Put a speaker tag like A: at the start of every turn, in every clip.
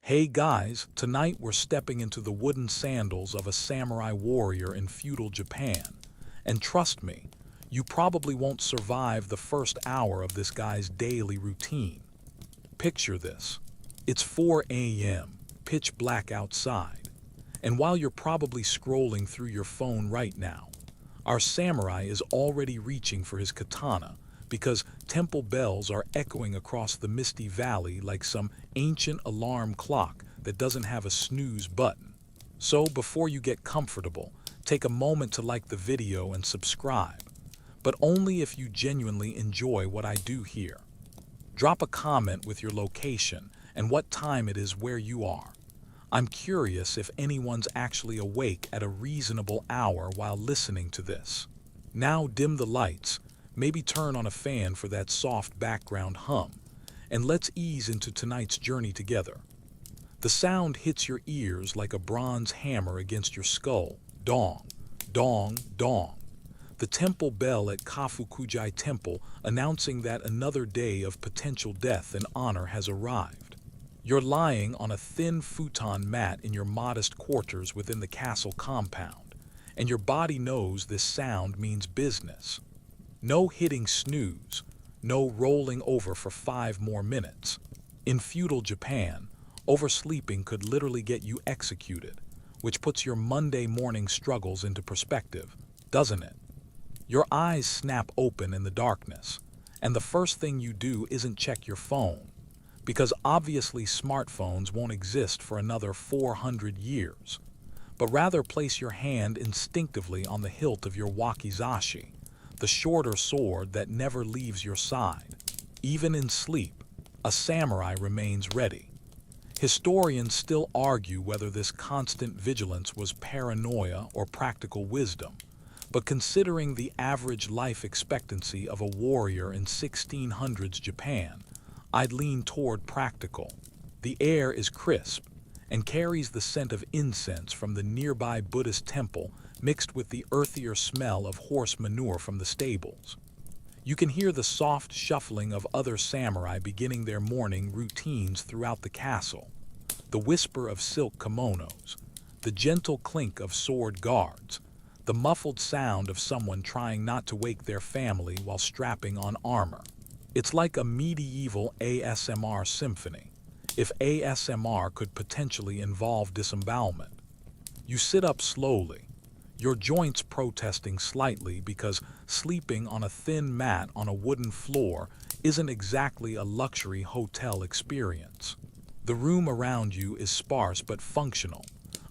A: Hey guys, tonight we're stepping into the wooden sandals of a samurai warrior in feudal Japan. And trust me, you probably won't survive the first hour of this guy's daily routine. Picture this. It's 4 a.m., pitch black outside. And while you're probably scrolling through your phone right now, our samurai is already reaching for his katana because temple bells are echoing across the misty valley like some ancient alarm clock that doesn't have a snooze button. So before you get comfortable, take a moment to like the video and subscribe, but only if you genuinely enjoy what I do here. Drop a comment with your location and what time it is where you are. I'm curious if anyone's actually awake at a reasonable hour while listening to this. Now dim the lights, maybe turn on a fan for that soft background hum, and let's ease into tonight's journey together. The sound hits your ears like a bronze hammer against your skull. Dong, dong, dong. The temple bell at Kafukujai Temple announcing that another day of potential death and honor has arrived. You're lying on a thin futon mat in your modest quarters within the castle compound, and your body knows this sound means business. No hitting snooze, no rolling over for 5 more minutes. In feudal Japan, oversleeping could literally get you executed, which puts your Monday morning struggles into perspective, doesn't it? Your eyes snap open in the darkness, and the first thing you do isn't check your phone, because obviously smartphones won't exist for another 400 years, but rather place your hand instinctively on the hilt of your wakizashi, the shorter sword that never leaves your side. Even in sleep, a samurai remains ready. Historians still argue whether this constant vigilance was paranoia or practical wisdom, but considering the average life expectancy of a warrior in 1600s Japan, I'd lean toward practical. The air is crisp and carries the scent of incense from the nearby Buddhist temple mixed with the earthier smell of horse manure from the stables. You can hear the soft shuffling of other samurai beginning their morning routines throughout the castle, the whisper of silk kimonos, the gentle clink of sword guards, the muffled sound of someone trying not to wake their family while strapping on armor. It's like a medieval ASMR symphony, if ASMR could potentially involve disembowelment. You sit up slowly, your joints protesting slightly because sleeping on a thin mat on a wooden floor isn't exactly a luxury hotel experience. The room around you is sparse but functional.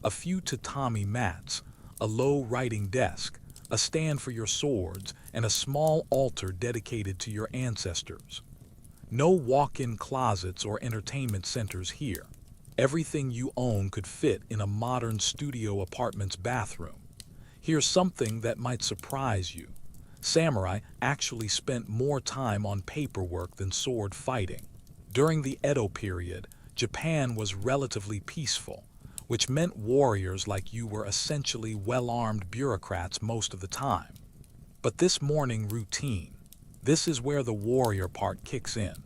A: A few tatami mats, a low writing desk, a stand for your swords, and a small altar dedicated to your ancestors. No walk-in closets or entertainment centers here. Everything you own could fit in a modern studio apartment's bathroom. Here's something that might surprise you. Samurai actually spent more time on paperwork than sword fighting. During the Edo period, Japan was relatively peaceful, which meant warriors like you were essentially well-armed bureaucrats most of the time. But this morning routine, this is where the warrior part kicks in,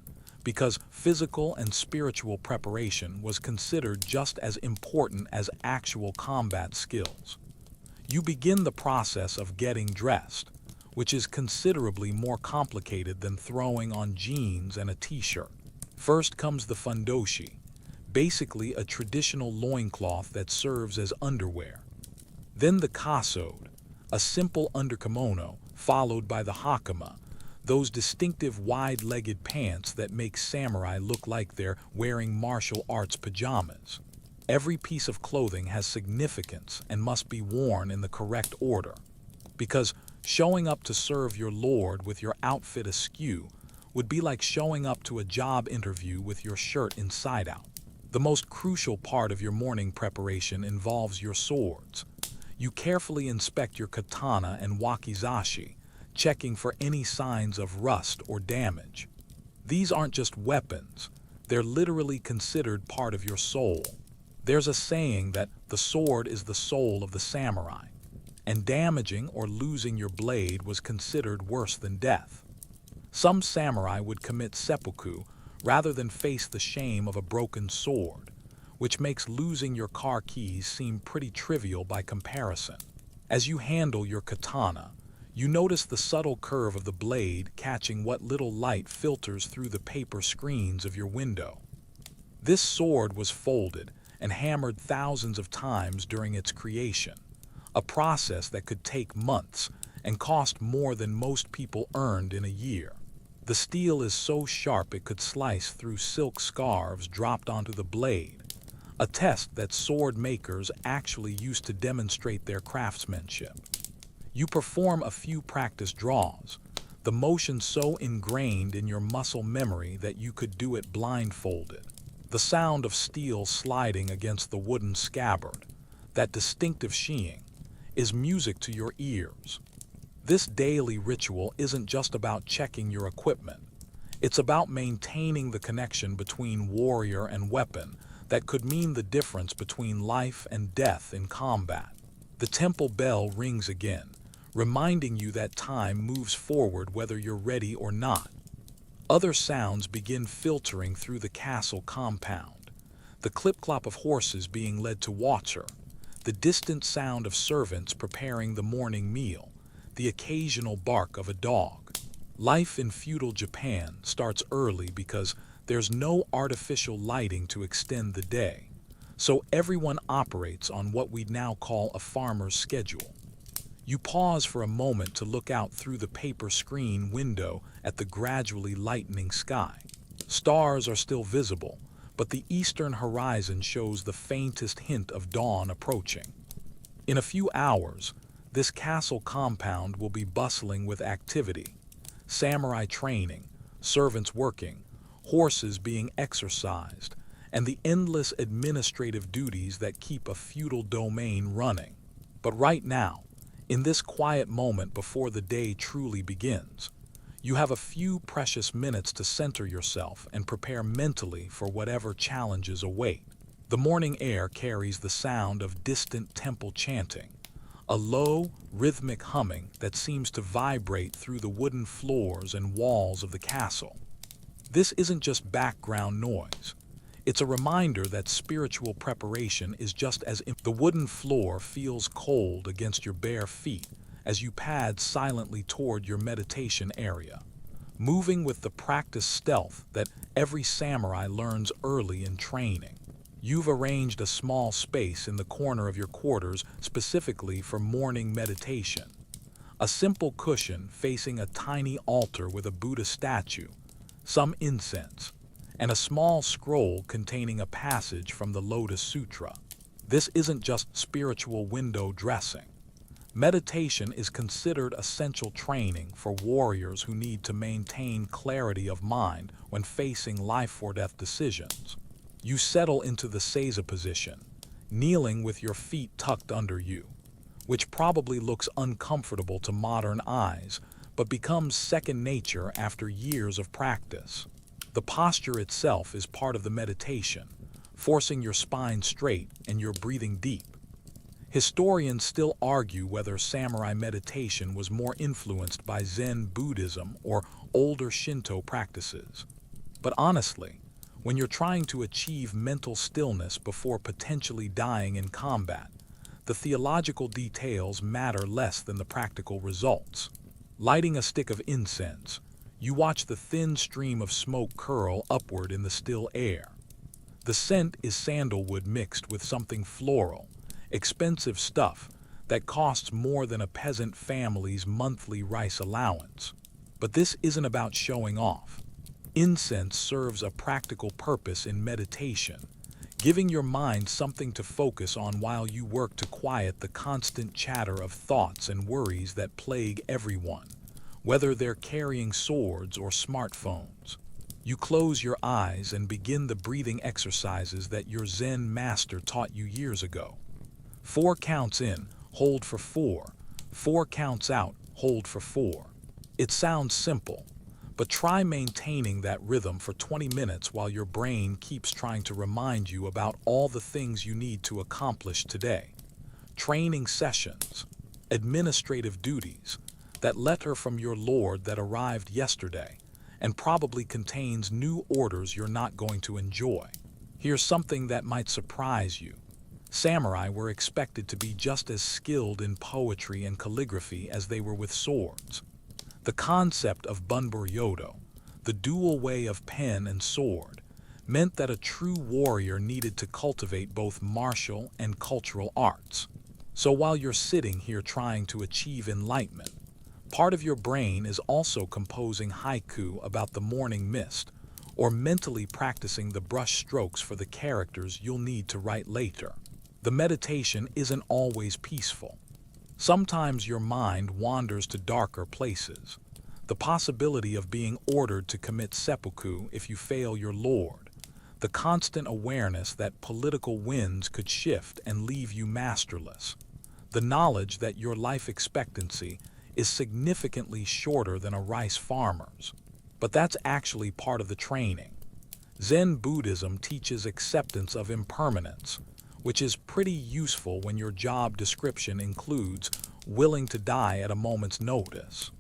A: because physical and spiritual preparation was considered just as important as actual combat skills. You begin the process of getting dressed, which is considerably more complicated than throwing on jeans and a t-shirt. First comes the fundoshi, basically a traditional loincloth that serves as underwear. Then the kasode, a simple underkimono, followed by the hakama, those distinctive wide-legged pants that make samurai look like they're wearing martial arts pajamas. Every piece of clothing has significance and must be worn in the correct order, because showing up to serve your lord with your outfit askew would be like showing up to a job interview with your shirt inside out. The most crucial part of your morning preparation involves your swords. You carefully inspect your katana and wakizashi, checking for any signs of rust or damage. These aren't just weapons, they're literally considered part of your soul. There's a saying that the sword is the soul of the samurai, and damaging or losing your blade was considered worse than death. Some samurai would commit seppuku rather than face the shame of a broken sword, which makes losing your car keys seem pretty trivial by comparison. As you handle your katana, you notice the subtle curve of the blade catching what little light filters through the paper screens of your window. This sword was folded and hammered thousands of times during its creation, a process that could take months and cost more than most people earned in a year. The steel is so sharp it could slice through silk scarves dropped onto the blade, a test that sword makers actually used to demonstrate their craftsmanship. You perform a few practice draws, the motion so ingrained in your muscle memory that you could do it blindfolded. The sound of steel sliding against the wooden scabbard, that distinctive sheeting, is music to your ears. This daily ritual isn't just about checking your equipment. It's about maintaining the connection between warrior and weapon that could mean the difference between life and death in combat. The temple bell rings again, reminding you that time moves forward whether you're ready or not. Other sounds begin filtering through the castle compound. The clip-clop of horses being led to water, the distant sound of servants preparing the morning meal, the occasional bark of a dog. Life in feudal Japan starts early because there's no artificial lighting to extend the day, so everyone operates on what we now call a farmer's schedule. You pause for a moment to look out through the paper screen window at the gradually lightening sky. Stars are still visible, but the eastern horizon shows the faintest hint of dawn approaching. In a few hours, this castle compound will be bustling with activity. Samurai training, servants working, horses being exercised, and the endless administrative duties that keep a feudal domain running. But right now, in this quiet moment before the day truly begins, you have a few precious minutes to center yourself and prepare mentally for whatever challenges await. The morning air carries the sound of distant temple chanting, a low, rhythmic humming that seems to vibrate through the wooden floors and walls of the castle. This isn't just background noise. It's a reminder that spiritual preparation is just as important. The wooden floor feels cold against your bare feet as you pad silently toward your meditation area, moving with the practiced stealth that every samurai learns early in training. You've arranged a small space in the corner of your quarters specifically for morning meditation. A simple cushion facing a tiny altar with a Buddha statue, some incense, and a small scroll containing a passage from the Lotus Sutra. This isn't just spiritual window dressing. Meditation is considered essential training for warriors who need to maintain clarity of mind when facing life-or-death decisions. You settle into the seiza position, kneeling with your feet tucked under you, which probably looks uncomfortable to modern eyes, but becomes second nature after years of practice. The posture itself is part of the meditation, forcing your spine straight and your breathing deep. Historians still argue whether samurai meditation was more influenced by Zen Buddhism or older Shinto practices. But honestly, when you're trying to achieve mental stillness before potentially dying in combat, the theological details matter less than the practical results. Lighting a stick of incense, you watch the thin stream of smoke curl upward in the still air. The scent is sandalwood mixed with something floral, expensive stuff that costs more than a peasant family's monthly rice allowance. But this isn't about showing off. Incense serves a practical purpose in meditation, giving your mind something to focus on while you work to quiet the constant chatter of thoughts and worries that plague everyone, whether they're carrying swords or smartphones. You close your eyes and begin the breathing exercises that your Zen master taught you years ago. 4 counts in, hold for 4. 4 counts out, hold for 4. It sounds simple, but try maintaining that rhythm for 20 minutes while your brain keeps trying to remind you about all the things you need to accomplish today. Training sessions, administrative duties, that letter from your lord that arrived yesterday and probably contains new orders you're not going to enjoy. Here's something that might surprise you. Samurai were expected to be just as skilled in poetry and calligraphy as they were with swords. The concept of bunburyodo, the dual way of pen and sword, meant that a true warrior needed to cultivate both martial and cultural arts. So while you're sitting here trying to achieve enlightenment, part of your brain is also composing haiku about the morning mist, or mentally practicing the brush strokes for the characters you'll need to write later. The meditation isn't always peaceful. Sometimes your mind wanders to darker places. The possibility of being ordered to commit seppuku if you fail your lord. The constant awareness that political winds could shift and leave you masterless. The knowledge that your life expectancy is significantly shorter than a rice farmer's. But that's actually part of the training. Zen Buddhism teaches acceptance of impermanence, which is pretty useful when your job description includes willing to die at a moment's notice.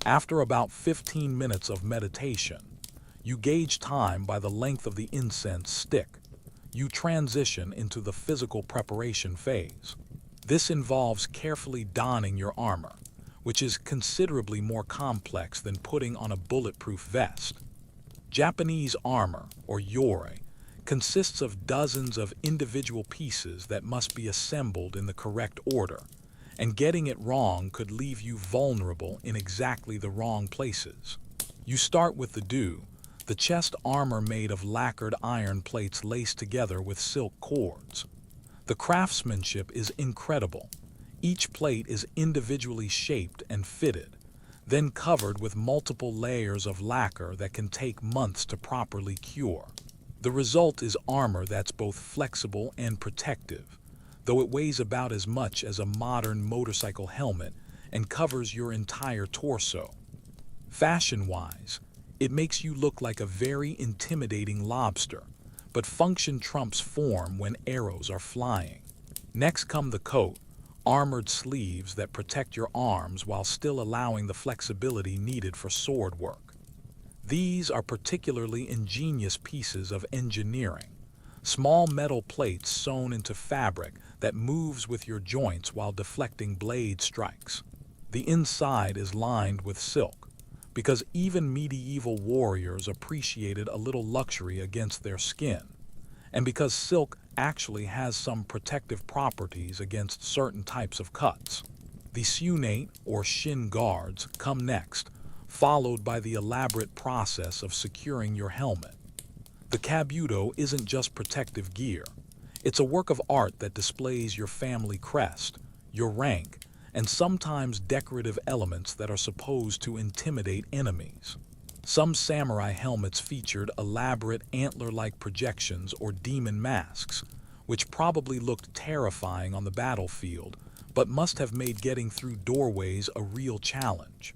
A: After about 15 minutes of meditation, you gauge time by the length of the incense stick. You transition into the physical preparation phase. This involves carefully donning your armor, which is considerably more complex than putting on a bulletproof vest. Japanese armor, or yore, consists of dozens of individual pieces that must be assembled in the correct order, and getting it wrong could leave you vulnerable in exactly the wrong places. You start with the chest armor made of lacquered iron plates laced together with silk cords. The craftsmanship is incredible. Each plate is individually shaped and fitted, then covered with multiple layers of lacquer that can take months to properly cure. The result is armor that's both flexible and protective, though it weighs about as much as a modern motorcycle helmet and covers your entire torso. Fashion-wise, it makes you look like a very intimidating lobster, but function trumps form when arrows are flying. Next come the coat, armored sleeves that protect your arms while still allowing the flexibility needed for sword work. These are particularly ingenious pieces of engineering, small metal plates sewn into fabric that moves with your joints while deflecting blade strikes. The inside is lined with silk, because even medieval warriors appreciated a little luxury against their skin, and because silk actually has some protective properties against certain types of cuts. The tsunate, or shin guards, come next, followed by the elaborate process of securing your helmet. The kabuto isn't just protective gear. It's a work of art that displays your family crest, your rank, and sometimes decorative elements that are supposed to intimidate enemies. Some samurai helmets featured elaborate antler-like projections or demon masks, which probably looked terrifying on the battlefield, but must have made getting through doorways a real challenge.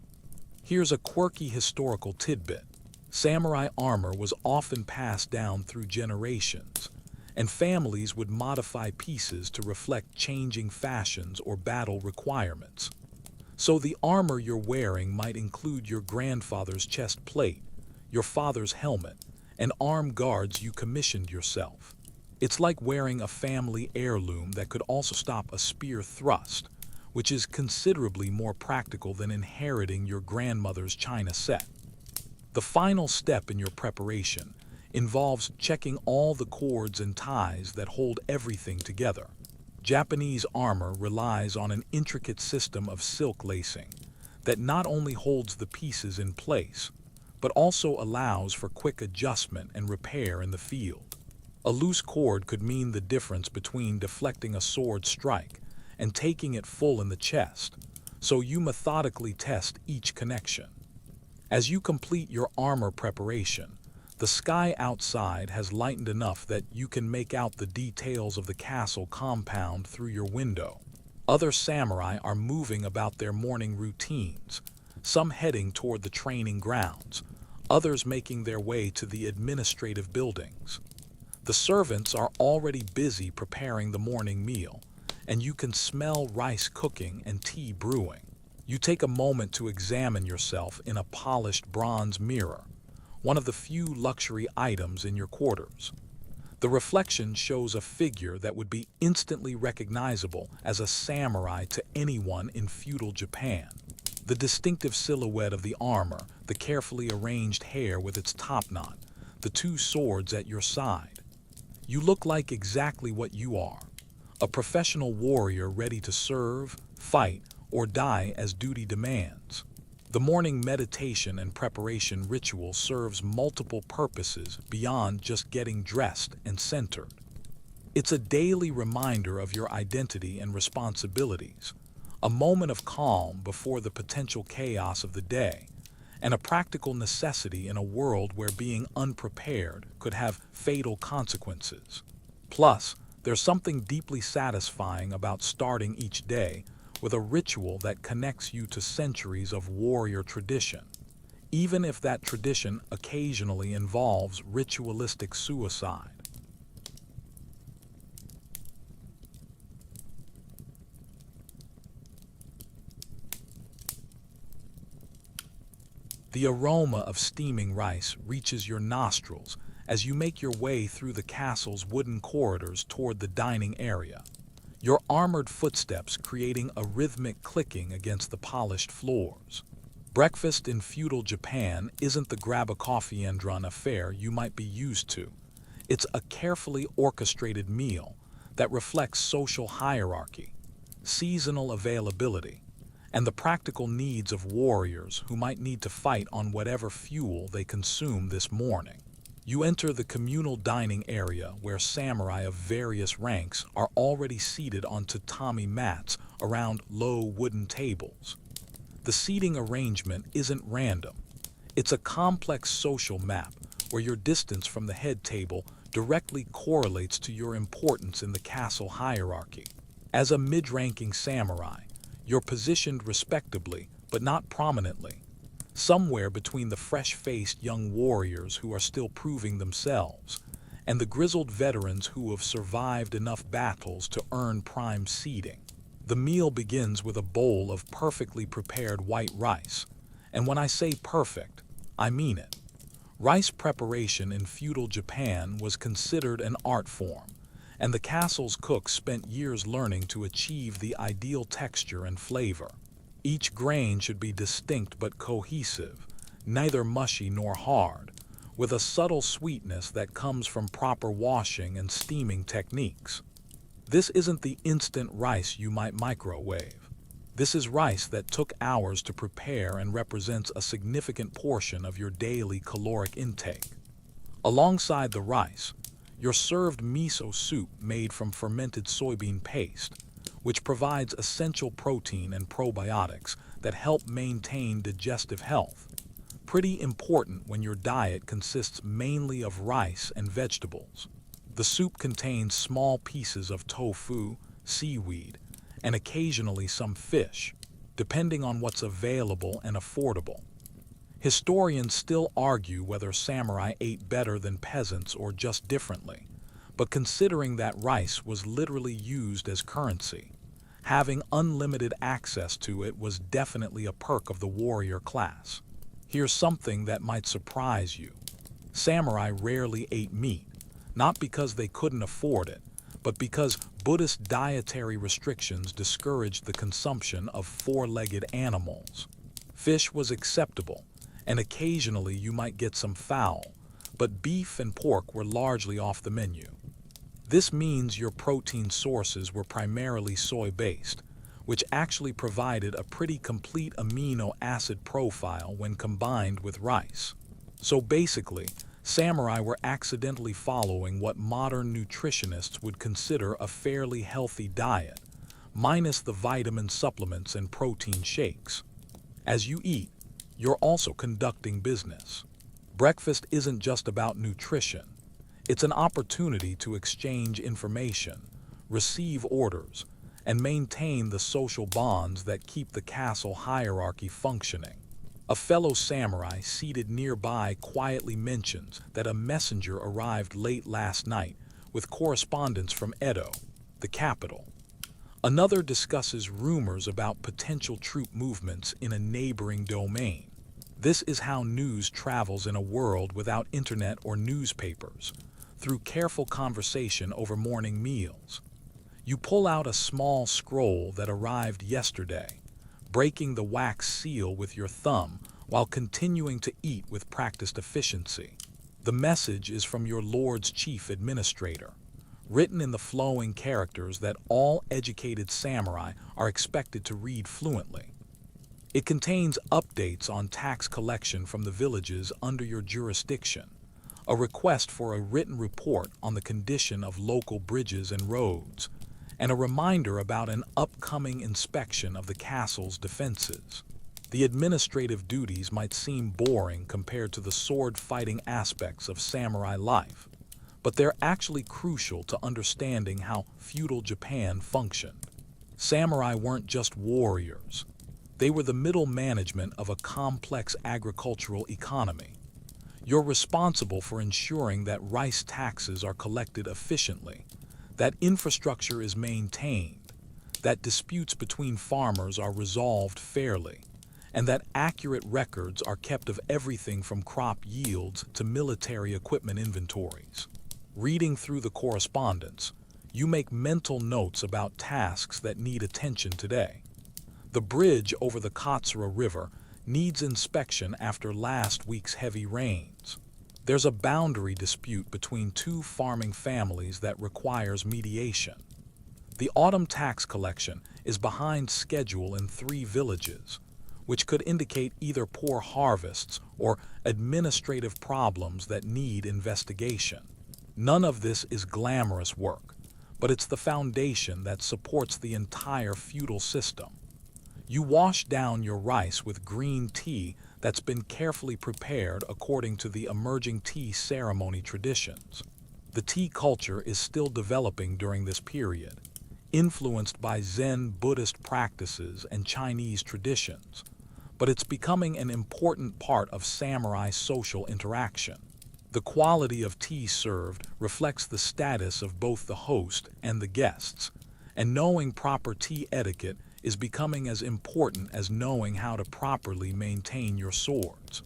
A: Here's a quirky historical tidbit. Samurai armor was often passed down through generations, and families would modify pieces to reflect changing fashions or battle requirements. So the armor you're wearing might include your grandfather's chest plate, your father's helmet, and arm guards you commissioned yourself. It's like wearing a family heirloom that could also stop a spear thrust, which is considerably more practical than inheriting your grandmother's china set. The final step in your preparation involves checking all the cords and ties that hold everything together. Japanese armor relies on an intricate system of silk lacing that not only holds the pieces in place, but also allows for quick adjustment and repair in the field. A loose cord could mean the difference between deflecting a sword strike and taking it full in the chest, so you methodically test each connection. As you complete your armor preparation, the sky outside has lightened enough that you can make out the details of the castle compound through your window. Other samurai are moving about their morning routines, some heading toward the training grounds, others making their way to the administrative buildings. The servants are already busy preparing the morning meal, and you can smell rice cooking and tea brewing. You take a moment to examine yourself in a polished bronze mirror, one of the few luxury items in your quarters. The reflection shows a figure that would be instantly recognizable as a samurai to anyone in feudal Japan. The distinctive silhouette of the armor, the carefully arranged hair with its top knot, the two swords at your side. You look like exactly what you are, a professional warrior ready to serve, fight, or die as duty demands. The morning meditation and preparation ritual serves multiple purposes beyond just getting dressed and centered. It's a daily reminder of your identity and responsibilities, a moment of calm before the potential chaos of the day, and a practical necessity in a world where being unprepared could have fatal consequences. Plus, there's something deeply satisfying about starting each day with a ritual that connects you to centuries of warrior tradition, even if that tradition occasionally involves ritualistic suicide. The aroma of steaming rice reaches your nostrils as you make your way through the castle's wooden corridors toward the dining area, your armored footsteps creating a rhythmic clicking against the polished floors. Breakfast in feudal Japan isn't the grab-a-coffee-and-run affair you might be used to. It's a carefully orchestrated meal that reflects social hierarchy, seasonal availability, and the practical needs of warriors who might need to fight on whatever fuel they consume this morning. You enter the communal dining area where samurai of various ranks are already seated on tatami mats around low wooden tables. The seating arrangement isn't random. It's a complex social map where your distance from the head table directly correlates to your importance in the castle hierarchy. As a mid-ranking samurai, you're positioned respectably, but not prominently, somewhere between the fresh-faced young warriors who are still proving themselves and the grizzled veterans who have survived enough battles to earn prime seating. The meal begins with a bowl of perfectly prepared white rice, and when I say perfect, I mean it. Rice preparation in feudal Japan was considered an art form, and the castle's cooks spent years learning to achieve the ideal texture and flavor. Each grain should be distinct but cohesive, neither mushy nor hard, with a subtle sweetness that comes from proper washing and steaming techniques. This isn't the instant rice you might microwave. This is rice that took hours to prepare and represents a significant portion of your daily caloric intake. Alongside the rice, you're served miso soup made from fermented soybean paste, which provides essential protein and probiotics that help maintain digestive health. Pretty important when your diet consists mainly of rice and vegetables. The soup contains small pieces of tofu, seaweed, and occasionally some fish, depending on what's available and affordable. Historians still argue whether samurai ate better than peasants or just differently, but considering that rice was literally used as currency, having unlimited access to it was definitely a perk of the warrior class. Here's something that might surprise you. Samurai rarely ate meat, not because they couldn't afford it, but because Buddhist dietary restrictions discouraged the consumption of four-legged animals. Fish was acceptable, and occasionally you might get some fowl, but beef and pork were largely off the menu. This means your protein sources were primarily soy-based, which actually provided a pretty complete amino acid profile when combined with rice. So basically, samurai were accidentally following what modern nutritionists would consider a fairly healthy diet, minus the vitamin supplements and protein shakes. As you eat, you're also conducting business. Breakfast isn't just about nutrition. It's an opportunity to exchange information, receive orders, and maintain the social bonds that keep the castle hierarchy functioning. A fellow samurai seated nearby quietly mentions that a messenger arrived late last night with correspondence from Edo, the capital. Another discusses rumors about potential troop movements in a neighboring domain. This is how news travels in a world without internet or newspapers. through careful conversation over morning meals. You pull out a small scroll that arrived yesterday, breaking the wax seal with your thumb while continuing to eat with practiced efficiency. The message is from your Lord's chief administrator, written in the flowing characters that all educated samurai are expected to read fluently. It contains updates on tax collection from the villages under your jurisdiction, a request for a written report on the condition of local bridges and roads, and a reminder about an upcoming inspection of the castle's defenses. The administrative duties might seem boring compared to the sword-fighting aspects of samurai life, but they're actually crucial to understanding how feudal Japan functioned. Samurai weren't just warriors. They were the middle management of a complex agricultural economy. You're responsible for ensuring that rice taxes are collected efficiently, that infrastructure is maintained, that disputes between farmers are resolved fairly, and that accurate records are kept of everything from crop yields to military equipment inventories. Reading through the correspondence, you make mental notes about tasks that need attention today. The bridge over the Katsura River needs inspection after last week's heavy rains. There's a boundary dispute between two farming families that requires mediation. The autumn tax collection is behind schedule in 3 villages, which could indicate either poor harvests or administrative problems that need investigation. None of this is glamorous work, but it's the foundation that supports the entire feudal system. You wash down your rice with green tea that's been carefully prepared according to the emerging tea ceremony traditions. The tea culture is still developing during this period, influenced by Zen Buddhist practices and Chinese traditions, but it's becoming an important part of samurai social interaction. The quality of tea served reflects the status of both the host and the guests, and knowing proper tea etiquette is becoming as important as knowing how to properly maintain your swords.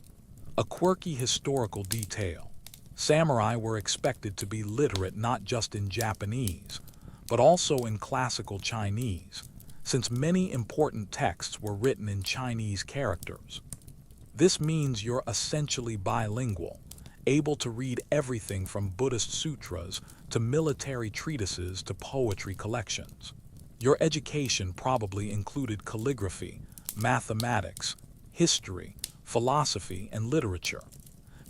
A: A quirky historical detail: samurai were expected to be literate not just in Japanese, but also in classical Chinese, since many important texts were written in Chinese characters. This means you're essentially bilingual, able to read everything from Buddhist sutras to military treatises to poetry collections. Your education probably included calligraphy, mathematics, history, philosophy, and literature,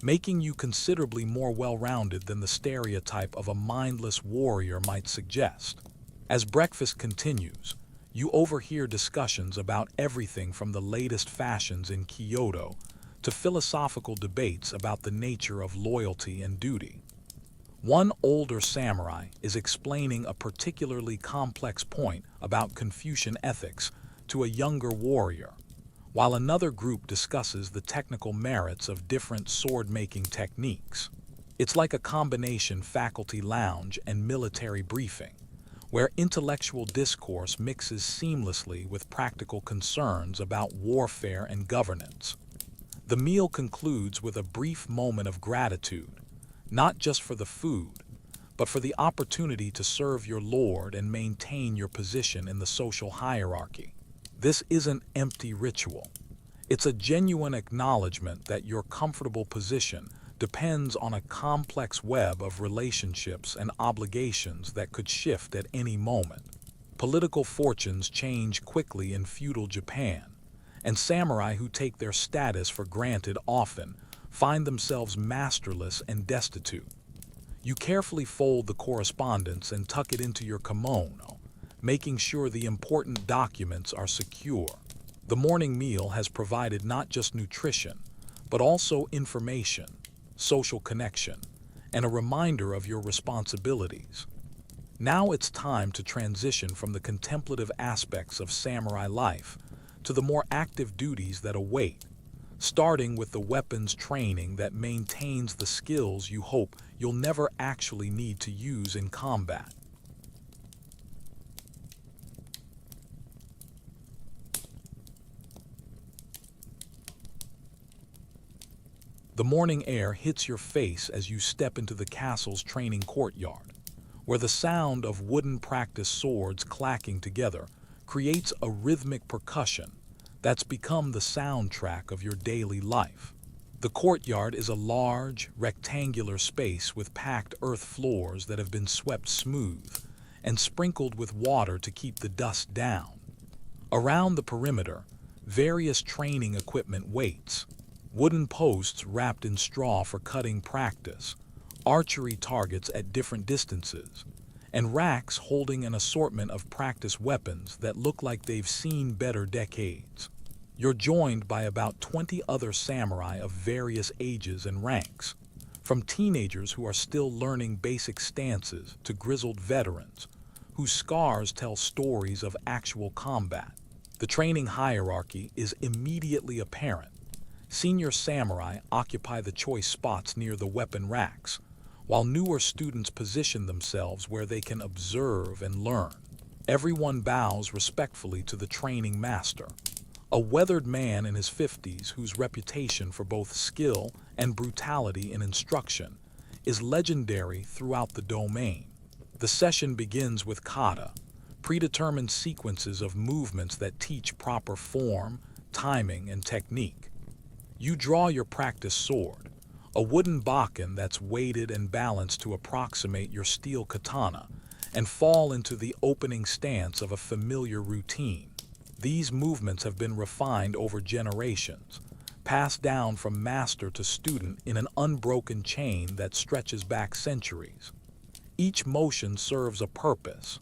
A: making you considerably more well-rounded than the stereotype of a mindless warrior might suggest. As breakfast continues, you overhear discussions about everything from the latest fashions in Kyoto to philosophical debates about the nature of loyalty and duty. One older samurai is explaining a particularly complex point about Confucian ethics to a younger warrior, while another group discusses the technical merits of different sword-making techniques. It's like a combination faculty lounge and military briefing, where intellectual discourse mixes seamlessly with practical concerns about warfare and governance. The meal concludes with a brief moment of gratitude, not just for the food, but for the opportunity to serve your lord and maintain your position in the social hierarchy. This isn't empty ritual. It's a genuine acknowledgement that your comfortable position depends on a complex web of relationships and obligations that could shift at any moment. Political fortunes change quickly in feudal Japan, and samurai who take their status for granted often find themselves masterless and destitute. You carefully fold the correspondence and tuck it into your kimono, making sure the important documents are secure. The morning meal has provided not just nutrition, but also information, social connection, and a reminder of your responsibilities. Now it's time to transition from the contemplative aspects of samurai life to the more active duties that await, starting with the weapons training that maintains the skills you hope you'll never actually need to use in combat. The morning air hits your face as you step into the castle's training courtyard, where the sound of wooden practice swords clacking together creates a rhythmic percussion that's become the soundtrack of your daily life. The courtyard is a large, rectangular space with packed earth floors that have been swept smooth and sprinkled with water to keep the dust down. Around the perimeter, various training equipment waits: wooden posts wrapped in straw for cutting practice, archery targets at different distances, and racks holding an assortment of practice weapons that look like they've seen better decades. You're joined by about 20 other samurai of various ages and ranks, from teenagers who are still learning basic stances to grizzled veterans whose scars tell stories of actual combat. The training hierarchy is immediately apparent. Senior samurai occupy the choice spots near the weapon racks, while newer students position themselves where they can observe and learn. Everyone bows respectfully to the training master, a weathered man in his 50s whose reputation for both skill and brutality in instruction is legendary throughout the domain. The session begins with kata, predetermined sequences of movements that teach proper form, timing, and technique. You draw your practice sword, a wooden bakken that's weighted and balanced to approximate your steel katana, and fall into the opening stance of a familiar routine. These movements have been refined over generations, passed down from master to student in an unbroken chain that stretches back centuries. Each motion serves a purpose: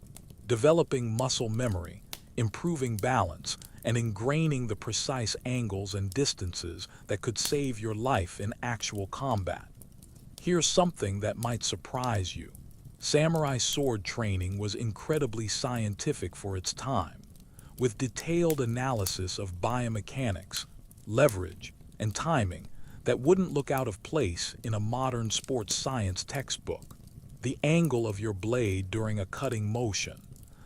A: developing muscle memory, improving balance, and ingraining the precise angles and distances that could save your life in actual combat. Here's something that might surprise you. Samurai sword training was incredibly scientific for its time, with detailed analysis of biomechanics, leverage, and timing that wouldn't look out of place in a modern sports science textbook. The angle of your blade during a cutting motion,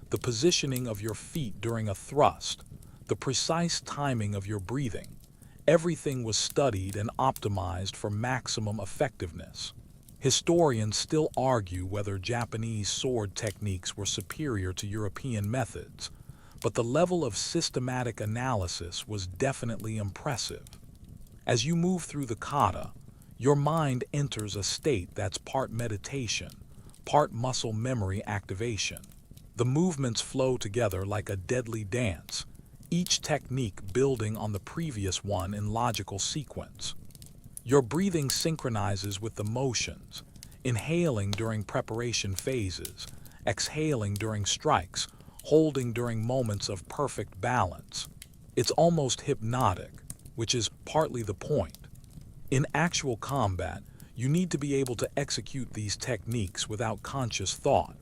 A: the positioning of your feet during a thrust, the precise timing of your breathing, everything was studied and optimized for maximum effectiveness. Historians still argue whether Japanese sword techniques were superior to European methods, but the level of systematic analysis was definitely impressive. As you move through the kata, your mind enters a state that's part meditation, part muscle memory activation. The movements flow together like a deadly dance, each technique building on the previous one in logical sequence. Your breathing synchronizes with the motions, inhaling during preparation phases, exhaling during strikes, holding during moments of perfect balance. It's almost hypnotic, which is partly the point. In actual combat, you need to be able to execute these techniques without conscious thought,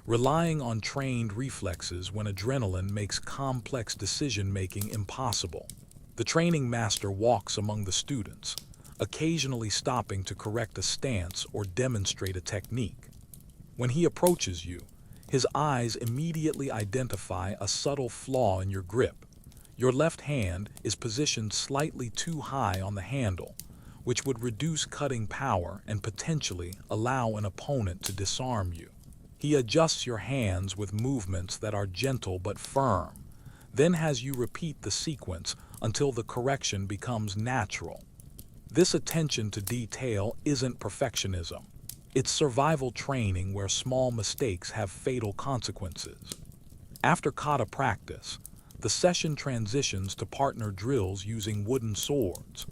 A: relying on trained reflexes when adrenaline makes complex decision-making impossible. The training master walks among the students, occasionally stopping to correct a stance or demonstrate a technique. When he approaches you, his eyes immediately identify a subtle flaw in your grip. Your left hand is positioned slightly too high on the handle, which would reduce cutting power and potentially allow an opponent to disarm you. He adjusts your hands with movements that are gentle but firm, then has you repeat the sequence until the correction becomes natural. This attention to detail isn't perfectionism. It's survival training where small mistakes have fatal consequences. After kata practice, the session transitions to partner drills using wooden swords.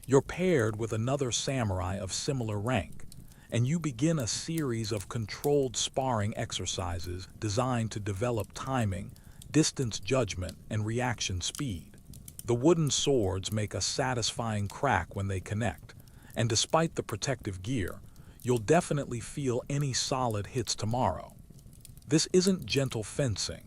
A: You're paired with another samurai of similar rank, and you begin a series of controlled sparring exercises designed to develop timing, distance judgment, and reaction speed. The wooden swords make a satisfying crack when they connect, and despite the protective gear, you'll definitely feel any solid hits tomorrow. This isn't gentle fencing.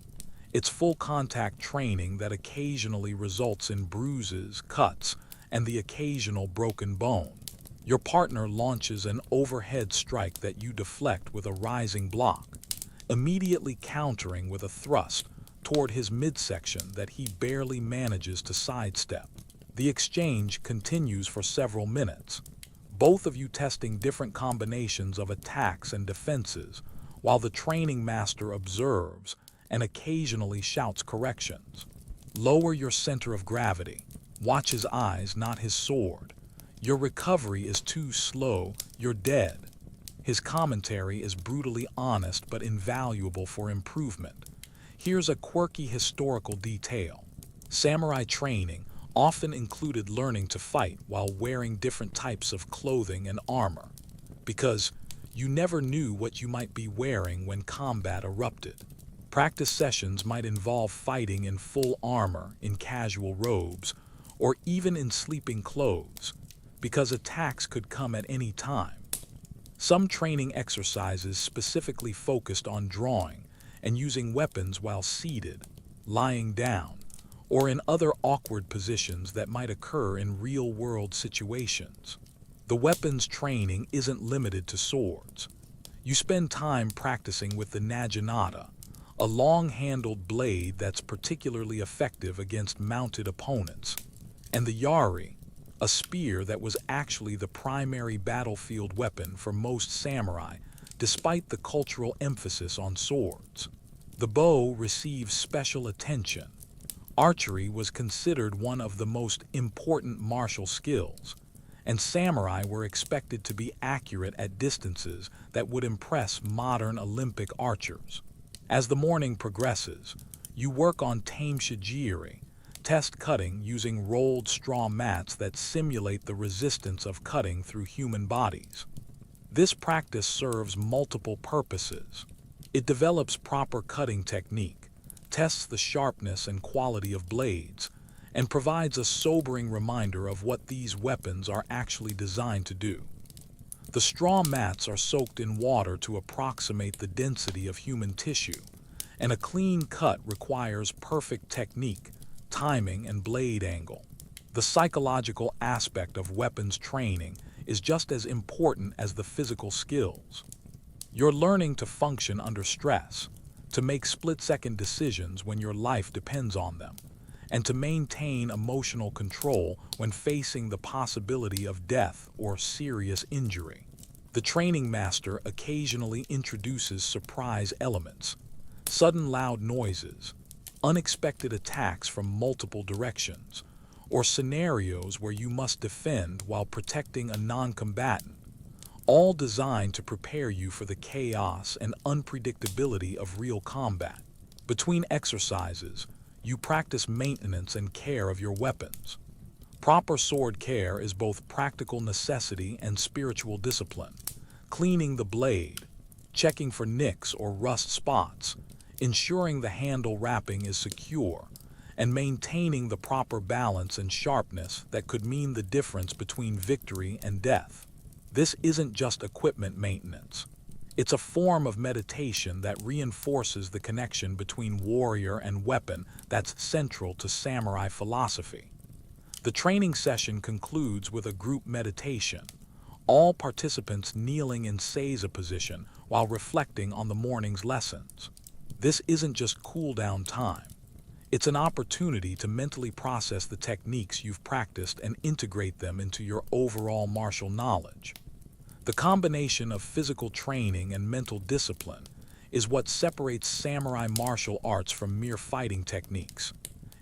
A: It's full contact training that occasionally results in bruises, cuts, and the occasional broken bone. Your partner launches an overhead strike that you deflect with a rising block, immediately countering with a thrust toward his midsection that he barely manages to sidestep. The exchange continues for several minutes, both of you testing different combinations of attacks and defenses, while the training master observes and occasionally shouts corrections. Lower your center of gravity. Watch his eyes, not his sword. Your recovery is too slow, you're dead. His commentary is brutally honest but invaluable for improvement. Here's a quirky historical detail. Samurai training often included learning to fight while wearing different types of clothing and armor, because you never knew what you might be wearing when combat erupted. Practice sessions might involve fighting in full armor, in casual robes, or even in sleeping clothes, because attacks could come at any time. Some training exercises specifically focused on drawing and using weapons while seated, lying down, or in other awkward positions that might occur in real-world situations. The weapons training isn't limited to swords. You spend time practicing with the naginata, a long-handled blade that's particularly effective against mounted opponents, and the yari, a spear that was actually the primary battlefield weapon for most samurai, despite the cultural emphasis on swords. The bow receives special attention. Archery was considered one of the most important martial skills, and samurai were expected to be accurate at distances that would impress modern Olympic archers. As the morning progresses, you work on tame shijiri, test cutting using rolled straw mats that simulate the resistance of cutting through human bodies. This practice serves multiple purposes. It develops proper cutting technique, tests the sharpness and quality of blades, and provides a sobering reminder of what these weapons are actually designed to do. The straw mats are soaked in water to approximate the density of human tissue, and a clean cut requires perfect technique, timing, and blade angle. The psychological aspect of weapons training is just as important as the physical skills. You're learning to function under stress, to make split-second decisions when your life depends on them, and to maintain emotional control when facing the possibility of death or serious injury. The training master occasionally introduces surprise elements, sudden loud noises, unexpected attacks from multiple directions, or scenarios where you must defend while protecting a non-combatant, all designed to prepare you for the chaos and unpredictability of real combat. Between exercises, you practice maintenance and care of your weapons. Proper sword care is both practical necessity and spiritual discipline. Cleaning the blade, checking for nicks or rust spots, ensuring the handle wrapping is secure, and maintaining the proper balance and sharpness that could mean the difference between victory and death. This isn't just equipment maintenance. It's a form of meditation that reinforces the connection between warrior and weapon that's central to samurai philosophy. The training session concludes with a group meditation, all participants kneeling in seiza position while reflecting on the morning's lessons. This isn't just cool-down time. It's an opportunity to mentally process the techniques you've practiced and integrate them into your overall martial knowledge. The combination of physical training and mental discipline is what separates samurai martial arts from mere fighting techniques.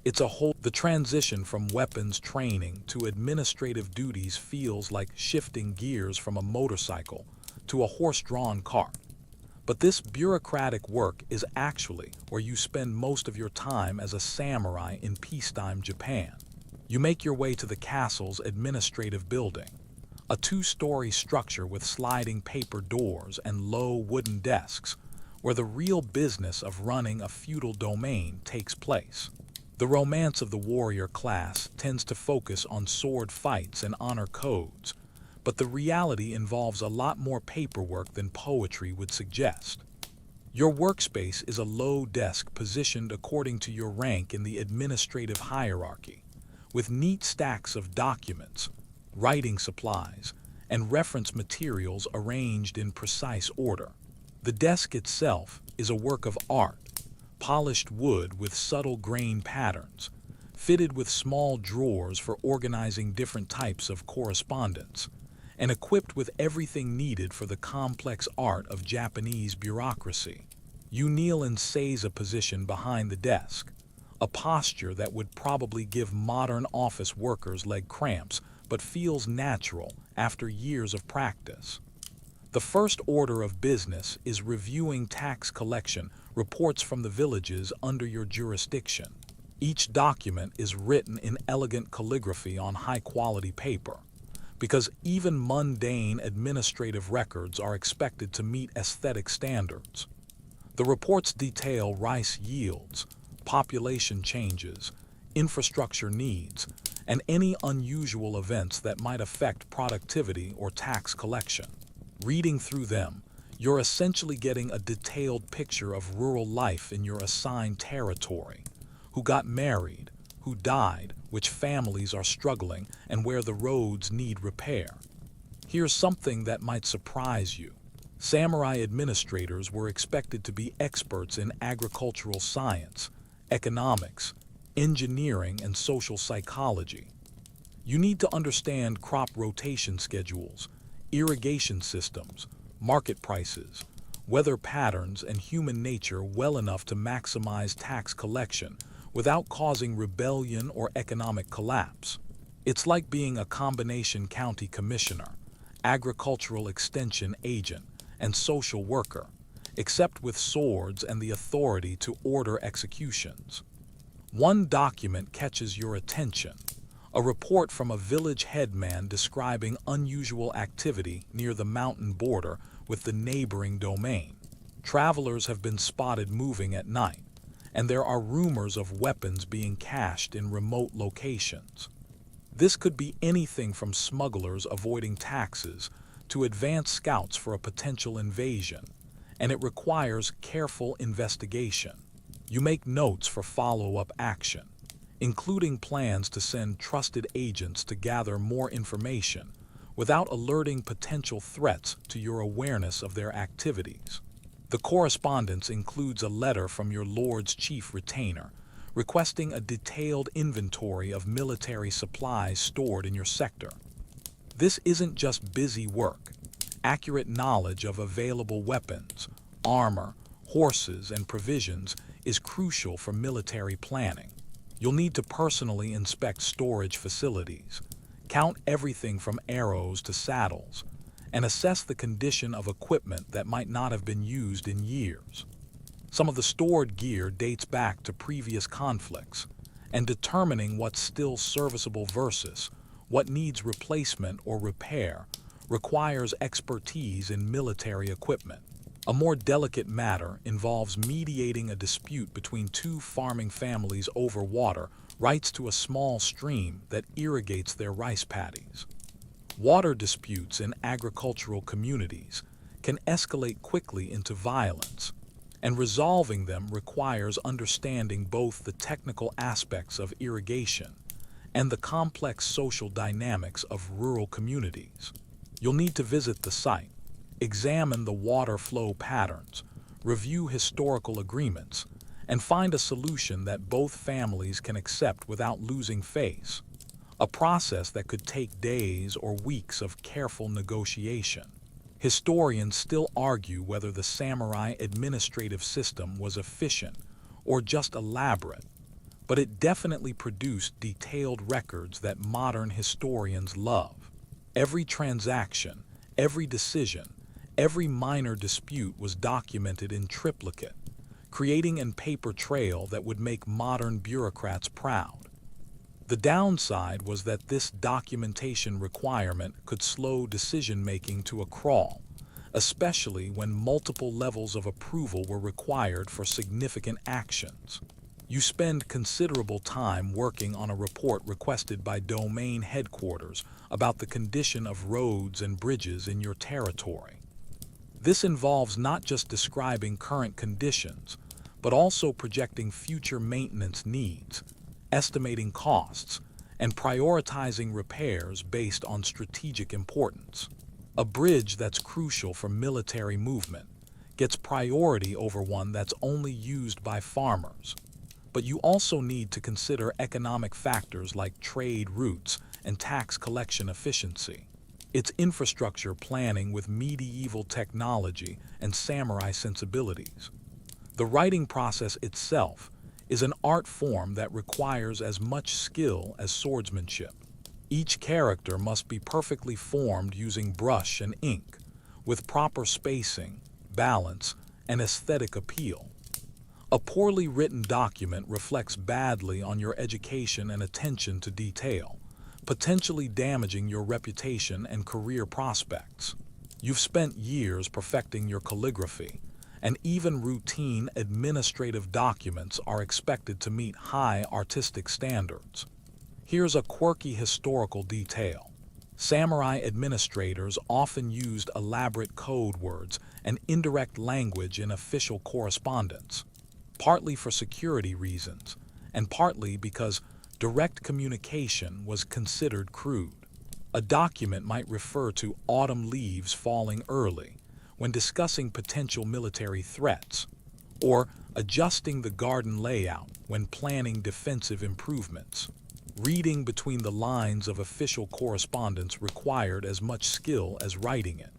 A: The transition from weapons training to administrative duties feels like shifting gears from a motorcycle to a horse-drawn cart. But this bureaucratic work is actually where you spend most of your time as a samurai in peacetime Japan. You make your way to the castle's administrative building, a two-story structure with sliding paper doors and low wooden desks, where the real business of running a feudal domain takes place. The romance of the warrior class tends to focus on sword fights and honor codes, but the reality involves a lot more paperwork than poetry would suggest. Your workspace is a low desk positioned according to your rank in the administrative hierarchy, with neat stacks of documents, writing supplies, and reference materials arranged in precise order. The desk itself is a work of art, polished wood with subtle grain patterns, fitted with small drawers for organizing different types of correspondence, and equipped with everything needed for the complex art of Japanese bureaucracy. You kneel in seiza position behind the desk, a posture that would probably give modern office workers leg cramps, but feels natural after years of practice. The first order of business is reviewing tax collection reports from the villages under your jurisdiction. Each document is written in elegant calligraphy on high-quality paper, because even mundane administrative records are expected to meet aesthetic standards. The reports detail rice yields, population changes, infrastructure needs, and any unusual events that might affect productivity or tax collection. Reading through them, you're essentially getting a detailed picture of rural life in your assigned territory: who got married, who died, which families are struggling, and where the roads need repair. Here's something that might surprise you. Samurai administrators were expected to be experts in agricultural science, economics, engineering, and social psychology. You need to understand crop rotation schedules, irrigation systems, market prices, weather patterns, and human nature well enough to maximize tax collection without causing rebellion or economic collapse. It's like being a combination county commissioner, agricultural extension agent, and social worker, except with swords and the authority to order executions. One document catches your attention: a report from a village headman describing unusual activity near the mountain border with the neighboring domain. Travelers have been spotted moving at night, and there are rumors of weapons being cached in remote locations. This could be anything from smugglers avoiding taxes to advanced scouts for a potential invasion, and it requires careful investigation. You make notes for follow-up action, including plans to send trusted agents to gather more information without alerting potential threats to your awareness of their activities. The correspondence includes a letter from your lord's chief retainer, requesting a detailed inventory of military supplies stored in your sector. This isn't just busy work. Accurate knowledge of available weapons, armor, horses, and provisions is crucial for military planning. You'll need to personally inspect storage facilities, count everything from arrows to saddles, and assess the condition of equipment that might not have been used in years. Some of the stored gear dates back to previous conflicts, and determining what's still serviceable versus what needs replacement or repair requires expertise in military equipment. A more delicate matter involves mediating a dispute between two farming families over water rights to a small stream that irrigates their rice paddies. Water disputes in agricultural communities can escalate quickly into violence, and resolving them requires understanding both the technical aspects of irrigation and the complex social dynamics of rural communities. You'll need to visit the site, examine the water flow patterns, review historical agreements, and find a solution that both families can accept without losing face, a process that could take days or weeks of careful negotiation. Historians still argue whether the samurai administrative system was efficient or just elaborate, but it definitely produced detailed records that modern historians love. Every transaction, every decision, every minor dispute was documented in triplicate, creating a paper trail that would make modern bureaucrats proud. The downside was that this documentation requirement could slow decision-making to a crawl, especially when multiple levels of approval were required for significant actions. You spend considerable time working on a report requested by domain headquarters about the condition of roads and bridges in your territory. This involves not just describing current conditions, but also projecting future maintenance needs, estimating costs, and prioritizing repairs based on strategic importance. A bridge that's crucial for military movement gets priority over one that's only used by farmers. But you also need to consider economic factors like trade routes and tax collection efficiency. It's infrastructure planning with medieval technology and samurai sensibilities. The writing process itself is an art form that requires as much skill as swordsmanship. Each character must be perfectly formed using brush and ink, with proper spacing, balance, and aesthetic appeal. A poorly written document reflects badly on your education and attention to detail, potentially damaging your reputation and career prospects. You've spent years perfecting your calligraphy, and even routine administrative documents are expected to meet high artistic standards. Here's a quirky historical detail. Samurai administrators often used elaborate code words and indirect language in official correspondence, partly for security reasons, and partly because direct communication was considered crude. A document might refer to autumn leaves falling early when discussing potential military threats, or adjusting the garden layout when planning defensive improvements. Reading between the lines of official correspondence required as much skill as writing it.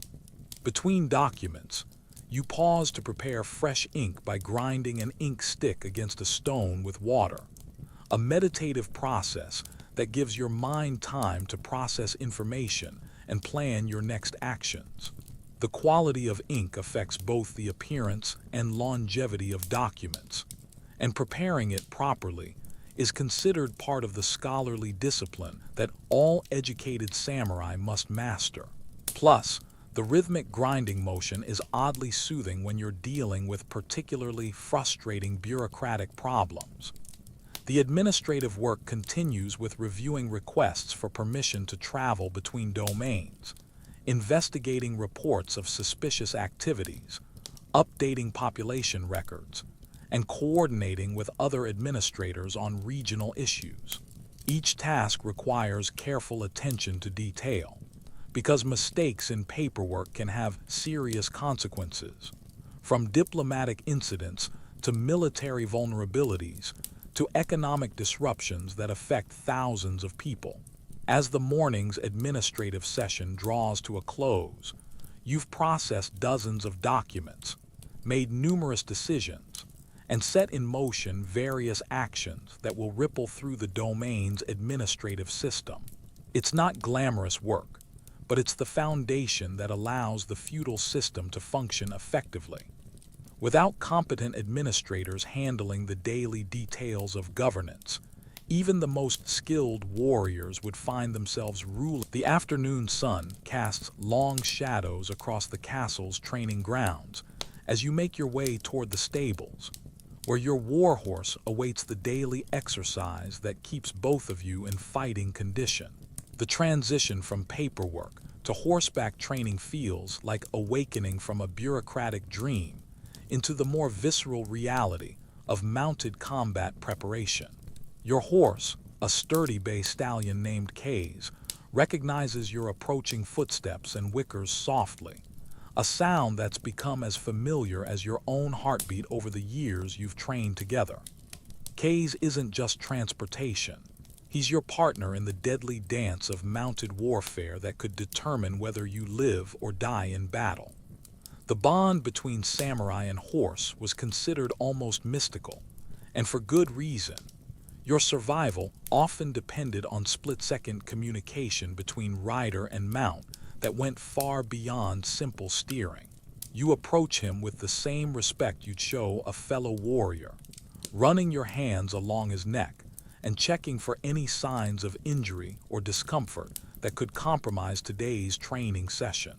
A: Between documents, you pause to prepare fresh ink by grinding an ink stick against a stone with water, a meditative process that gives your mind time to process information and plan your next actions. The quality of ink affects both the appearance and longevity of documents, and preparing it properly is considered part of the scholarly discipline that all educated samurai must master. Plus, the rhythmic grinding motion is oddly soothing when you're dealing with particularly frustrating bureaucratic problems. The administrative work continues with reviewing requests for permission to travel between domains, investigating reports of suspicious activities, updating population records, and coordinating with other administrators on regional issues. Each task requires careful attention to detail, because mistakes in paperwork can have serious consequences, from diplomatic incidents to military vulnerabilities to economic disruptions that affect thousands of people. As the morning's administrative session draws to a close, you've processed dozens of documents, made numerous decisions, and set in motion various actions that will ripple through the domain's administrative system. It's not glamorous work, but it's the foundation that allows the feudal system to function effectively. Without competent administrators handling the daily details of governance, even the most skilled warriors would find themselves ruling. The afternoon sun casts long shadows across the castle's training grounds as you make your way toward the stables, where your warhorse awaits the daily exercise that keeps both of you in fighting condition. The transition from paperwork to horseback training feels like awakening from a bureaucratic dream into the more visceral reality of mounted combat preparation. Your horse, a sturdy bay stallion named Kays, recognizes your approaching footsteps and whickers softly, a sound that's become as familiar as your own heartbeat over the years you've trained together. Kays isn't just transportation. He's your partner in the deadly dance of mounted warfare that could determine whether you live or die in battle. The bond between samurai and horse was considered almost mystical, and for good reason. Your survival often depended on split-second communication between rider and mount that went far beyond simple steering. You approach him with the same respect you'd show a fellow warrior, running your hands along his neck and checking for any signs of injury or discomfort that could compromise today's training session.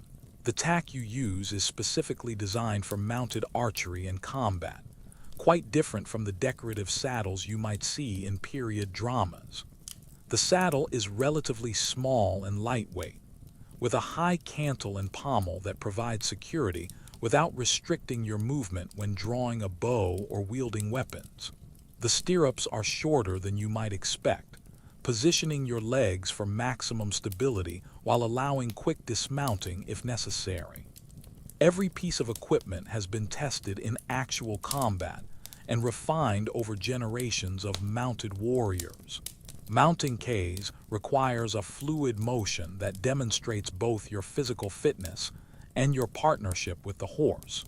A: The tack you use is specifically designed for mounted archery and combat, quite different from the decorative saddles you might see in period dramas. The saddle is relatively small and lightweight, with a high cantle and pommel that provide security without restricting your movement when drawing a bow or wielding weapons. The stirrups are shorter than you might expect, positioning your legs for maximum stability while allowing quick dismounting if necessary. Every piece of equipment has been tested in actual combat and refined over generations of mounted warriors. Mounting Ks requires a fluid motion that demonstrates both your physical fitness and your partnership with the horse.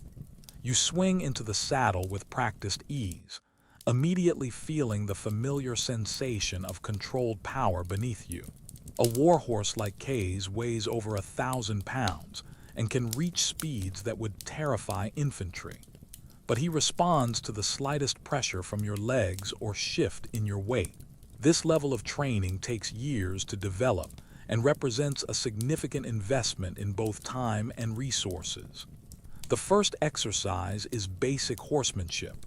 A: You swing into the saddle with practiced ease, immediately feeling the familiar sensation of controlled power beneath you. A warhorse like K's weighs over 1,000 pounds and can reach speeds that would terrify infantry. But he responds to the slightest pressure from your legs or shift in your weight. This level of training takes years to develop and represents a significant investment in both time and resources. The first exercise is basic horsemanship,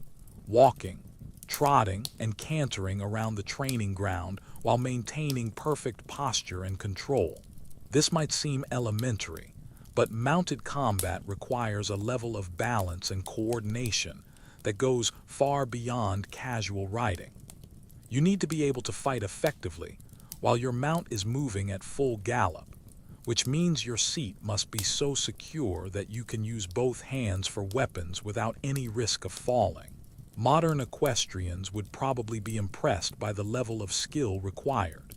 A: walking, trotting, and cantering around the training ground while maintaining perfect posture and control. This might seem elementary, but mounted combat requires a level of balance and coordination that goes far beyond casual riding. You need to be able to fight effectively while your mount is moving at full gallop, which means your seat must be so secure that you can use both hands for weapons without any risk of falling. Modern equestrians would probably be impressed by the level of skill required.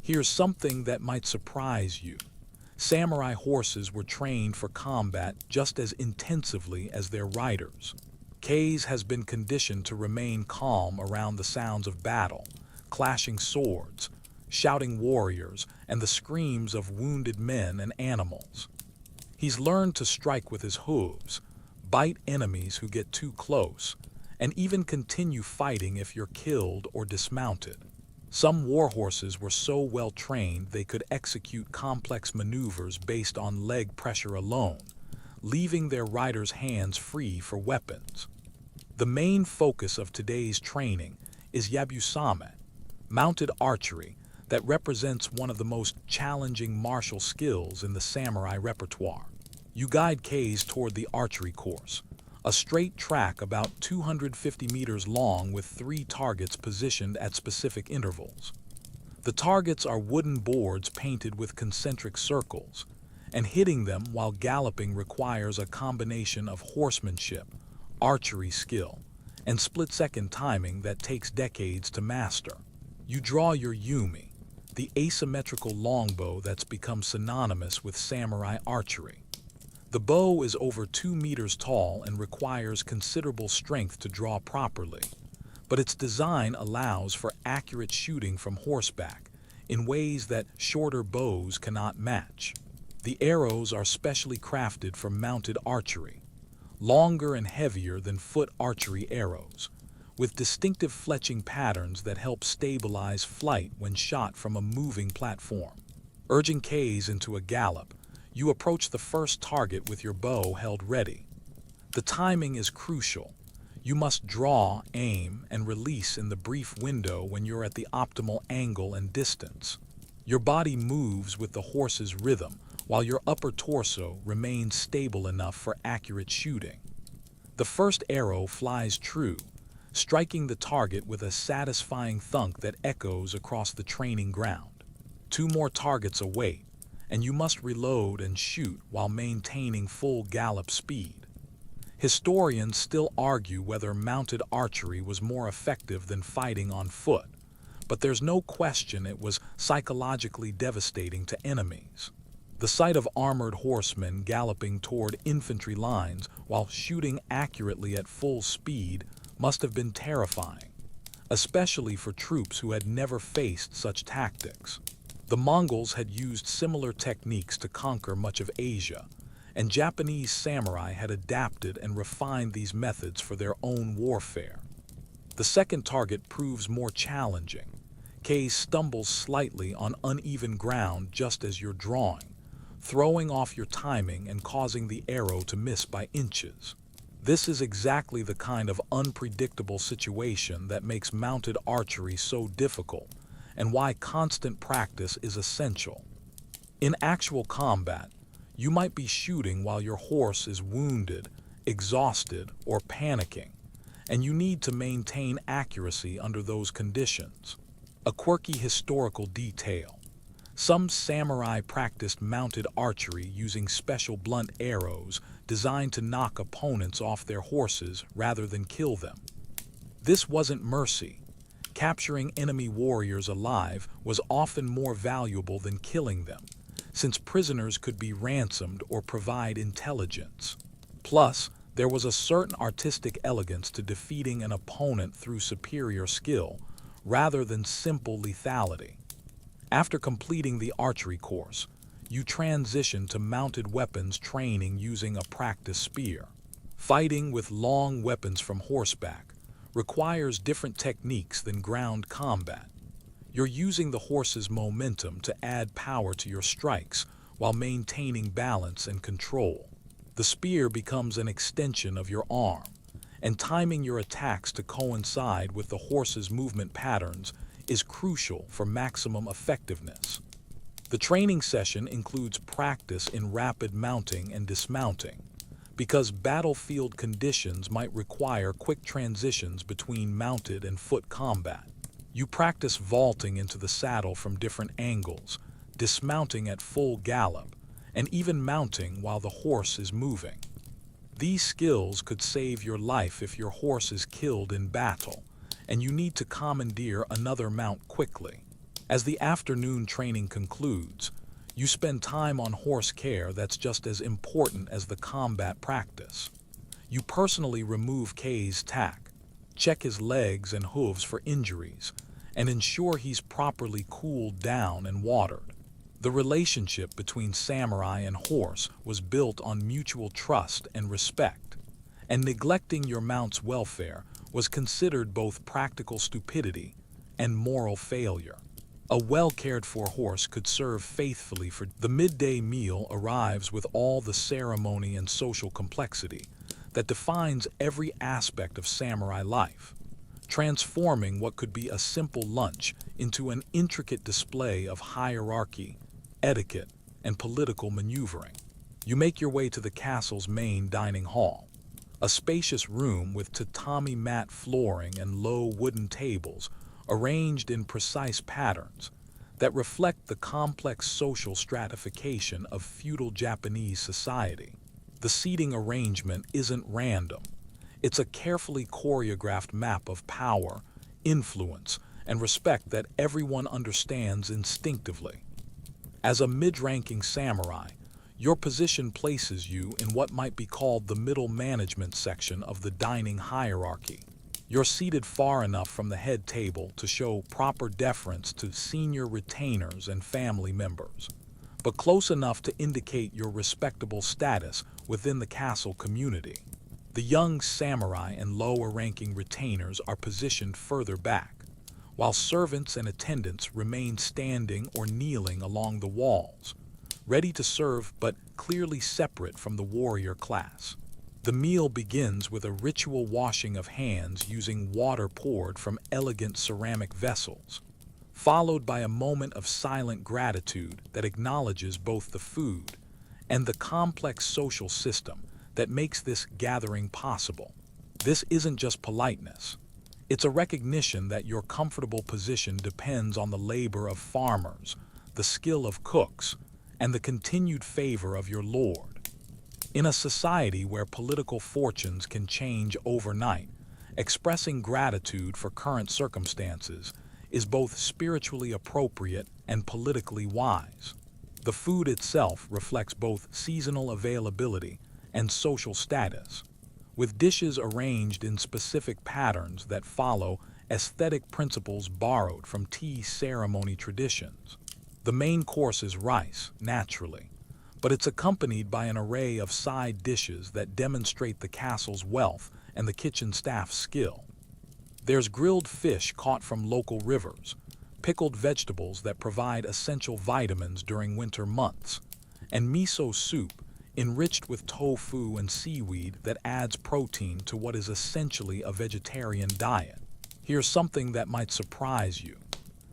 A: Here's something that might surprise you. Samurai horses were trained for combat just as intensively as their riders. K's has been conditioned to remain calm around the sounds of battle, clashing swords, shouting warriors, and the screams of wounded men and animals. He's learned to strike with his hooves, bite enemies who get too close, and even continue fighting if you're killed or dismounted. Some warhorses were so well trained they could execute complex maneuvers based on leg pressure alone, leaving their riders' hands free for weapons. The main focus of today's training is yabusame, mounted archery, that represents one of the most challenging martial skills in the samurai repertoire. You guide K's toward the archery course, a straight track about 250 meters long with 3 targets positioned at specific intervals. The targets are wooden boards painted with concentric circles, and hitting them while galloping requires a combination of horsemanship, archery skill, and split-second timing that takes decades to master. You draw your yumi, the asymmetrical longbow that's become synonymous with samurai archery. The bow is over 2 meters tall and requires considerable strength to draw properly, but its design allows for accurate shooting from horseback in ways that shorter bows cannot match. The arrows are specially crafted for mounted archery, longer and heavier than foot archery arrows, with distinctive fletching patterns that help stabilize flight when shot from a moving platform. Urging K's into a gallop, you approach the first target with your bow held ready. The timing is crucial. You must draw, aim, and release in the brief window when you're at the optimal angle and distance. Your body moves with the horse's rhythm, while your upper torso remains stable enough for accurate shooting. The first arrow flies true, striking the target with a satisfying thunk that echoes across the training ground. 2 more targets await, and you must reload and shoot while maintaining full gallop speed. Historians still argue whether mounted archery was more effective than fighting on foot, but there's no question it was psychologically devastating to enemies. The sight of armored horsemen galloping toward infantry lines while shooting accurately at full speed must have been terrifying, especially for troops who had never faced such tactics. The Mongols had used similar techniques to conquer much of Asia, and Japanese samurai had adapted and refined these methods for their own warfare. The second target proves more challenging. Kei stumbles slightly on uneven ground just as you're drawing, throwing off your timing and causing the arrow to miss by inches. This is exactly the kind of unpredictable situation that makes mounted archery so difficult, and why constant practice is essential. In actual combat, you might be shooting while your horse is wounded, exhausted, or panicking, and you need to maintain accuracy under those conditions. A quirky historical detail. Some samurai practiced mounted archery using special blunt arrows designed to knock opponents off their horses rather than kill them. This wasn't mercy. Capturing enemy warriors alive was often more valuable than killing them, since prisoners could be ransomed or provide intelligence. Plus, there was a certain artistic elegance to defeating an opponent through superior skill, rather than simple lethality. After completing the archery course, you transition to mounted weapons training using a practice spear. Fighting with long weapons from horseback requires different techniques than ground combat. You're using the horse's momentum to add power to your strikes while maintaining balance and control. The spear becomes an extension of your arm, and timing your attacks to coincide with the horse's movement patterns is crucial for maximum effectiveness. The training session includes practice in rapid mounting and dismounting, because battlefield conditions might require quick transitions between mounted and foot combat. You practice vaulting into the saddle from different angles, dismounting at full gallop, and even mounting while the horse is moving. These skills could save your life if your horse is killed in battle, and you need to commandeer another mount quickly. As the afternoon training concludes, you spend time on horse care that's just as important as the combat practice. You personally remove K's tack, check his legs and hooves for injuries, and ensure he's properly cooled down and watered. The relationship between samurai and horse was built on mutual trust and respect, and neglecting your mount's welfare was considered both practical stupidity and moral failure. A well-cared-for horse could serve faithfully for the midday meal arrives with all the ceremony and social complexity that defines every aspect of samurai life, transforming what could be a simple lunch into an intricate display of hierarchy, etiquette, and political maneuvering. You make your way to the castle's main dining hall, a spacious room with tatami mat flooring and low wooden tables arranged in precise patterns that reflect the complex social stratification of feudal Japanese society. The seating arrangement isn't random. It's a carefully choreographed map of power, influence, and respect that everyone understands instinctively. As a mid-ranking samurai, your position places you in what might be called the middle management section of the dining hierarchy. You're seated far enough from the head table to show proper deference to senior retainers and family members, but close enough to indicate your respectable status within the castle community. The young samurai and lower-ranking retainers are positioned further back, while servants and attendants remain standing or kneeling along the walls, ready to serve but clearly separate from the warrior class. The meal begins with a ritual washing of hands using water poured from elegant ceramic vessels, followed by a moment of silent gratitude that acknowledges both the food and the complex social system that makes this gathering possible. This isn't just politeness. It's a recognition that your comfortable position depends on the labor of farmers, the skill of cooks, and the continued favor of your lord. In a society where political fortunes can change overnight, expressing gratitude for current circumstances is both spiritually appropriate and politically wise. The food itself reflects both seasonal availability and social status, with dishes arranged in specific patterns that follow aesthetic principles borrowed from tea ceremony traditions. The main course is rice, naturally, but it's accompanied by an array of side dishes that demonstrate the castle's wealth and the kitchen staff's skill. There's grilled fish caught from local rivers, pickled vegetables that provide essential vitamins during winter months, and miso soup enriched with tofu and seaweed that adds protein to what is essentially a vegetarian diet. Here's something that might surprise you.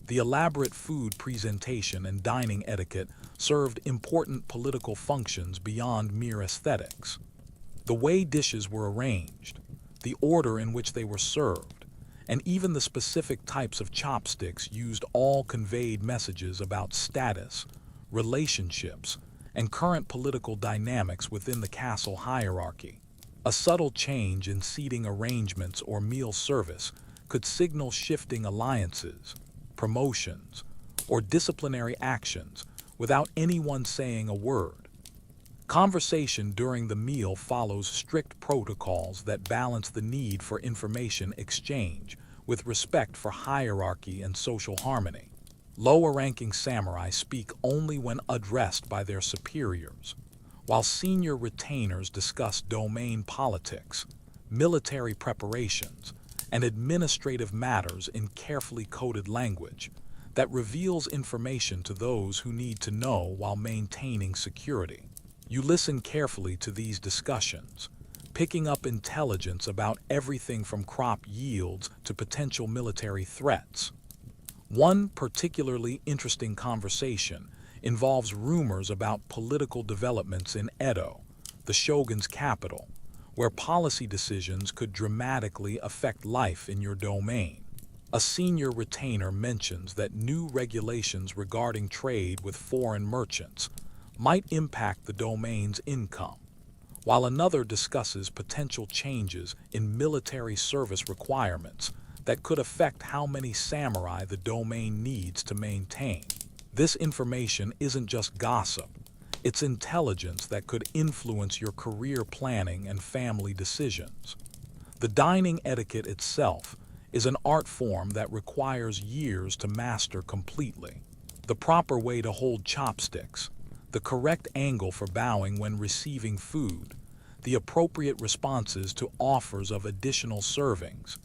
A: The elaborate food presentation and dining etiquette served important political functions beyond mere aesthetics. The way dishes were arranged, the order in which they were served, and even the specific types of chopsticks used all conveyed messages about status, relationships, and current political dynamics within the castle hierarchy. A subtle change in seating arrangements or meal service could signal shifting alliances, promotions, or disciplinary actions without anyone saying a word. Conversation during the meal follows strict protocols that balance the need for information exchange with respect for hierarchy and social harmony. Lower-ranking samurai speak only when addressed by their superiors, while senior retainers discuss domain politics, military preparations, and administrative matters in carefully coded language that reveals information to those who need to know while maintaining security. You listen carefully to these discussions, picking up intelligence about everything from crop yields to potential military threats. One particularly interesting conversation involves rumors about political developments in Edo, the shogun's capital, where policy decisions could dramatically affect life in your domain. A senior retainer mentions that new regulations regarding trade with foreign merchants might impact the domain's income, while another discusses potential changes in military service requirements that could affect how many samurai the domain needs to maintain. This information isn't just gossip, it's intelligence that could influence your career planning and family decisions. The dining etiquette itself is an art form that requires years to master completely. The proper way to hold chopsticks, the correct angle for bowing when receiving food, the appropriate responses to offers of additional servings.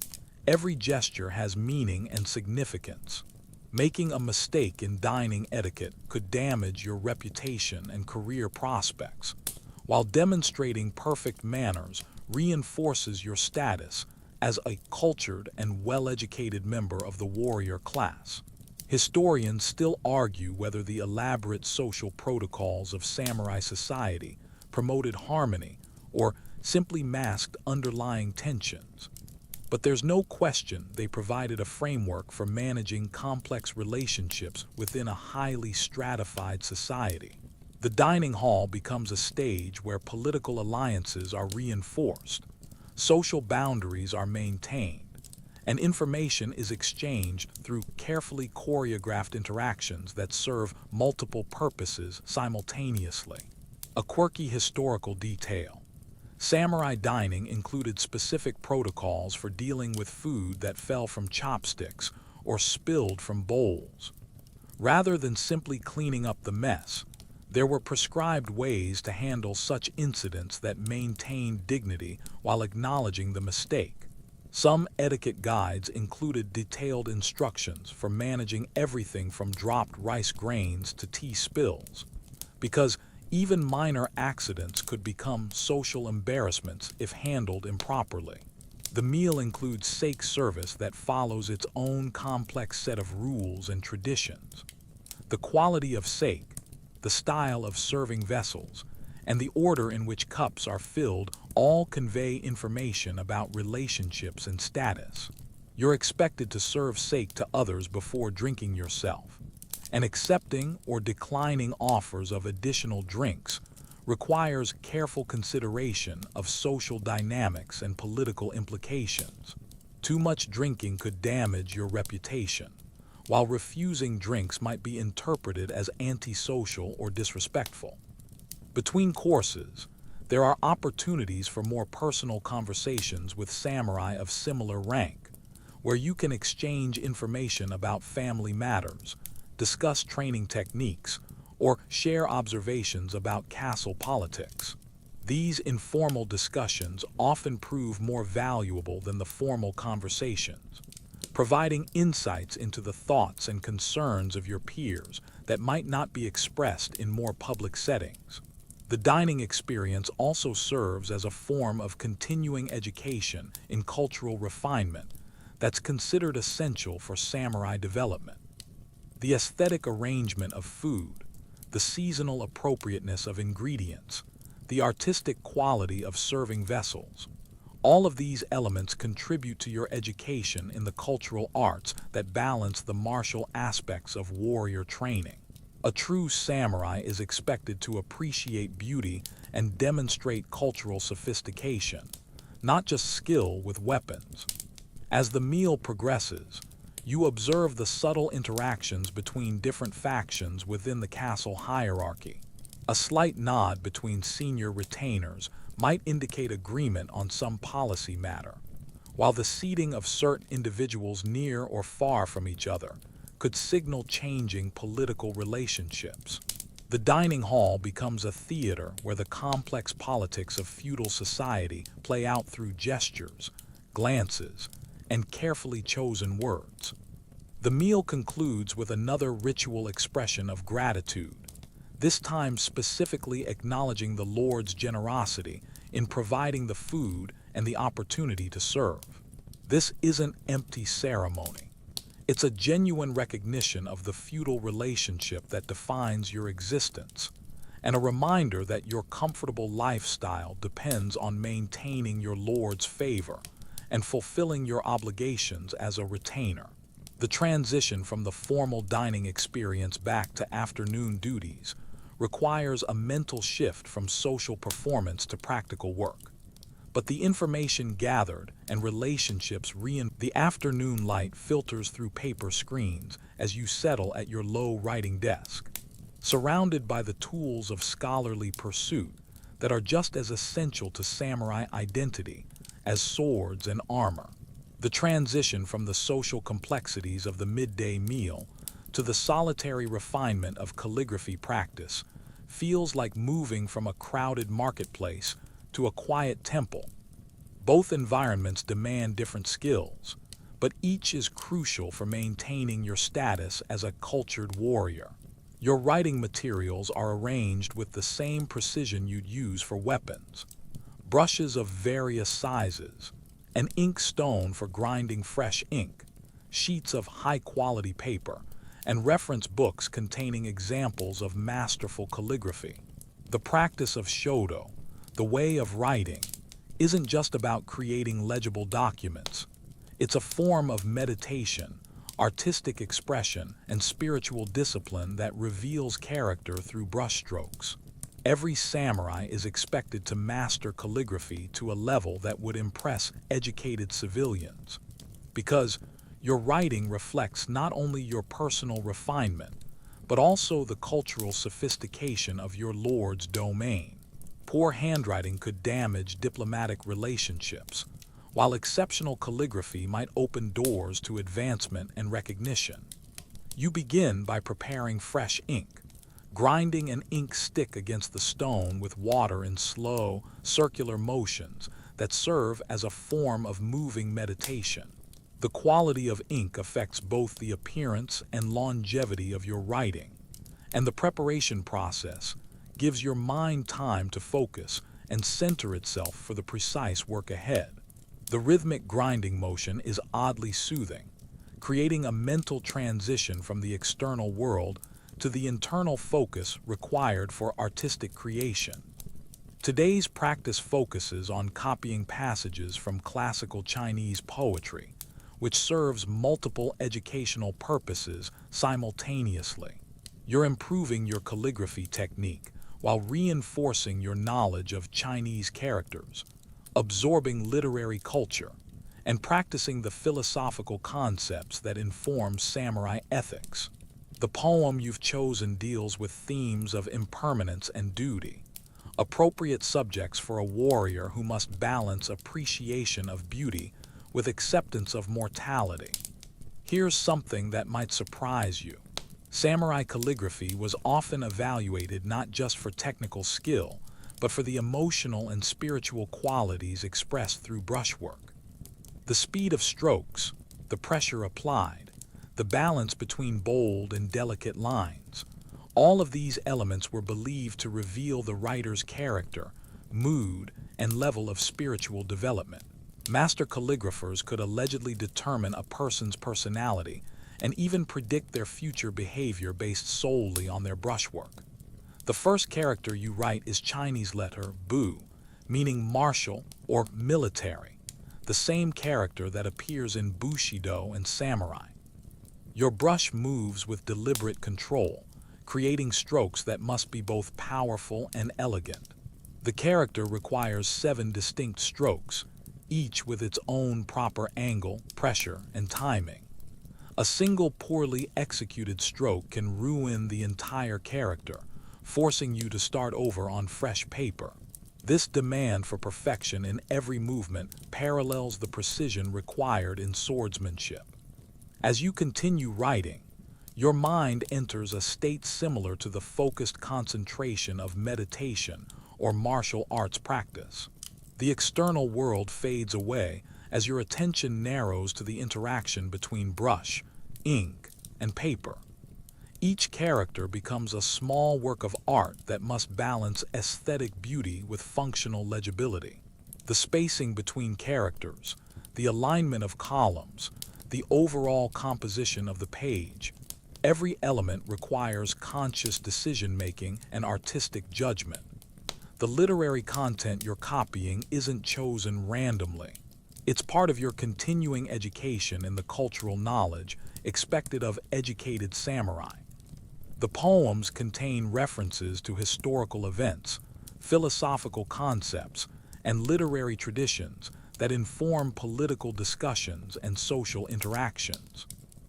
A: Every gesture has meaning and significance. Making a mistake in dining etiquette could damage your reputation and career prospects, while demonstrating perfect manners reinforces your status as a cultured and well-educated member of the warrior class. Historians still argue whether the elaborate social protocols of samurai society promoted harmony or simply masked underlying tensions. But there's no question they provided a framework for managing complex relationships within a highly stratified society. The dining hall becomes a stage where political alliances are reinforced, social boundaries are maintained, and information is exchanged through carefully choreographed interactions that serve multiple purposes simultaneously. A quirky historical detail. Samurai dining included specific protocols for dealing with food that fell from chopsticks or spilled from bowls. Rather than simply cleaning up the mess, there were prescribed ways to handle such incidents that maintained dignity while acknowledging the mistake. Some etiquette guides included detailed instructions for managing everything from dropped rice grains to tea spills, because even minor accidents could become social embarrassments if handled improperly. The meal includes sake service that follows its own complex set of rules and traditions. The quality of sake, the style of serving vessels, and the order in which cups are filled all convey information about relationships and status. You're expected to serve sake to others before drinking yourself, and accepting or declining offers of additional drinks requires careful consideration of social dynamics and political implications. Too much drinking could damage your reputation, while refusing drinks might be interpreted as antisocial or disrespectful. Between courses, there are opportunities for more personal conversations with samurai of similar rank, where you can exchange information about family matters, discuss training techniques, or share observations about castle politics. These informal discussions often prove more valuable than the formal conversations, providing insights into the thoughts and concerns of your peers that might not be expressed in more public settings. The dining experience also serves as a form of continuing education in cultural refinement that's considered essential for samurai development. The aesthetic arrangement of food, the seasonal appropriateness of ingredients, the artistic quality of serving vessels, all of these elements contribute to your education in the cultural arts that balance the martial aspects of warrior training. A true samurai is expected to appreciate beauty and demonstrate cultural sophistication, not just skill with weapons. As the meal progresses, you observe the subtle interactions between different factions within the castle hierarchy. A slight nod between senior retainers might indicate agreement on some policy matter, while the seating of certain individuals near or far from each other could signal changing political relationships. The dining hall becomes a theater where the complex politics of feudal society play out through gestures, glances, and carefully chosen words. The meal concludes with another ritual expression of gratitude, this time specifically acknowledging the Lord's generosity in providing the food and the opportunity to serve. This isn't empty ceremony. It's a genuine recognition of the feudal relationship that defines your existence, and a reminder that your comfortable lifestyle depends on maintaining your Lord's favor and fulfilling your obligations as a retainer. The transition from the formal dining experience back to afternoon duties requires a mental shift from social performance to practical work. But the information gathered and relationships the afternoon light filters through paper screens as you settle at your low writing desk, surrounded by the tools of scholarly pursuit that are just as essential to samurai identity as swords and armor. The transition from the social complexities of the midday meal to the solitary refinement of calligraphy practice feels like moving from a crowded marketplace to a quiet temple. Both environments demand different skills, but each is crucial for maintaining your status as a cultured warrior. Your writing materials are arranged with the same precision you'd use for weapons. Brushes of various sizes, an ink stone for grinding fresh ink, sheets of high-quality paper, and reference books containing examples of masterful calligraphy. The practice of shodo, the way of writing, isn't just about creating legible documents. It's a form of meditation, artistic expression, and spiritual discipline that reveals character through brushstrokes. Every samurai is expected to master calligraphy to a level that would impress educated civilians, because your writing reflects not only your personal refinement, but also the cultural sophistication of your lord's domain. Poor handwriting could damage diplomatic relationships, while exceptional calligraphy might open doors to advancement and recognition. You begin by preparing fresh ink, grinding an ink stick against the stone with water in slow, circular motions that serve as a form of moving meditation. The quality of ink affects both the appearance and longevity of your writing, and the preparation process gives your mind time to focus and center itself for the precise work ahead. The rhythmic grinding motion is oddly soothing, creating a mental transition from the external world to the internal focus required for artistic creation. Today's practice focuses on copying passages from classical Chinese poetry, which serves multiple educational purposes simultaneously. You're improving your calligraphy technique while reinforcing your knowledge of Chinese characters, absorbing literary culture, and practicing the philosophical concepts that inform samurai ethics. The poem you've chosen deals with themes of impermanence and duty, appropriate subjects for a warrior who must balance appreciation of beauty with acceptance of mortality. Here's something that might surprise you. Samurai calligraphy was often evaluated not just for technical skill, but for the emotional and spiritual qualities expressed through brushwork. The speed of strokes, the pressure applied, the balance between bold and delicate lines, all of these elements were believed to reveal the writer's character, mood, and level of spiritual development. Master calligraphers could allegedly determine a person's personality and even predict their future behavior based solely on their brushwork. The first character you write is Chinese letter Bu, meaning martial or military, the same character that appears in Bushido and samurai. Your brush moves with deliberate control, creating strokes that must be both powerful and elegant. The character requires 7 distinct strokes, each with its own proper angle, pressure, and timing. A single poorly executed stroke can ruin the entire character, forcing you to start over on fresh paper. This demand for perfection in every movement parallels the precision required in swordsmanship. As you continue writing, your mind enters a state similar to the focused concentration of meditation or martial arts practice. The external world fades away as your attention narrows to the interaction between brush, ink, and paper. Each character becomes a small work of art that must balance aesthetic beauty with functional legibility. The spacing between characters, the alignment of columns, the overall composition of the page, every element requires conscious decision-making and artistic judgment. The literary content you're copying isn't chosen randomly. It's part of your continuing education in the cultural knowledge expected of educated samurai. The poems contain references to historical events, philosophical concepts, and literary traditions that inform political discussions and social interactions.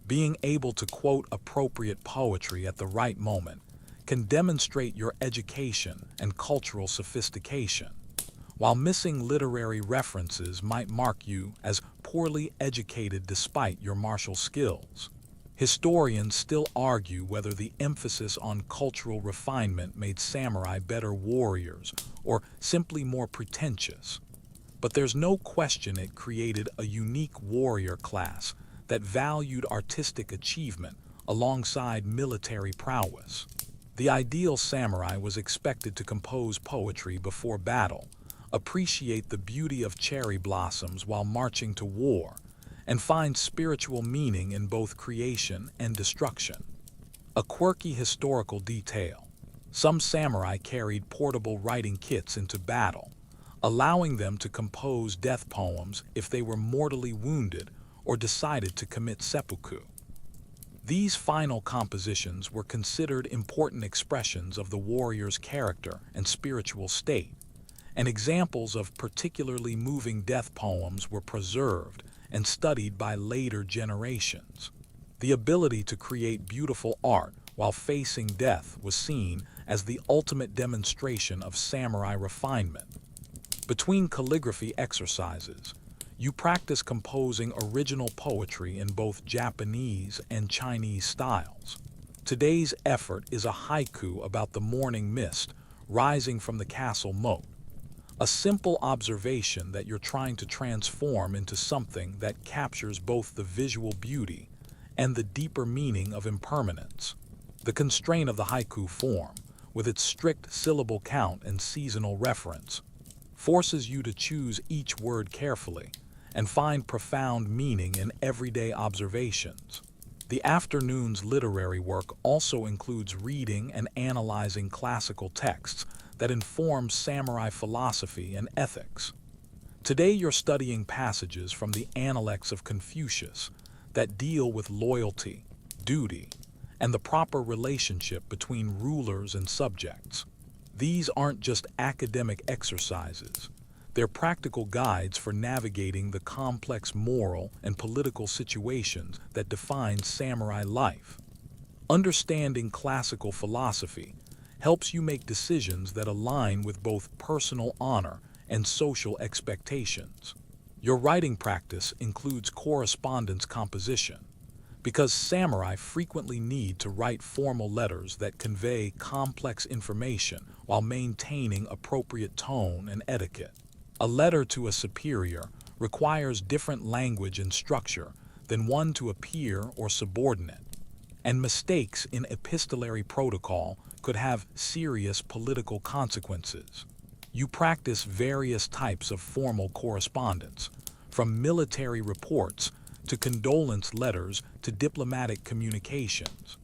A: Being able to quote appropriate poetry at the right moment can demonstrate your education and cultural sophistication, while missing literary references might mark you as poorly educated despite your martial skills. Historians still argue whether the emphasis on cultural refinement made samurai better warriors or simply more pretentious. But there's no question it created a unique warrior class that valued artistic achievement alongside military prowess. The ideal samurai was expected to compose poetry before battle, appreciate the beauty of cherry blossoms while marching to war, and find spiritual meaning in both creation and destruction. A quirky historical detail: some samurai carried portable writing kits into battle, allowing them to compose death poems if they were mortally wounded or decided to commit seppuku. These final compositions were considered important expressions of the warrior's character and spiritual state, and examples of particularly moving death poems were preserved and studied by later generations. The ability to create beautiful art while facing death was seen as the ultimate demonstration of samurai refinement. Between calligraphy exercises, you practice composing original poetry in both Japanese and Chinese styles. Today's effort is a haiku about the morning mist rising from the castle moat, a simple observation that you're trying to transform into something that captures both the visual beauty and the deeper meaning of impermanence. The constraint of the haiku form, with its strict syllable count and seasonal reference, forces you to choose each word carefully and find profound meaning in everyday observations. The afternoon's literary work also includes reading and analyzing classical texts that inform samurai philosophy and ethics. Today you're studying passages from the Analects of Confucius that deal with loyalty, duty, and the proper relationship between rulers and subjects. These aren't just academic exercises. They're practical guides for navigating the complex moral and political situations that define samurai life. Understanding classical philosophy helps you make decisions that align with both personal honor and social expectations. Your writing practice includes correspondence composition, because samurai frequently need to write formal letters that convey complex information while maintaining appropriate tone and etiquette. A letter to a superior requires different language and structure than one to a peer or subordinate, and mistakes in epistolary protocol could have serious political consequences. You practice various types of formal correspondence, from military reports to condolence letters to diplomatic communications.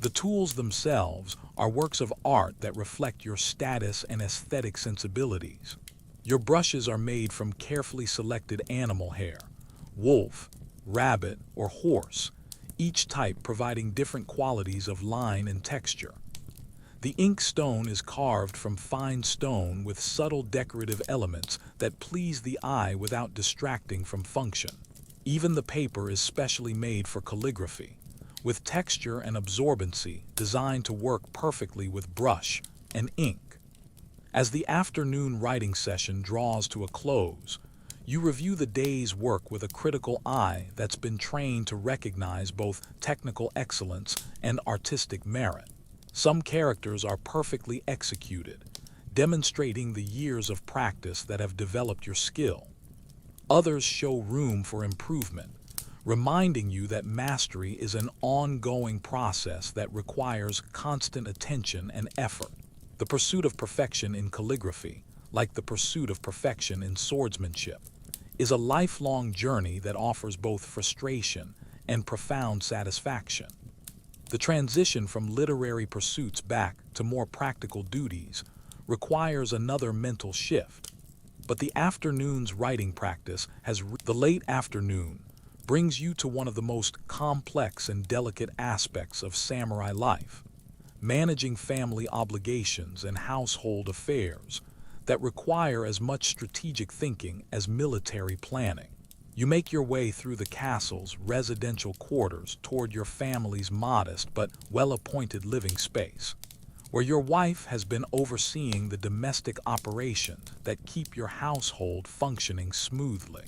A: The tools themselves are works of art that reflect your status and aesthetic sensibilities. Your brushes are made from carefully selected animal hair: wolf, rabbit, or horse, each type providing different qualities of line and texture. The ink stone is carved from fine stone with subtle decorative elements that please the eye without distracting from function. Even the paper is specially made for calligraphy, with texture and absorbency designed to work perfectly with brush and ink. As the afternoon writing session draws to a close, you review the day's work with a critical eye that's been trained to recognize both technical excellence and artistic merit. Some characters are perfectly executed, demonstrating the years of practice that have developed your skill. Others show room for improvement, reminding you that mastery is an ongoing process that requires constant attention and effort. The pursuit of perfection in calligraphy, like the pursuit of perfection in swordsmanship, is a lifelong journey that offers both frustration and profound satisfaction. The transition from literary pursuits back to more practical duties requires another mental shift. But the afternoon's writing practice the late afternoon brings you to one of the most complex and delicate aspects of samurai life, managing family obligations and household affairs that require as much strategic thinking as military planning. You make your way through the castle's residential quarters toward your family's modest but well-appointed living space, where your wife has been overseeing the domestic operations that keep your household functioning smoothly.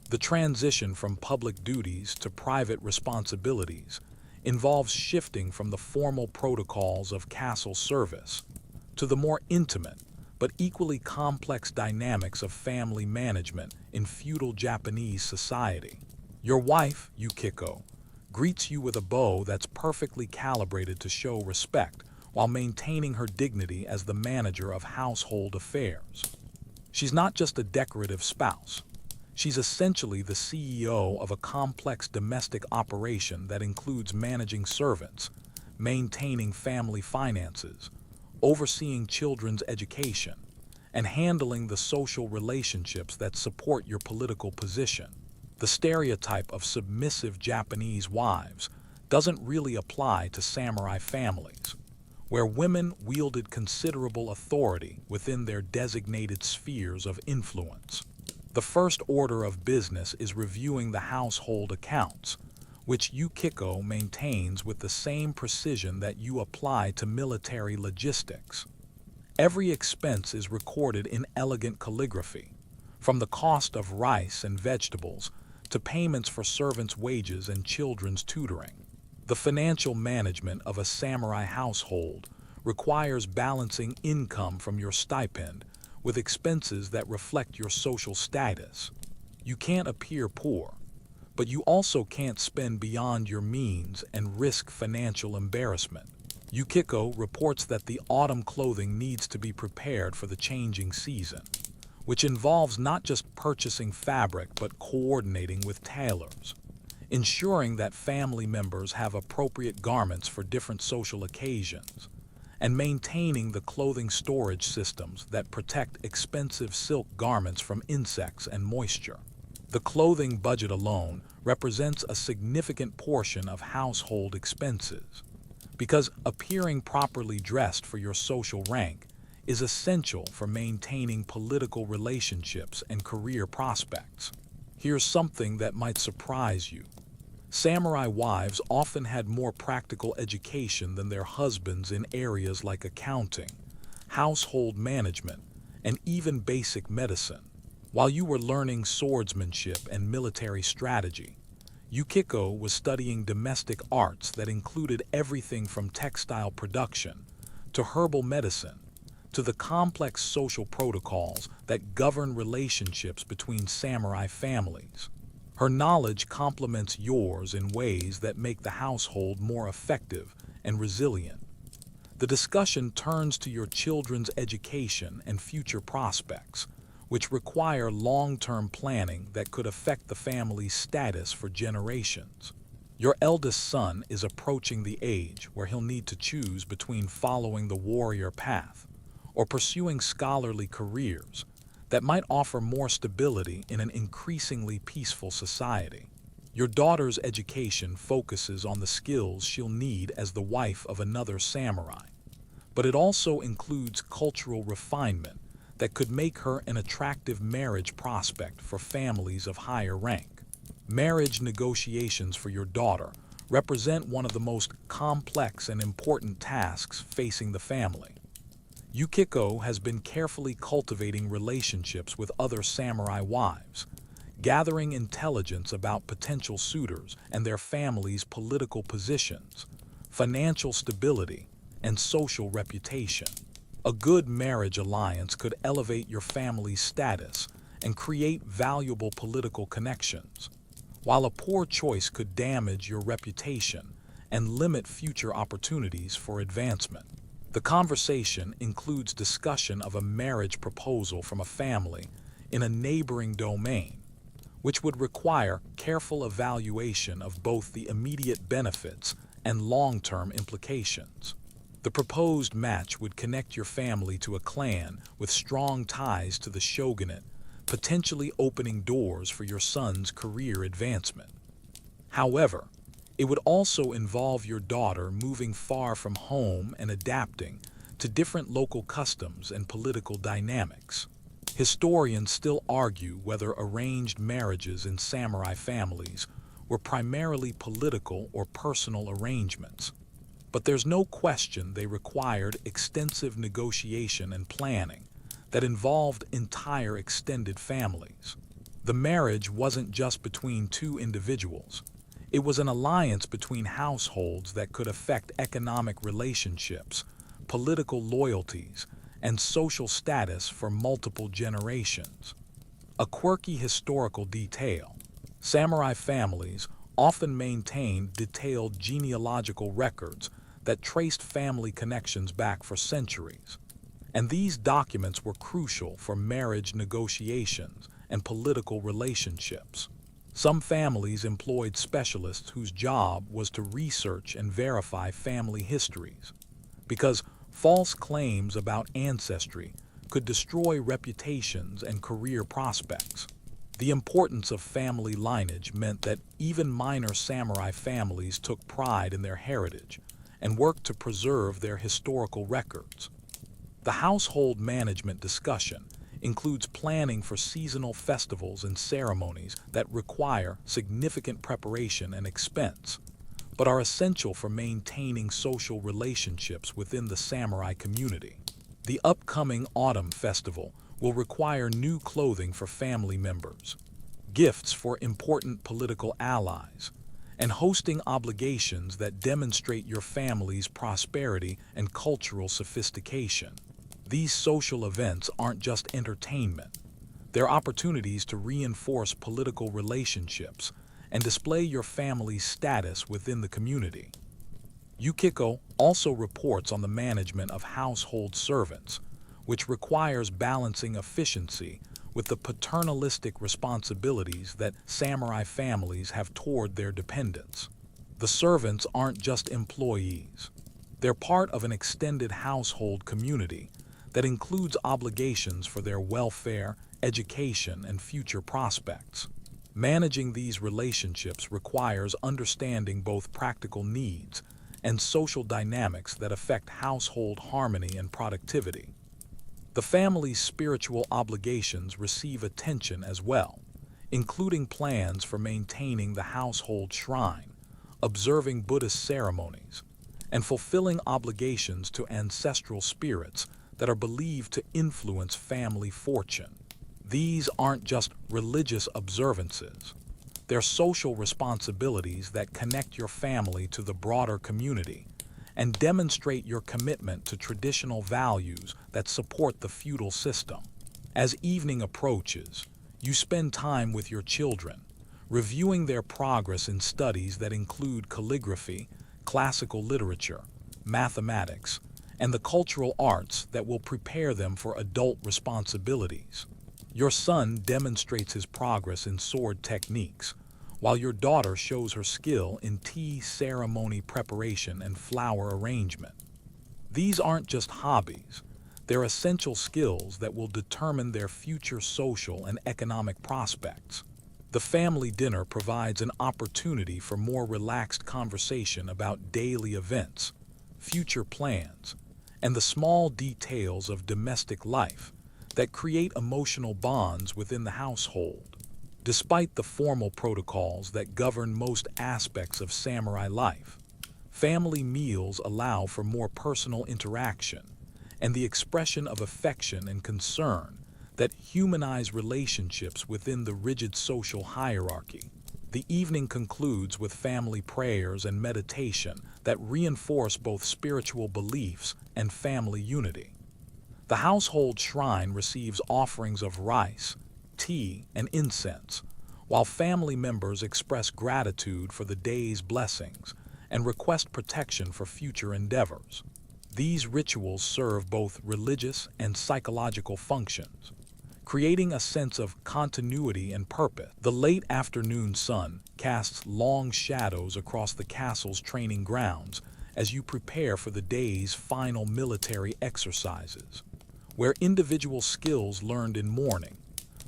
A: The transition from public duties to private responsibilities involves shifting from the formal protocols of castle service to the more intimate but equally complex dynamics of family management in feudal Japanese society. Your wife, Yukiko, greets you with a bow that's perfectly calibrated to show respect while maintaining her dignity as the manager of household affairs. She's not just a decorative spouse. She's essentially the CEO of a complex domestic operation that includes managing servants, maintaining family finances, overseeing children's education, and handling the social relationships that support your political position. The stereotype of submissive Japanese wives doesn't really apply to samurai families, where women wielded considerable authority within their designated spheres of influence. The first order of business is reviewing the household accounts, which Yukiko maintains with the same precision that you apply to military logistics. Every expense is recorded in elegant calligraphy, from the cost of rice and vegetables to payments for servants' wages and children's tutoring. The financial management of a samurai household requires balancing income from your stipend with expenses that reflect your social status. You can't appear poor, but you also can't spend beyond your means and risk financial embarrassment. Yukiko reports that the autumn clothing needs to be prepared for the changing season, which involves not just purchasing fabric but coordinating with tailors, ensuring that family members have appropriate garments for different social occasions, and maintaining the clothing storage systems that protect expensive silk garments from insects and moisture. The clothing budget alone represents a significant portion of household expenses, because appearing properly dressed for your social rank is essential for maintaining political relationships and career prospects. Here's something that might surprise you. Samurai wives often had more practical education than their husbands in areas like accounting, household management, and even basic medicine. While you were learning swordsmanship and military strategy, Yukiko was studying domestic arts that included everything from textile production to herbal medicine to the complex social protocols that govern relationships between samurai families. Her knowledge complements yours in ways that make the household more effective and resilient. The discussion turns to your children's education and future prospects, which require long-term planning that could affect the family's status for generations. Your eldest son is approaching the age where he'll need to choose between following the warrior path or pursuing scholarly careers that might offer more stability in an increasingly peaceful society. Your daughter's education focuses on the skills she'll need as the wife of another samurai, but it also includes cultural refinement that could make her an attractive marriage prospect for families of higher rank. Marriage negotiations for your daughter represent one of the most complex and important tasks facing the family. Yukiko has been carefully cultivating relationships with other samurai wives, gathering intelligence about potential suitors and their families' political positions, financial stability, and social reputation. A good marriage alliance could elevate your family's status and create valuable political connections, while a poor choice could damage your reputation and limit future opportunities for advancement. The conversation includes discussion of a marriage proposal from a family in a neighboring domain, which would require careful evaluation of both the immediate benefits and long-term implications. The proposed match would connect your family to a clan with strong ties to the shogunate, potentially opening doors for your son's career advancement. However, it would also involve your daughter moving far from home and adapting to different local customs and political dynamics. Historians still argue whether arranged marriages in samurai families were primarily political or personal arrangements, but there's no question they required extensive negotiation and planning that involved entire extended families. The marriage wasn't just between two individuals. It was an alliance between households that could affect economic relationships, political loyalties, and social status for multiple generations. A quirky historical detail: samurai families often maintained detailed genealogical records that traced family connections back for centuries, and these documents were crucial for marriage negotiations and political relationships. Some families employed specialists whose job was to research and verify family histories, because false claims about ancestry could destroy reputations and career prospects. The importance of family lineage meant that even minor samurai families took pride in their heritage and worked to preserve their historical records. The household management discussion includes planning for seasonal festivals and ceremonies that require significant preparation and expense, but are essential for maintaining social relationships within the samurai community. The upcoming autumn festival will require new clothing for family members, gifts for important political allies, and hosting obligations that demonstrate your family's prosperity and cultural sophistication. These social events aren't just entertainment. They're opportunities to reinforce political relationships and display your family's status within the community. Yukiko also reports on the management of household servants, which requires balancing efficiency with the paternalistic responsibilities that samurai families have toward their dependents. The servants aren't just employees. They're part of an extended household community that includes obligations for their welfare, education, and future prospects. Managing these relationships requires understanding both practical needs and social dynamics that affect household harmony and productivity. The family's spiritual obligations receive attention as well, including plans for maintaining the household shrine, observing Buddhist ceremonies, and fulfilling obligations to ancestral spirits that are believed to influence family fortune. These aren't just religious observances. They're social responsibilities that connect your family to the broader community and demonstrate your commitment to traditional values that support the feudal system. As evening approaches, you spend time with your children, reviewing their progress in studies that include calligraphy, classical literature, mathematics, and the cultural arts that will prepare them for adult responsibilities. Your son demonstrates his progress in sword techniques, while your daughter shows her skill in tea ceremony preparation and flower arrangement. These aren't just hobbies. They're essential skills that will determine their future social and economic prospects. The family dinner provides an opportunity for more relaxed conversation about daily events, future plans, and the small details of domestic life that create emotional bonds within the household. Despite the formal protocols that govern most aspects of samurai life, family meals allow for more personal interaction and the expression of affection and concern that humanize relationships within the rigid social hierarchy. The evening concludes with family prayers and meditation that reinforce both spiritual beliefs and family unity. The household shrine receives offerings of rice, tea, and incense, while family members express gratitude for the day's blessings and request protection for future endeavors. These rituals serve both religious and psychological functions, creating a sense of continuity and purpose. The late afternoon sun casts long shadows across the castle's training grounds as you prepare for the day's final military exercises, where individual skills learned in morning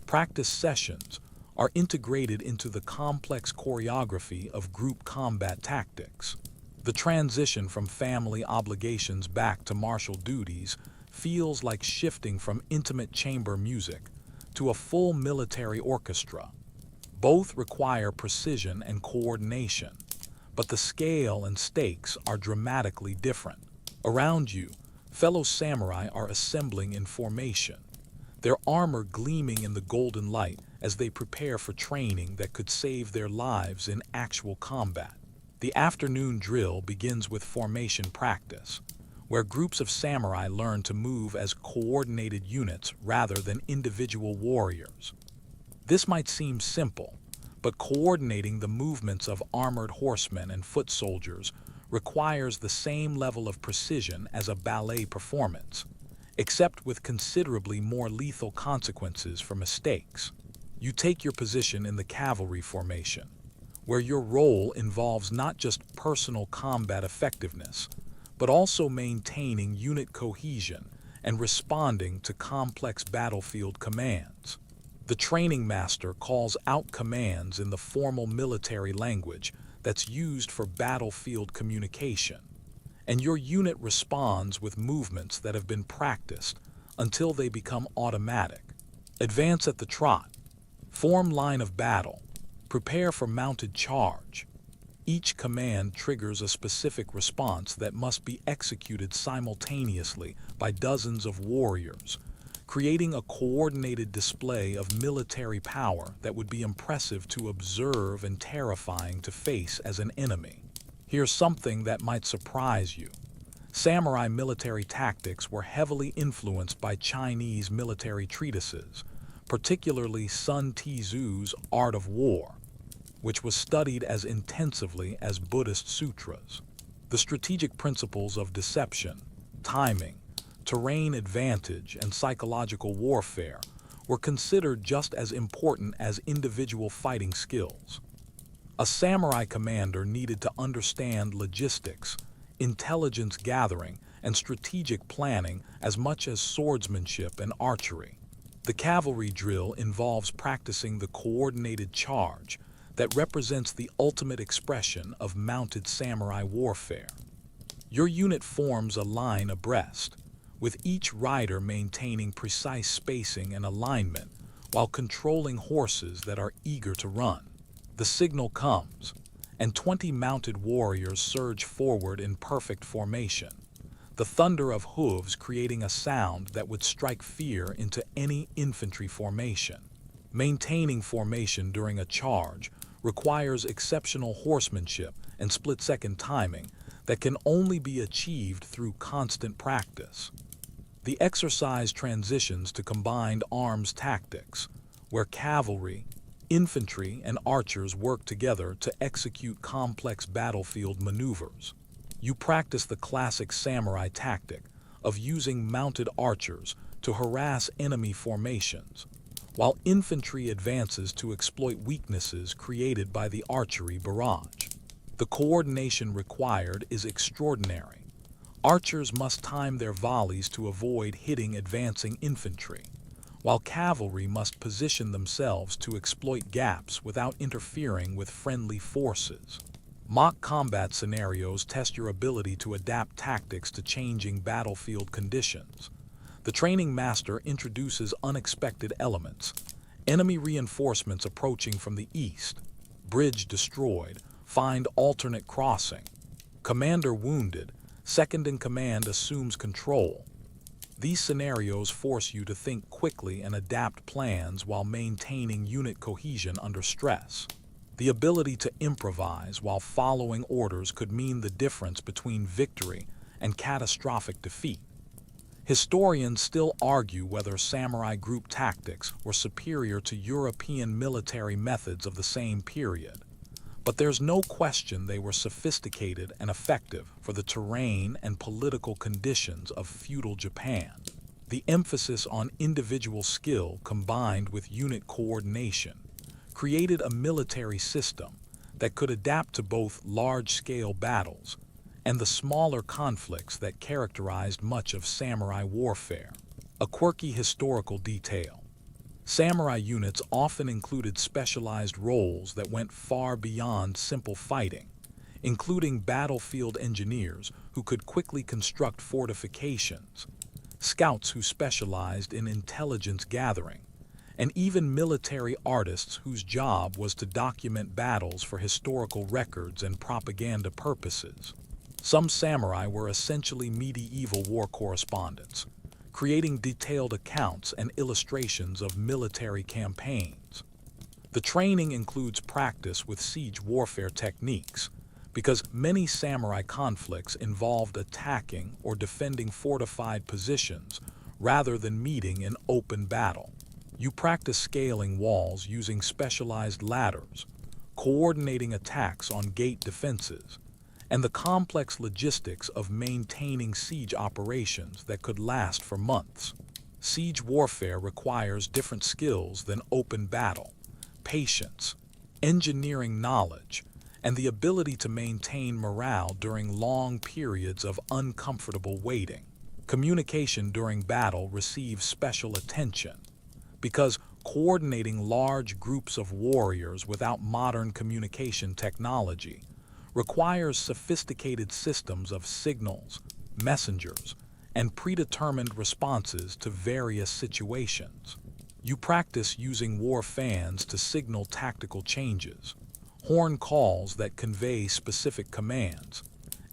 A: practice sessions are integrated into the complex choreography of group combat tactics. The transition from family obligations back to martial duties feels like shifting from intimate chamber music to a full military orchestra. Both require precision and coordination, but the scale and stakes are dramatically different. Around you, fellow samurai are assembling in formation, their armor gleaming in the golden light as they prepare for training that could save their lives in actual combat. The afternoon drill begins with formation practice, where groups of samurai learn to move as coordinated units rather than individual warriors. This might seem simple, but coordinating the movements of armored horsemen and foot soldiers requires the same level of precision as a ballet performance, except with considerably more lethal consequences for mistakes. You take your position in the cavalry formation, where your role involves not just personal combat effectiveness, but also maintaining unit cohesion and responding to complex battlefield commands. The training master calls out commands in the formal military language that's used for battlefield communication, and your unit responds with movements that have been practiced until they become automatic. Advance at the trot. Form line of battle. Prepare for mounted charge. Each command triggers a specific response that must be executed simultaneously by dozens of warriors, creating a coordinated display of military power that would be impressive to observe and terrifying to face as an enemy. Here's something that might surprise you. Samurai military tactics were heavily influenced by Chinese military treatises, particularly Sun Tzu's Art of War, which was studied as intensively as Buddhist sutras. The strategic principles of deception, timing, terrain advantage, and psychological warfare were considered just as important as individual fighting skills. A samurai commander needed to understand logistics, intelligence gathering, and strategic planning as much as swordsmanship and archery. The cavalry drill involves practicing the coordinated charge that represents the ultimate expression of mounted samurai warfare. Your unit forms a line abreast, with each rider maintaining precise spacing and alignment while controlling horses that are eager to run. The signal comes, and 20 mounted warriors surge forward in perfect formation, the thunder of hooves creating a sound that would strike fear into any infantry formation. Maintaining formation during a charge requires exceptional horsemanship and split-second timing that can only be achieved through constant practice. The exercise transitions to combined arms tactics, where cavalry, infantry, and archers work together to execute complex battlefield maneuvers. You practice the classic samurai tactic of using mounted archers to harass enemy formations, while infantry advances to exploit weaknesses created by the archery barrage. The coordination required is extraordinary. Archers must time their volleys to avoid hitting advancing infantry, while cavalry must position themselves to exploit gaps without interfering with friendly forces. Mock combat scenarios test your ability to adapt tactics to changing battlefield conditions. The training master introduces unexpected elements. Enemy reinforcements approaching from the east. Bridge destroyed. Find alternate crossing. Commander wounded. Second in command assumes control. These scenarios force you to think quickly and adapt plans while maintaining unit cohesion under stress. The ability to improvise while following orders could mean the difference between victory and catastrophic defeat. Historians still argue whether samurai group tactics were superior to European military methods of the same period. But there's no question they were sophisticated and effective for the terrain and political conditions of feudal Japan. The emphasis on individual skill combined with unit coordination created a military system that could adapt to both large-scale battles and the smaller conflicts that characterized much of samurai warfare. A quirky historical detail. Samurai units often included specialized roles that went far beyond simple fighting, including battlefield engineers who could quickly construct fortifications, scouts who specialized in intelligence gathering, and even military artists whose job was to document battles for historical records and propaganda purposes. Some samurai were essentially medieval war correspondents, creating detailed accounts and illustrations of military campaigns. The training includes practice with siege warfare techniques, because many samurai conflicts involved attacking or defending fortified positions rather than meeting in open battle. You practice scaling walls using specialized ladders, coordinating attacks on gate defenses, and the complex logistics of maintaining siege operations that could last for months. Siege warfare requires different skills than open battle: patience, engineering knowledge, and the ability to maintain morale during long periods of uncomfortable waiting. Communication during battle receives special attention, because coordinating large groups of warriors without modern communication technology requires sophisticated systems of signals, messengers, and predetermined responses to various situations. You practice using war fans to signal tactical changes, horn calls that convey specific commands,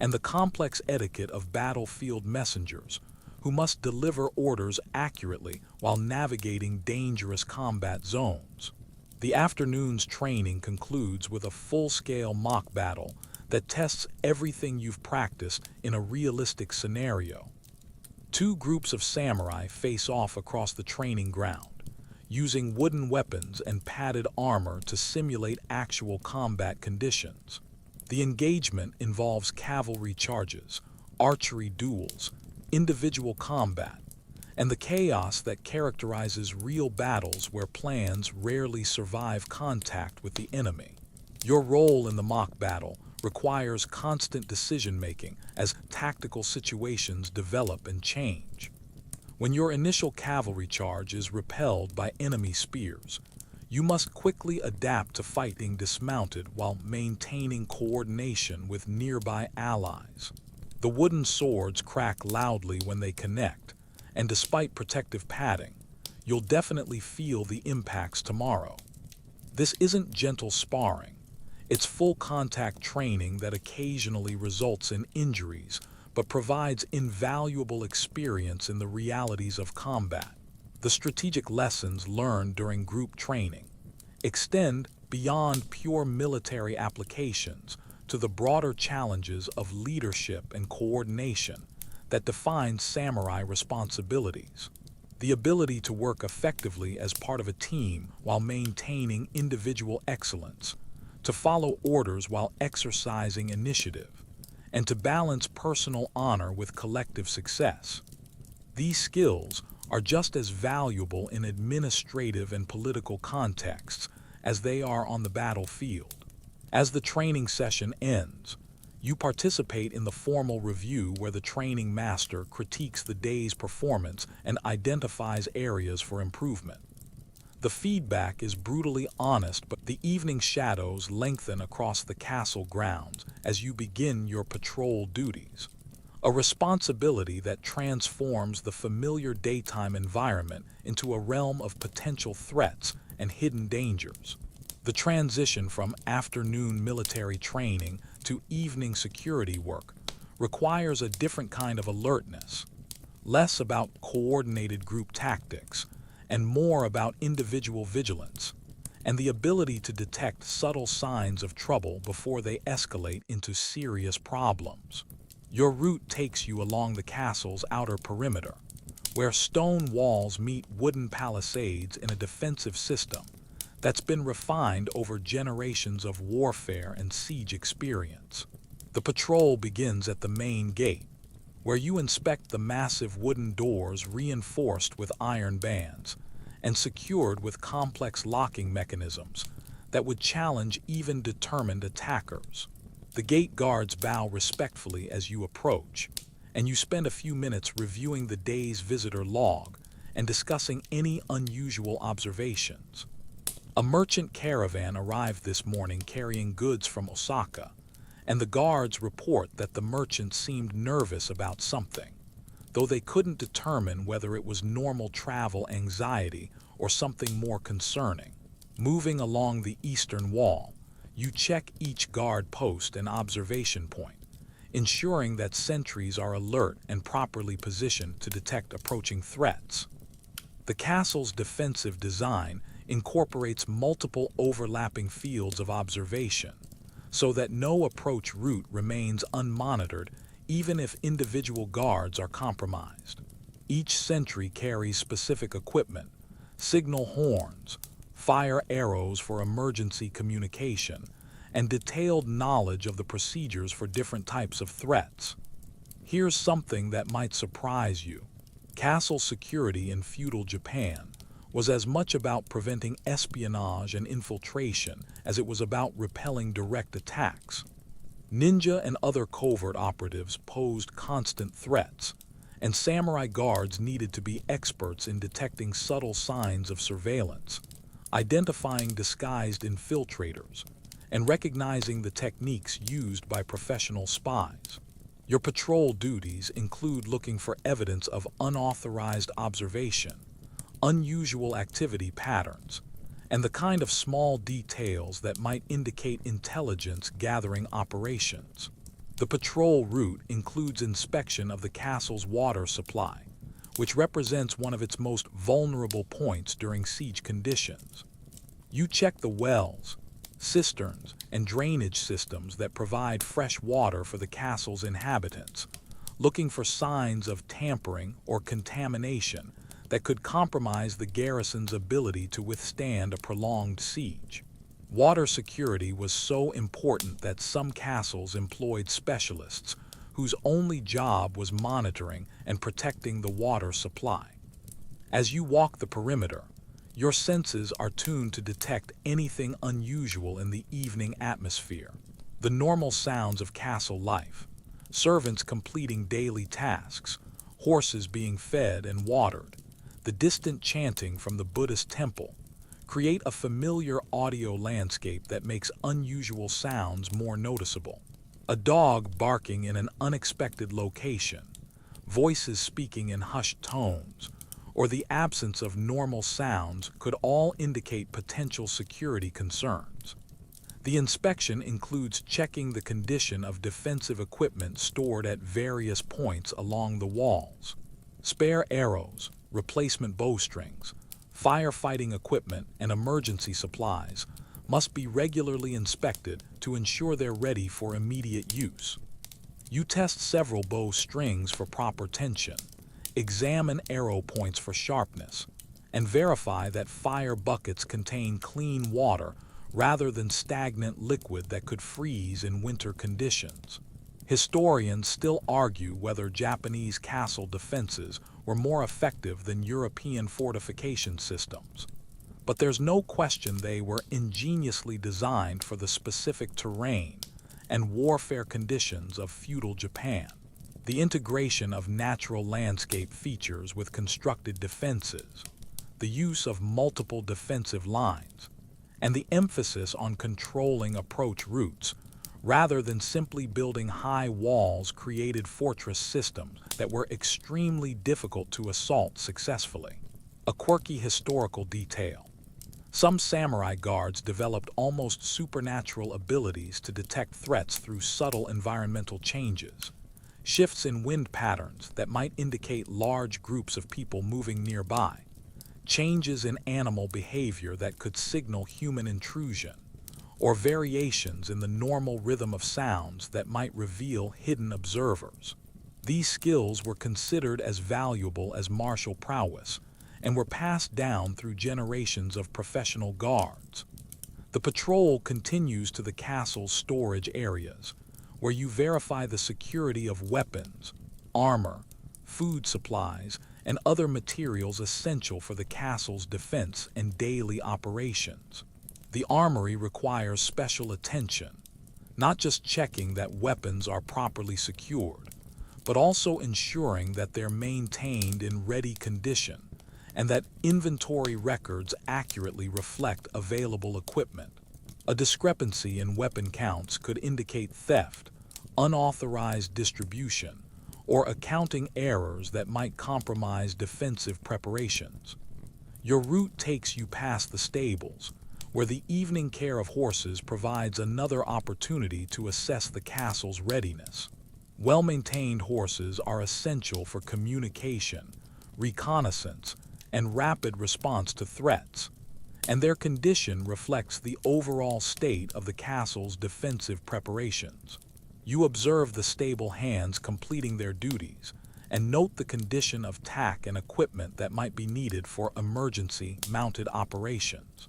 A: and the complex etiquette of battlefield messengers who must deliver orders accurately while navigating dangerous combat zones. The afternoon's training concludes with a full-scale mock battle that tests everything you've practiced in a realistic scenario. Two groups of samurai face off across the training ground, using wooden weapons and padded armor to simulate actual combat conditions. The engagement involves cavalry charges, archery duels, individual combat, and the chaos that characterizes real battles where plans rarely survive contact with the enemy. Your role in the mock battle requires constant decision-making as tactical situations develop and change. When your initial cavalry charge is repelled by enemy spears, you must quickly adapt to fighting dismounted while maintaining coordination with nearby allies. The wooden swords crack loudly when they connect, and despite protective padding, you'll definitely feel the impacts tomorrow. This isn't gentle sparring. It's full contact training that occasionally results in injuries, but provides invaluable experience in the realities of combat. The strategic lessons learned during group training extend beyond pure military applications to the broader challenges of leadership and coordination that define samurai responsibilities. The ability to work effectively as part of a team while maintaining individual excellence, to follow orders while exercising initiative, and to balance personal honor with collective success. These skills are just as valuable in administrative and political contexts as they are on the battlefield. As the training session ends, you participate in the formal review where the training master critiques the day's performance and identifies areas for improvement. The feedback is brutally honest, but the evening shadows lengthen across the castle grounds as you begin your patrol duties. A responsibility that transforms the familiar daytime environment into a realm of potential threats and hidden dangers. The transition from afternoon military training to evening security work requires a different kind of alertness, less about coordinated group tactics and more about individual vigilance and the ability to detect subtle signs of trouble before they escalate into serious problems. Your route takes you along the castle's outer perimeter, where stone walls meet wooden palisades in a defensive system that's been refined over generations of warfare and siege experience. The patrol begins at the main gate, where you inspect the massive wooden doors reinforced with iron bands and secured with complex locking mechanisms that would challenge even determined attackers. The gate guards bow respectfully as you approach, and you spend a few minutes reviewing the day's visitor log and discussing any unusual observations. A merchant caravan arrived this morning carrying goods from Osaka, and the guards report that the merchant seemed nervous about something, though they couldn't determine whether it was normal travel anxiety or something more concerning. Moving along the eastern wall, you check each guard post and observation point, ensuring that sentries are alert and properly positioned to detect approaching threats. The castle's defensive design incorporates multiple overlapping fields of observation, so that no approach route remains unmonitored even if individual guards are compromised. Each sentry carries specific equipment, signal horns, fire arrows for emergency communication, and detailed knowledge of the procedures for different types of threats. Here's something that might surprise you. Castle security in feudal Japan was as much about preventing espionage and infiltration as it was about repelling direct attacks. Ninja and other covert operatives posed constant threats, and samurai guards needed to be experts in detecting subtle signs of surveillance, identifying disguised infiltrators, and recognizing the techniques used by professional spies. Your patrol duties include looking for evidence of unauthorized observation, unusual activity patterns, and the kind of small details that might indicate intelligence gathering operations. The patrol route includes inspection of the castle's water supply, which represents one of its most vulnerable points during siege conditions. You check the wells, cisterns, and drainage systems that provide fresh water for the castle's inhabitants, looking for signs of tampering or contamination that could compromise the garrison's ability to withstand a prolonged siege. Water security was so important that some castles employed specialists whose only job was monitoring and protecting the water supply. As you walk the perimeter, your senses are tuned to detect anything unusual in the evening atmosphere. The normal sounds of castle life, servants completing daily tasks, horses being fed and watered, the distant chanting from the Buddhist temple, create a familiar audio landscape that makes unusual sounds more noticeable. A dog barking in an unexpected location, voices speaking in hushed tones, or the absence of normal sounds could all indicate potential security concerns. The inspection includes checking the condition of defensive equipment stored at various points along the walls. Spare arrows, replacement bowstrings, firefighting equipment, and emergency supplies must be regularly inspected to ensure they're ready for immediate use. You test several bow strings for proper tension, examine arrow points for sharpness, and verify that fire buckets contain clean water rather than stagnant liquid that could freeze in winter conditions. Historians still argue whether Japanese castle defenses were more effective than European fortification systems, but there's no question they were ingeniously designed for the specific terrain and warfare conditions of feudal Japan. The integration of natural landscape features with constructed defenses, the use of multiple defensive lines, and the emphasis on controlling approach routes, rather than simply building high walls, created fortress systems that were extremely difficult to assault successfully. A quirky historical detail. Some samurai guards developed almost supernatural abilities to detect threats through subtle environmental changes, shifts in wind patterns that might indicate large groups of people moving nearby, changes in animal behavior that could signal human intrusion, or variations in the normal rhythm of sounds that might reveal hidden observers. These skills were considered as valuable as martial prowess and were passed down through generations of professional guards. The patrol continues to the castle's storage areas, where you verify the security of weapons, armor, food supplies, and other materials essential for the castle's defense and daily operations. The armory requires special attention, not just checking that weapons are properly secured, but also ensuring that they're maintained in ready condition and that inventory records accurately reflect available equipment. A discrepancy in weapon counts could indicate theft, unauthorized distribution, or accounting errors that might compromise defensive preparations. Your route takes you past the stables, where the evening care of horses provides another opportunity to assess the castle's readiness. Well-maintained horses are essential for communication, reconnaissance, and rapid response to threats, and their condition reflects the overall state of the castle's defensive preparations. You observe the stable hands completing their duties, and note the condition of tack and equipment that might be needed for emergency mounted operations.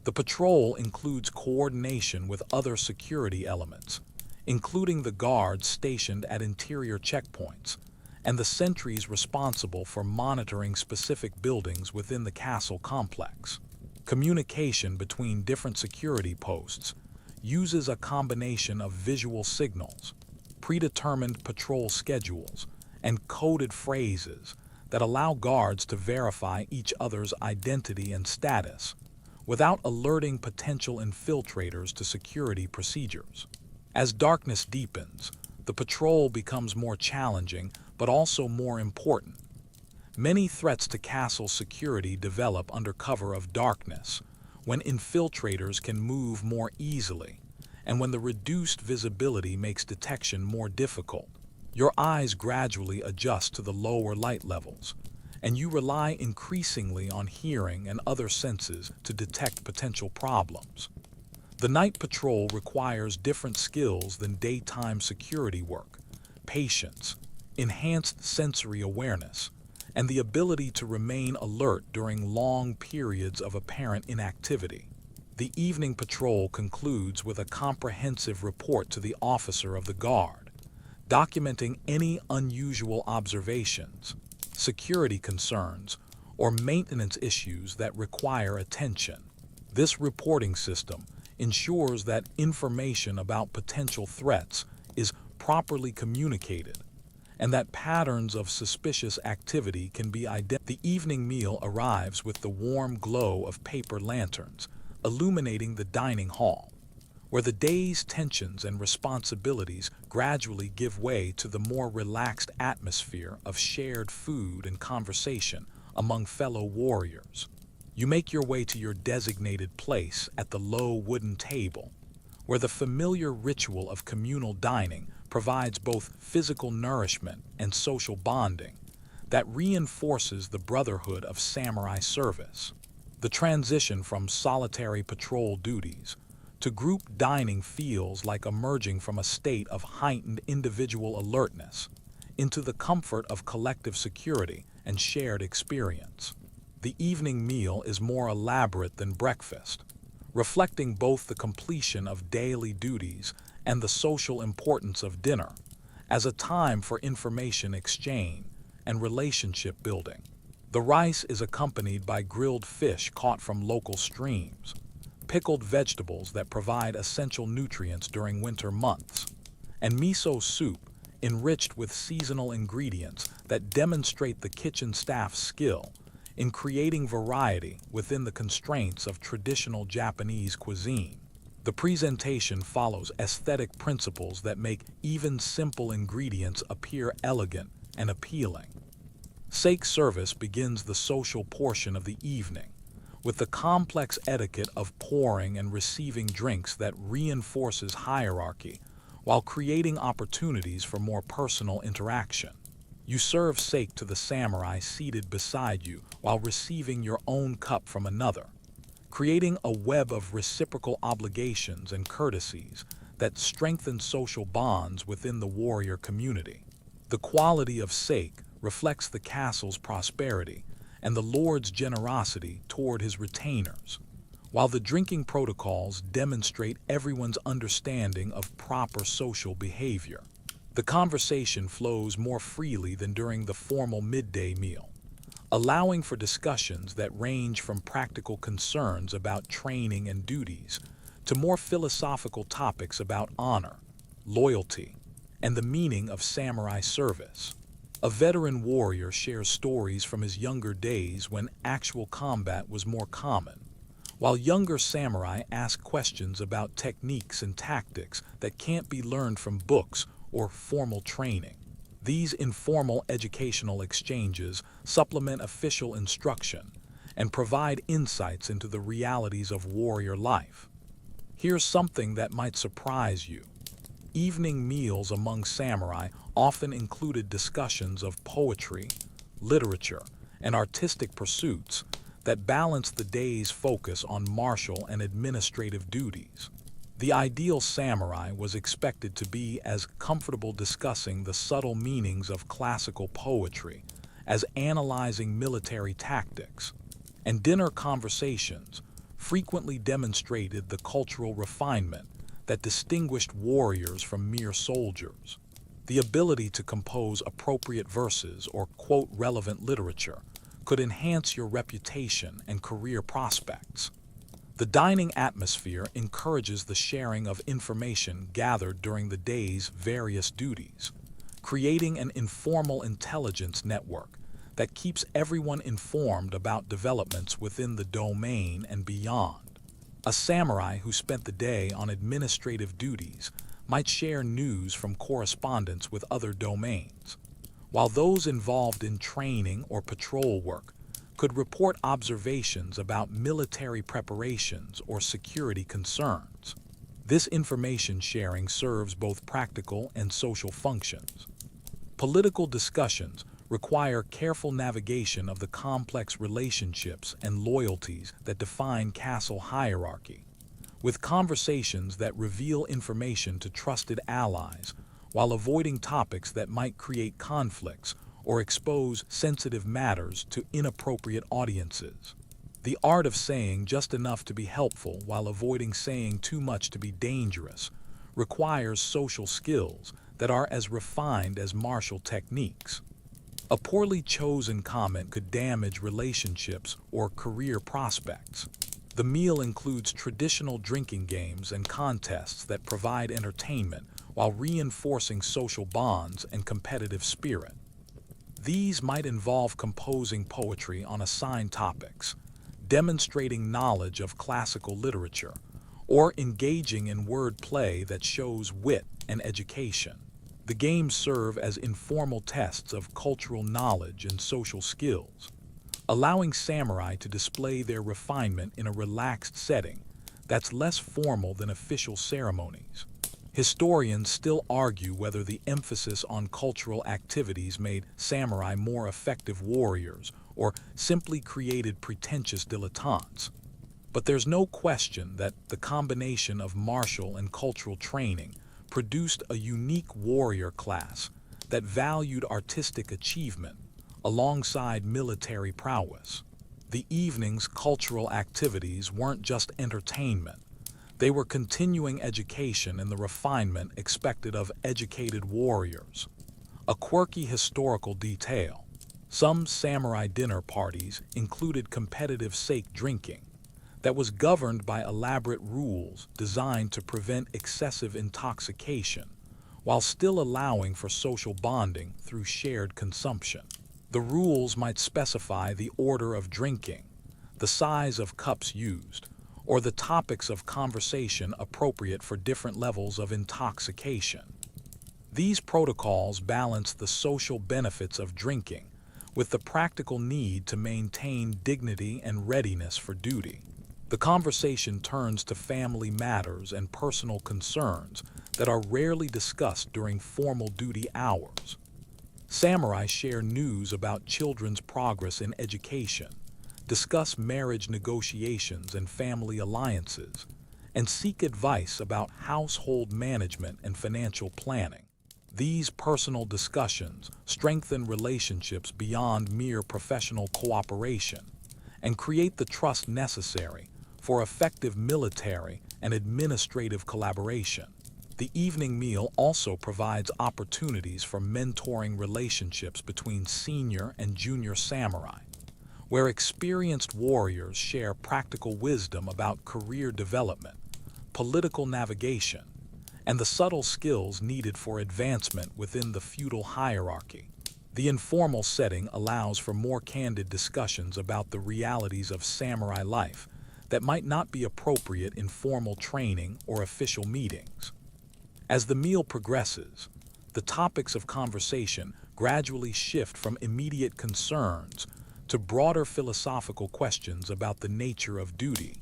A: The patrol includes coordination with other security elements, including the guards stationed at interior checkpoints and the sentries responsible for monitoring specific buildings within the castle complex. Communication between different security posts uses a combination of visual signals, predetermined patrol schedules, and coded phrases that allow guards to verify each other's identity and status without alerting potential infiltrators to security procedures. As darkness deepens, the patrol becomes more challenging but also more important. Many threats to castle security develop under cover of darkness, when infiltrators can move more easily, and when the reduced visibility makes detection more difficult. Your eyes gradually adjust to the lower light levels, and you rely increasingly on hearing and other senses to detect potential problems. The night patrol requires different skills than daytime security work: patience, enhanced sensory awareness, and the ability to remain alert during long periods of apparent inactivity. The evening patrol concludes with a comprehensive report to the officer of the guard, documenting any unusual observations, security concerns, or maintenance issues that require attention. This reporting system ensures that information about potential threats is properly communicated, and that patterns of suspicious activity can be identified. The evening meal arrives with the warm glow of paper lanterns, illuminating the dining hall, where the day's tensions and responsibilities gradually give way to the more relaxed atmosphere of shared food and conversation among fellow warriors. You make your way to your designated place at the low wooden table, where the familiar ritual of communal dining provides both physical nourishment and social bonding that reinforces the brotherhood of samurai service. The transition from solitary patrol duties to group dining feels like emerging from a state of heightened individual alertness into the comfort of collective security and shared experience. The evening meal is more elaborate than breakfast, reflecting both the completion of daily duties and the social importance of dinner as a time for information exchange and relationship building. The rice is accompanied by grilled fish caught from local streams, pickled vegetables that provide essential nutrients during winter months, and miso soup enriched with seasonal ingredients that demonstrate the kitchen staff's skill in creating variety within the constraints of traditional Japanese cuisine. The presentation follows aesthetic principles that make even simple ingredients appear elegant and appealing. Sake service begins the social portion of the evening, with the complex etiquette of pouring and receiving drinks that reinforces hierarchy while creating opportunities for more personal interaction. You serve sake to the samurai seated beside you while receiving your own cup from another, creating a web of reciprocal obligations and courtesies that strengthen social bonds within the warrior community. The quality of sake reflects the castle's prosperity and the lord's generosity toward his retainers, while the drinking protocols demonstrate everyone's understanding of proper social behavior. The conversation flows more freely than during the formal midday meal, allowing for discussions that range from practical concerns about training and duties to more philosophical topics about honor, loyalty, and the meaning of samurai service. A veteran warrior shares stories from his younger days when actual combat was more common, while younger samurai ask questions about techniques and tactics that can't be learned from books or formal training. These informal educational exchanges supplement official instruction and provide insights into the realities of warrior life. Here's something that might surprise you. Evening meals among samurai often included discussions of poetry, literature, and artistic pursuits that balanced the day's focus on martial and administrative duties. The ideal samurai was expected to be as comfortable discussing the subtle meanings of classical poetry as analyzing military tactics, and dinner conversations frequently demonstrated the cultural refinement that distinguished warriors from mere soldiers. The ability to compose appropriate verses or quote relevant literature could enhance your reputation and career prospects. The dining atmosphere encourages the sharing of information gathered during the day's various duties, creating an informal intelligence network that keeps everyone informed about developments within the domain and beyond. A samurai who spent the day on administrative duties might share news from correspondence with other domains, while those involved in training or patrol work could report observations about military preparations or security concerns. This information sharing serves both practical and social functions. Political discussions require careful navigation of the complex relationships and loyalties that define castle hierarchy, with conversations that reveal information to trusted allies while avoiding topics that might create conflicts or expose sensitive matters to inappropriate audiences. The art of saying just enough to be helpful while avoiding saying too much to be dangerous requires social skills that are as refined as martial techniques. A poorly chosen comment could damage relationships or career prospects. The meal includes traditional drinking games and contests that provide entertainment while reinforcing social bonds and competitive spirit. These might involve composing poetry on assigned topics, demonstrating knowledge of classical literature, or engaging in word play that shows wit and education. The games serve as informal tests of cultural knowledge and social skills, allowing samurai to display their refinement in a relaxed setting that's less formal than official ceremonies. Historians still argue whether the emphasis on cultural activities made samurai more effective warriors or simply created pretentious dilettantes. But there's no question that the combination of martial and cultural training produced a unique warrior class that valued artistic achievement alongside military prowess. The evening's cultural activities weren't just entertainment. They were continuing education and the refinement expected of educated warriors. A quirky historical detail: some samurai dinner parties included competitive sake drinking that was governed by elaborate rules designed to prevent excessive intoxication, while still allowing for social bonding through shared consumption. The rules might specify the order of drinking, the size of cups used, or the topics of conversation appropriate for different levels of intoxication. These protocols balance the social benefits of drinking with the practical need to maintain dignity and readiness for duty. The conversation turns to family matters and personal concerns that are rarely discussed during formal duty hours. Samurai share news about children's progress in education, discuss marriage negotiations and family alliances, and seek advice about household management and financial planning. These personal discussions strengthen relationships beyond mere professional cooperation and create the trust necessary for effective military and administrative collaboration. The evening meal also provides opportunities for mentoring relationships between senior and junior samurai, where experienced warriors share practical wisdom about career development, political navigation, and the subtle skills needed for advancement within the feudal hierarchy. The informal setting allows for more candid discussions about the realities of samurai life that might not be appropriate in formal training or official meetings. As the meal progresses, the topics of conversation gradually shift from immediate concerns to broader philosophical questions about the nature of duty,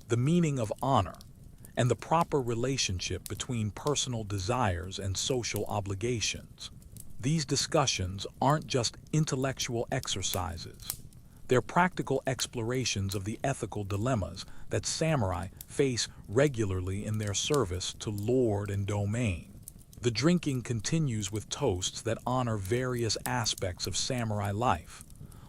A: the meaning of honor, and the proper relationship between personal desires and social obligations. These discussions aren't just intellectual exercises. They're practical explorations of the ethical dilemmas that samurai face regularly in their service to lord and domain. The drinking continues with toasts that honor various aspects of samurai life: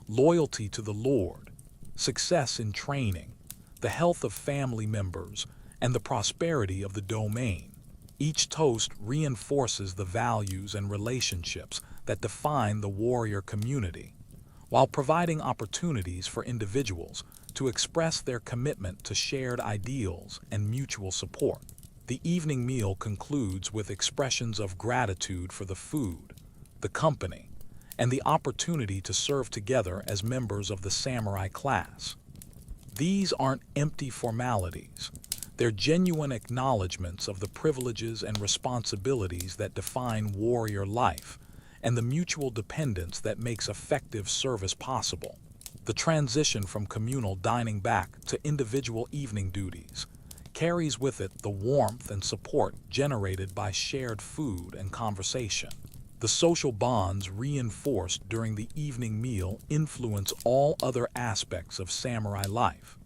A: loyalty to the lord, success in training, the health of family members, and the prosperity of the domain. Each toast reinforces the values and relationships that define the warrior community, while providing opportunities for individuals to express their commitment to shared ideals and mutual support. The evening meal concludes with expressions of gratitude for the food, the company, and the opportunity to serve together as members of the samurai class. These aren't empty formalities. They're genuine acknowledgments of the privileges and responsibilities that define warrior life and the mutual dependence that makes effective service possible. The transition from communal dining back to individual evening duties carries with it the warmth and support generated by shared food and conversation. The social bonds reinforced during the evening meal influence all other aspects of samurai life,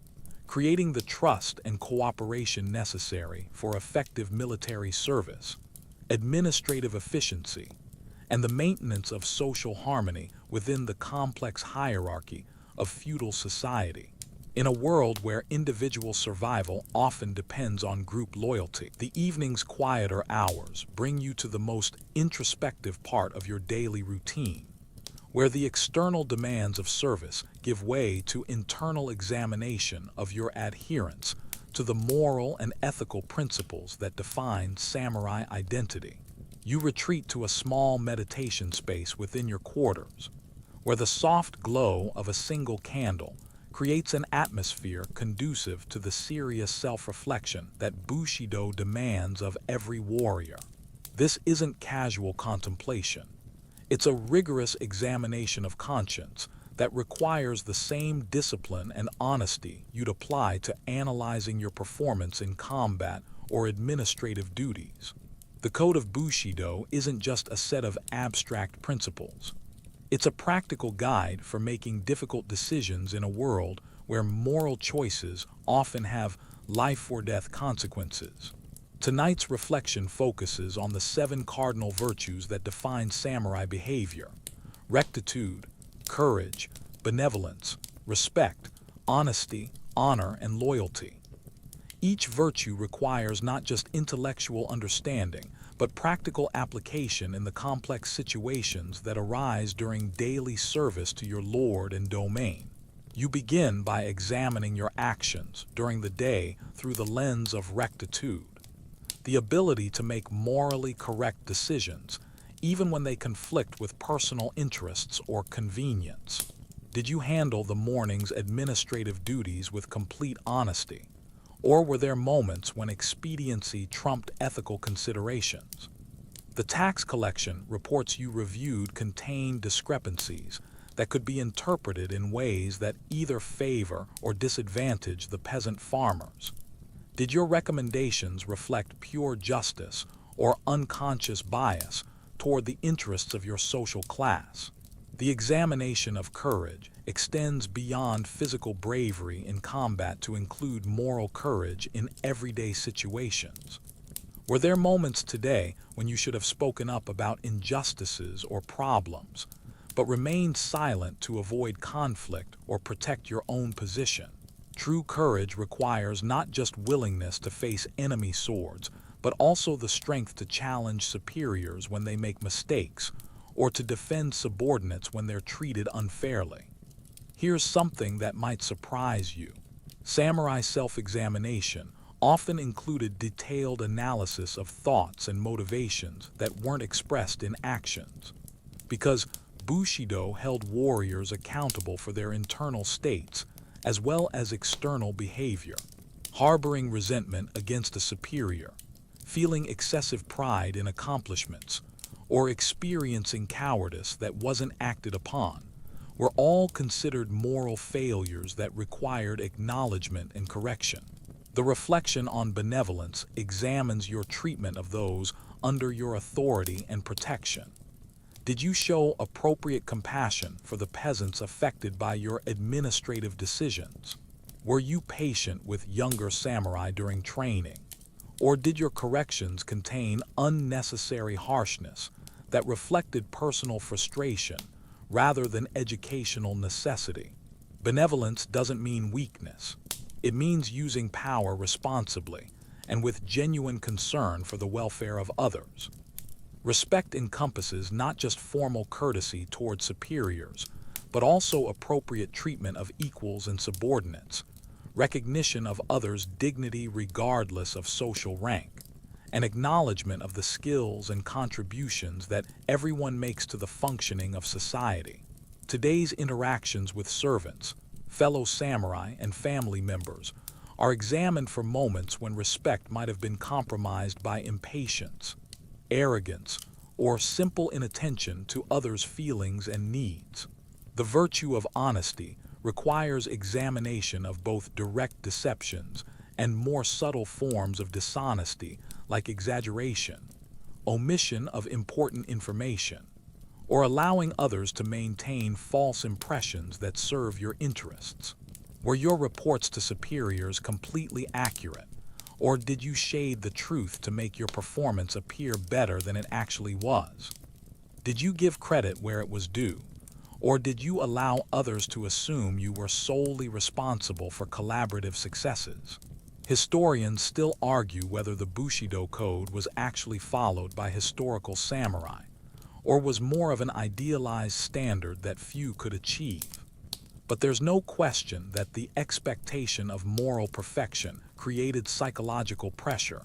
A: creating the trust and cooperation necessary for effective military service, administrative efficiency, and the maintenance of social harmony within the complex hierarchy of feudal society. In a world where individual survival often depends on group loyalty, the evening's quieter hours bring you to the most introspective part of your daily routine, where the external demands of service give way to internal examination of your adherence to the moral and ethical principles that define samurai identity. You retreat to a small meditation space within your quarters, where the soft glow of a single candle creates an atmosphere conducive to the serious self-reflection that Bushido demands of every warrior. This isn't casual contemplation. It's a rigorous examination of conscience that requires the same discipline and honesty you'd apply to analyzing your performance in combat or administrative duties. The Code of Bushido isn't just a set of abstract principles. It's a practical guide for making difficult decisions in a world where moral choices often have life-or-death consequences. Tonight's reflection focuses on the 7 cardinal virtues that define samurai behavior: rectitude, courage, benevolence, respect, honesty, honor, and loyalty. Each virtue requires not just intellectual understanding, but practical application in the complex situations that arise during daily service to your lord and domain. You begin by examining your actions during the day through the lens of rectitude, the ability to make morally correct decisions, even when they conflict with personal interests or convenience? Did you handle the morning's administrative duties with complete honesty? Or were there moments when expediency trumped ethical considerations? The tax collection reports you reviewed contained discrepancies that could be interpreted in ways that either favor or disadvantage the peasant farmers. Did your recommendations reflect pure justice or unconscious bias toward the interests of your social class? The examination of courage extends beyond physical bravery in combat to include moral courage in everyday situations. Were there moments today when you should have spoken up about injustices or problems, but remained silent to avoid conflict or protect your own position? True courage requires not just willingness to face enemy swords, but also the strength to challenge superiors when they make mistakes, or to defend subordinates when they're treated unfairly. Here's something that might surprise you. Samurai self-examination often included detailed analysis of thoughts and motivations that weren't expressed in actions. Because Bushido held warriors accountable for their internal states as well as external behavior. Harboring resentment against a superior, feeling excessive pride in accomplishments, or experiencing cowardice that wasn't acted upon were all considered moral failures that required acknowledgement and correction. The reflection on benevolence examines your treatment of those under your authority and protection. Did you show appropriate compassion for the peasants affected by your administrative decisions? Were you patient with younger samurai during training? Or did your corrections contain unnecessary harshness that reflected personal frustration rather than educational necessity? Benevolence doesn't mean weakness. It means using power responsibly and with genuine concern for the welfare of others. Respect encompasses not just formal courtesy toward superiors, but also appropriate treatment of equals and subordinates, recognition of others' dignity regardless of social rank, and acknowledgement of the skills and contributions that everyone makes to the functioning of society. Today's interactions with servants, fellow samurai, and family members are examined for moments when respect might have been compromised by impatience, arrogance, or simple inattention to others' feelings and needs. The virtue of honesty requires examination of both direct deceptions and more subtle forms of dishonesty like exaggeration, omission of important information, or allowing others to maintain false impressions that serve your interests. Were your reports to superiors completely accurate? Or did you shade the truth to make your performance appear better than it actually was? Did you give credit where it was due? Or did you allow others to assume you were solely responsible for collaborative successes? Historians still argue whether the Bushido Code was actually followed by historical samurai, or was more of an idealized standard that few could achieve. But there's no question that the expectation of moral perfection created psychological pressure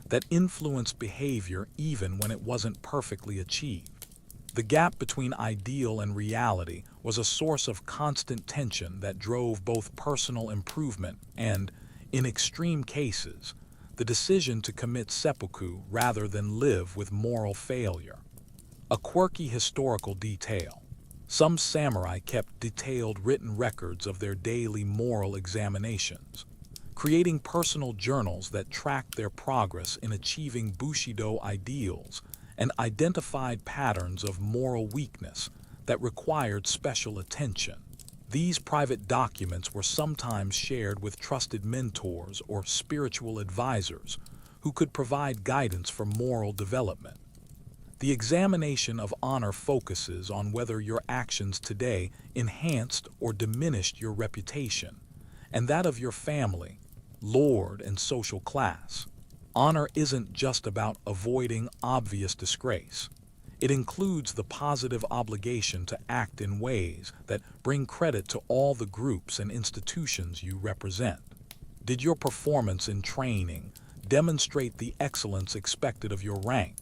A: that influenced behavior even when it wasn't perfectly achieved. The gap between ideal and reality was a source of constant tension that drove both personal improvement and, in extreme cases, the decision to commit seppuku rather than live with moral failure. A quirky historical detail. Some samurai kept detailed written records of their daily moral examinations, creating personal journals that tracked their progress in achieving Bushido ideals and identified patterns of moral weakness that required special attention. These private documents were sometimes shared with trusted mentors or spiritual advisors who could provide guidance for moral development. The examination of honor focuses on whether your actions today enhanced or diminished your reputation, and that of your family, lord, and social class. Honor isn't just about avoiding obvious disgrace. It includes the positive obligation to act in ways that bring credit to all the groups and institutions you represent. Did your performance in training demonstrate the excellence expected of your rank?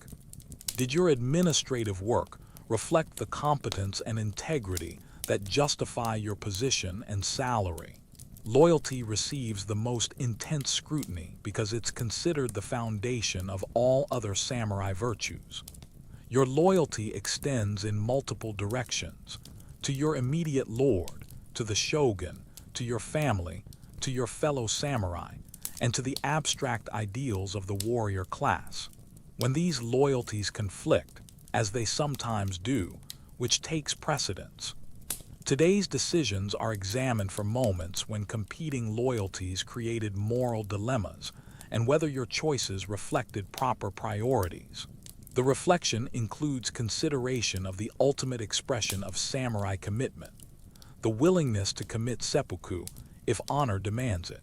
A: Did your administrative work reflect the competence and integrity that justify your position and salary? Loyalty receives the most intense scrutiny because it's considered the foundation of all other samurai virtues. Your loyalty extends in multiple directions: to your immediate lord, to the shogun, to your family, to your fellow samurai, and to the abstract ideals of the warrior class. When these loyalties conflict, as they sometimes do, which takes precedence? Today's decisions are examined for moments when competing loyalties created moral dilemmas and whether your choices reflected proper priorities. The reflection includes consideration of the ultimate expression of samurai commitment, the willingness to commit seppuku if honor demands it.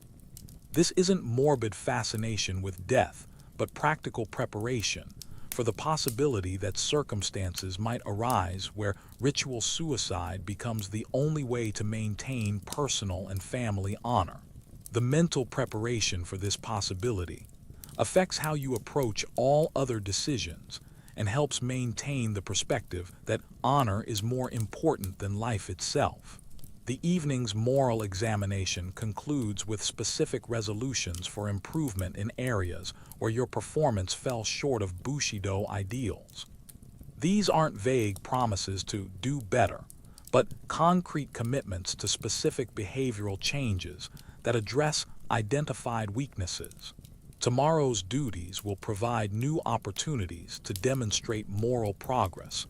A: This isn't morbid fascination with death, but practical preparation for the possibility that circumstances might arise where ritual suicide becomes the only way to maintain personal and family honor. The mental preparation for this possibility affects how you approach all other decisions and helps maintain the perspective that honor is more important than life itself. The evening's moral examination concludes with specific resolutions for improvement in areas where your performance fell short of Bushido ideals. These aren't vague promises to do better, but concrete commitments to specific behavioral changes that address identified weaknesses. Tomorrow's duties will provide new opportunities to demonstrate moral progress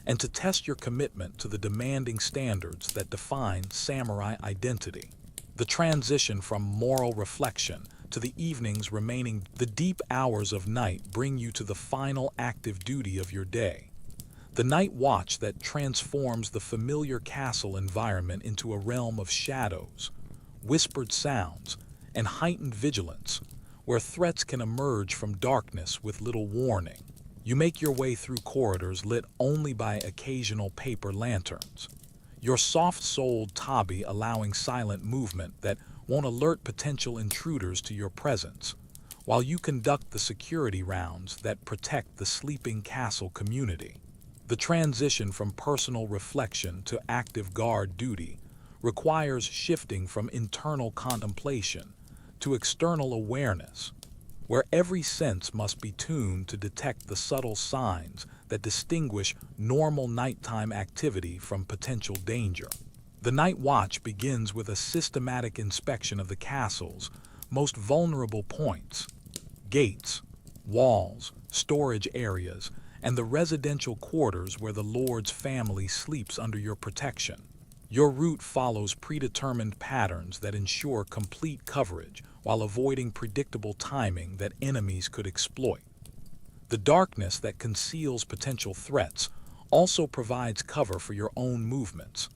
A: and to test your commitment to the demanding standards that define samurai identity. The transition from moral reflection to the evening's remaining, the deep hours of night bring you to the final active duty of your day. The night watch that transforms the familiar castle environment into a realm of shadows, whispered sounds, and heightened vigilance, where threats can emerge from darkness with little warning. You make your way through corridors lit only by occasional paper lanterns, your soft-soled tabi allowing silent movement that won't alert potential intruders to your presence, while you conduct the security rounds that protect the sleeping castle community. The transition from personal reflection to active guard duty requires shifting from internal contemplation to external awareness, where every sense must be tuned to detect the subtle signs that distinguish normal nighttime activity from potential danger. The night watch begins with a systematic inspection of the castle's most vulnerable points: gates, walls, storage areas, and the residential quarters where the Lord's family sleeps under your protection. Your route follows predetermined patterns that ensure complete coverage while avoiding predictable timing that enemies could exploit. The darkness that conceals potential threats also provides cover for your own movements,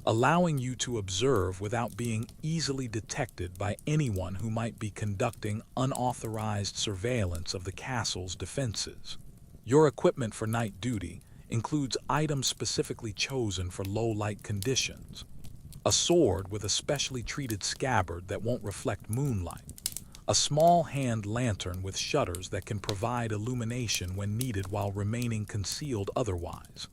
A: allowing you to observe without being easily detected by anyone who might be conducting unauthorized surveillance of the castle's defenses. Your equipment for night duty includes items specifically chosen for low-light conditions: a sword with a specially treated scabbard that won't reflect moonlight, a small hand lantern with shutters that can provide illumination when needed while remaining concealed otherwise,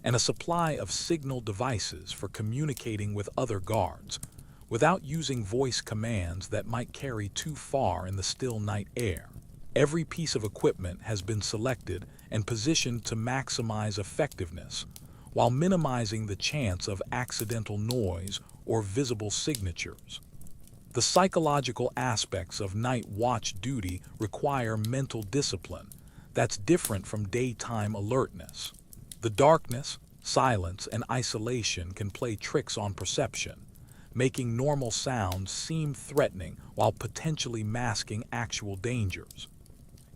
A: and a supply of signal devices for communicating with other guards without using voice commands that might carry too far in the still night air. Every piece of equipment has been selected and positioned to maximize effectiveness while minimizing the chance of accidental noise or visible signatures. The psychological aspects of night watch duty require mental discipline that's different from daytime alertness. The darkness, silence, and isolation can play tricks on perception, making normal sounds seem threatening while potentially masking actual dangers.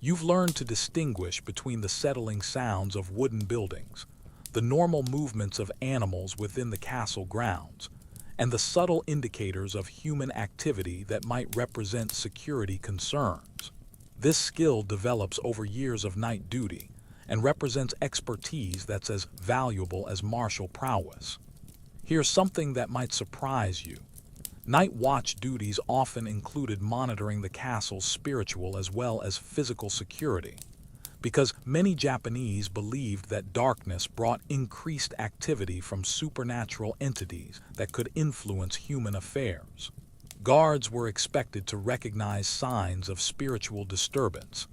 A: You've learned to distinguish between the settling sounds of wooden buildings, the normal movements of animals within the castle grounds, and the subtle indicators of human activity that might represent security concerns. This skill develops over years of night duty and represents expertise that's as valuable as martial prowess. Here's something that might surprise you. Night watch duties often included monitoring the castle's spiritual as well as physical security. because many Japanese believed that darkness brought increased activity from supernatural entities that could influence human affairs. Guards were expected to recognize signs of spiritual disturbance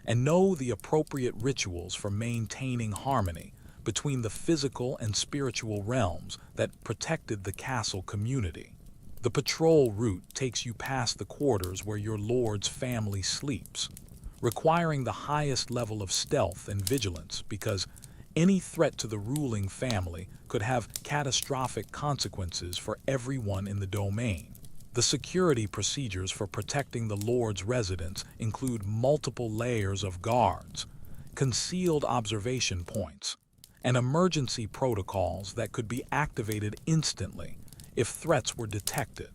A: and know the appropriate rituals for maintaining harmony between the physical and spiritual realms that protected the castle community. The patrol route takes you past the quarters where your lord's family sleeps, requiring the highest level of stealth and vigilance because any threat to the ruling family could have catastrophic consequences for everyone in the domain. The security procedures for protecting the lord's residence include multiple layers of guards, concealed observation points, and emergency protocols that could be activated instantly if threats were detected.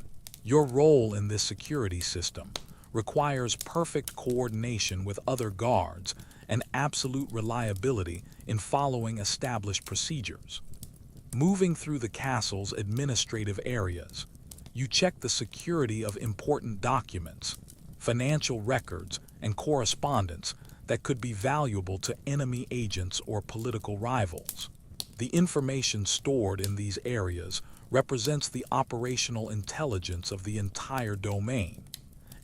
A: Your role in this security system requires perfect coordination with other guards and absolute reliability in following established procedures. Moving through the castle's administrative areas, you check the security of important documents, financial records, and correspondence that could be valuable to enemy agents or political rivals. The information stored in these areas represents the operational intelligence of the entire domain,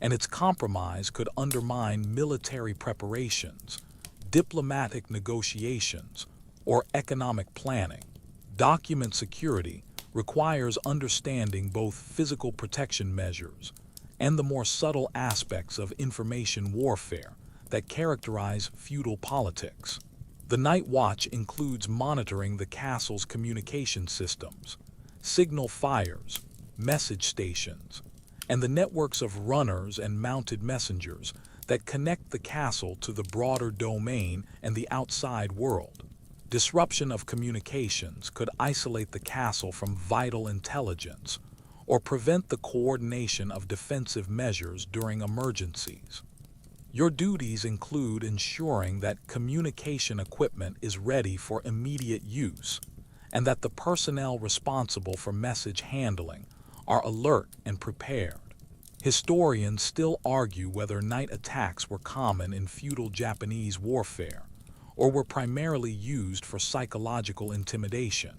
A: and its compromise could undermine military preparations, diplomatic negotiations, or economic planning. Document security requires understanding both physical protection measures and the more subtle aspects of information warfare that characterize feudal politics. The Night Watch includes monitoring the castle's communication systems, signal fires, message stations, and the networks of runners and mounted messengers that connect the castle to the broader domain and the outside world. Disruption of communications could isolate the castle from vital intelligence or prevent the coordination of defensive measures during emergencies. Your duties include ensuring that communication equipment is ready for immediate use and that the personnel responsible for message handling are alert and prepared. Historians still argue whether night attacks were common in feudal Japanese warfare or were primarily used for psychological intimidation.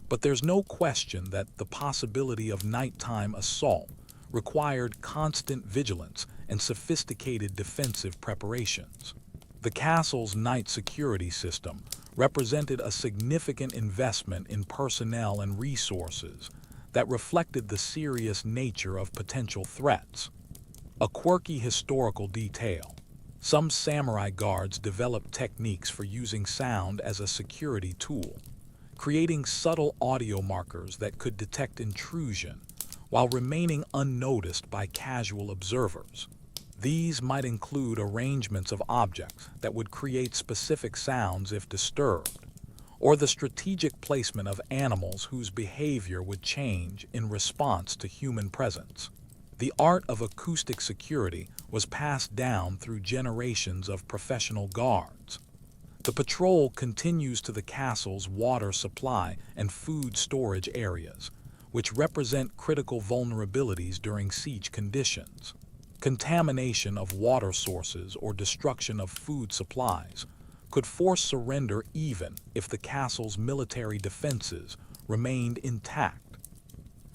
A: But there's no question that the possibility of nighttime assault required constant vigilance and sophisticated defensive preparations. The castle's night security system represented a significant investment in personnel and resources that reflected the serious nature of potential threats. A quirky historical detail: some samurai guards developed techniques for using sound as a security tool, creating subtle audio markers that could detect intrusion while remaining unnoticed by casual observers. These might include arrangements of objects that would create specific sounds if disturbed, or the strategic placement of animals whose behavior would change in response to human presence. The art of acoustic security was passed down through generations of professional guards. The patrol continues to the castle's water supply and food storage areas, which represent critical vulnerabilities during siege conditions. Contamination of water sources or destruction of food supplies could force surrender even if the castle's military defenses remained intact.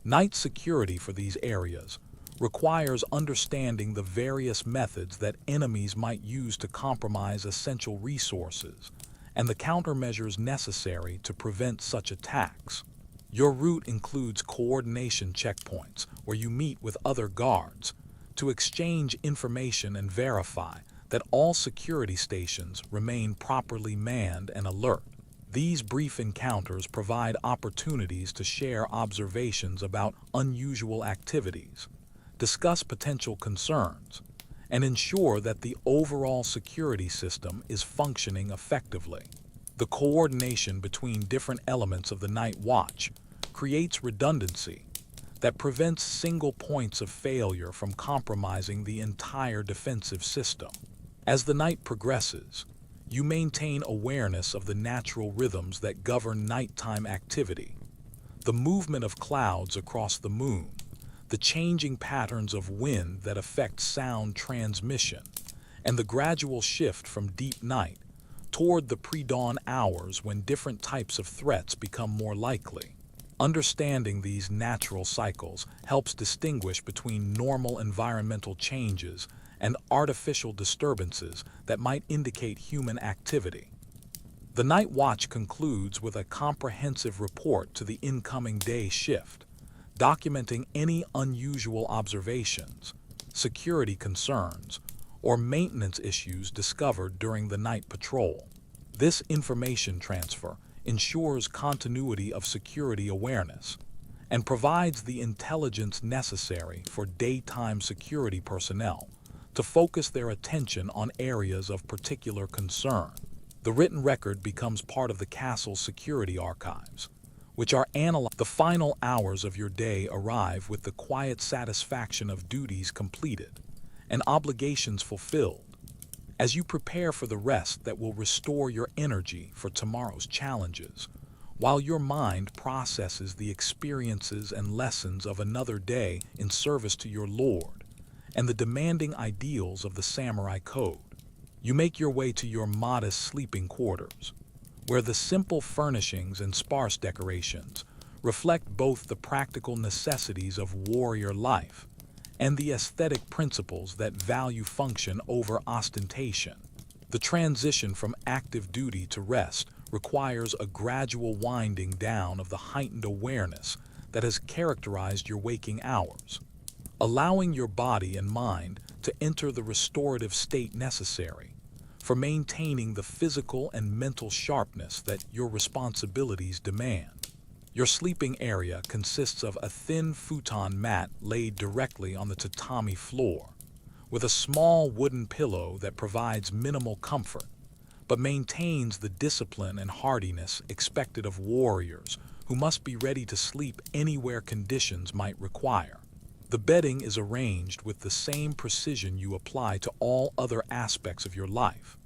A: Night security for these areas requires understanding the various methods that enemies might use to compromise essential resources and the countermeasures necessary to prevent such attacks. Your route includes coordination checkpoints where you meet with other guards to exchange information and verify that all security stations remain properly manned and alert. These brief encounters provide opportunities to share observations about unusual activities, discuss potential concerns, and ensure that the overall security system is functioning effectively. The coordination between different elements of the Night Watch creates redundancy that prevents single points of failure from compromising the entire defensive system. As the night progresses, you maintain awareness of the natural rhythms that govern nighttime activity, the movement of clouds across the moon, the changing patterns of wind that affect sound transmission, and the gradual shift from deep night toward the pre-dawn hours when different types of threats become more likely. Understanding these natural cycles helps distinguish between normal environmental changes and artificial disturbances that might indicate human activity. The night watch concludes with a comprehensive report to the incoming day shift, documenting any unusual observations, security concerns, or maintenance issues discovered during the night patrol. This information transfer ensures continuity of security awareness and provides the intelligence necessary for daytime security personnel to focus their attention on areas of particular concern. The written record becomes part of the castle's security archives, which are analyzed. The final hours of your day arrive with the quiet satisfaction of duties completed and obligations fulfilled. As you prepare for the rest that will restore your energy for tomorrow's challenges, while your mind processes the experiences and lessons of another day in service to your lord and the demanding ideals of the samurai code, you make your way to your modest sleeping quarters, where the simple furnishings and sparse decorations reflect both the practical necessities of warrior life and the aesthetic principles that value function over ostentation. The transition from active duty to rest requires a gradual winding down of the heightened awareness that has characterized your waking hours, allowing your body and mind to enter the restorative state necessary for maintaining the physical and mental sharpness that your responsibilities demand. Your sleeping area consists of a thin futon mat laid directly on the tatami floor, with a small wooden pillow that provides minimal comfort, but maintains the discipline and hardiness expected of warriors who must be ready to sleep anywhere conditions might require. The bedding is arranged with the same precision you apply to all other aspects of your life,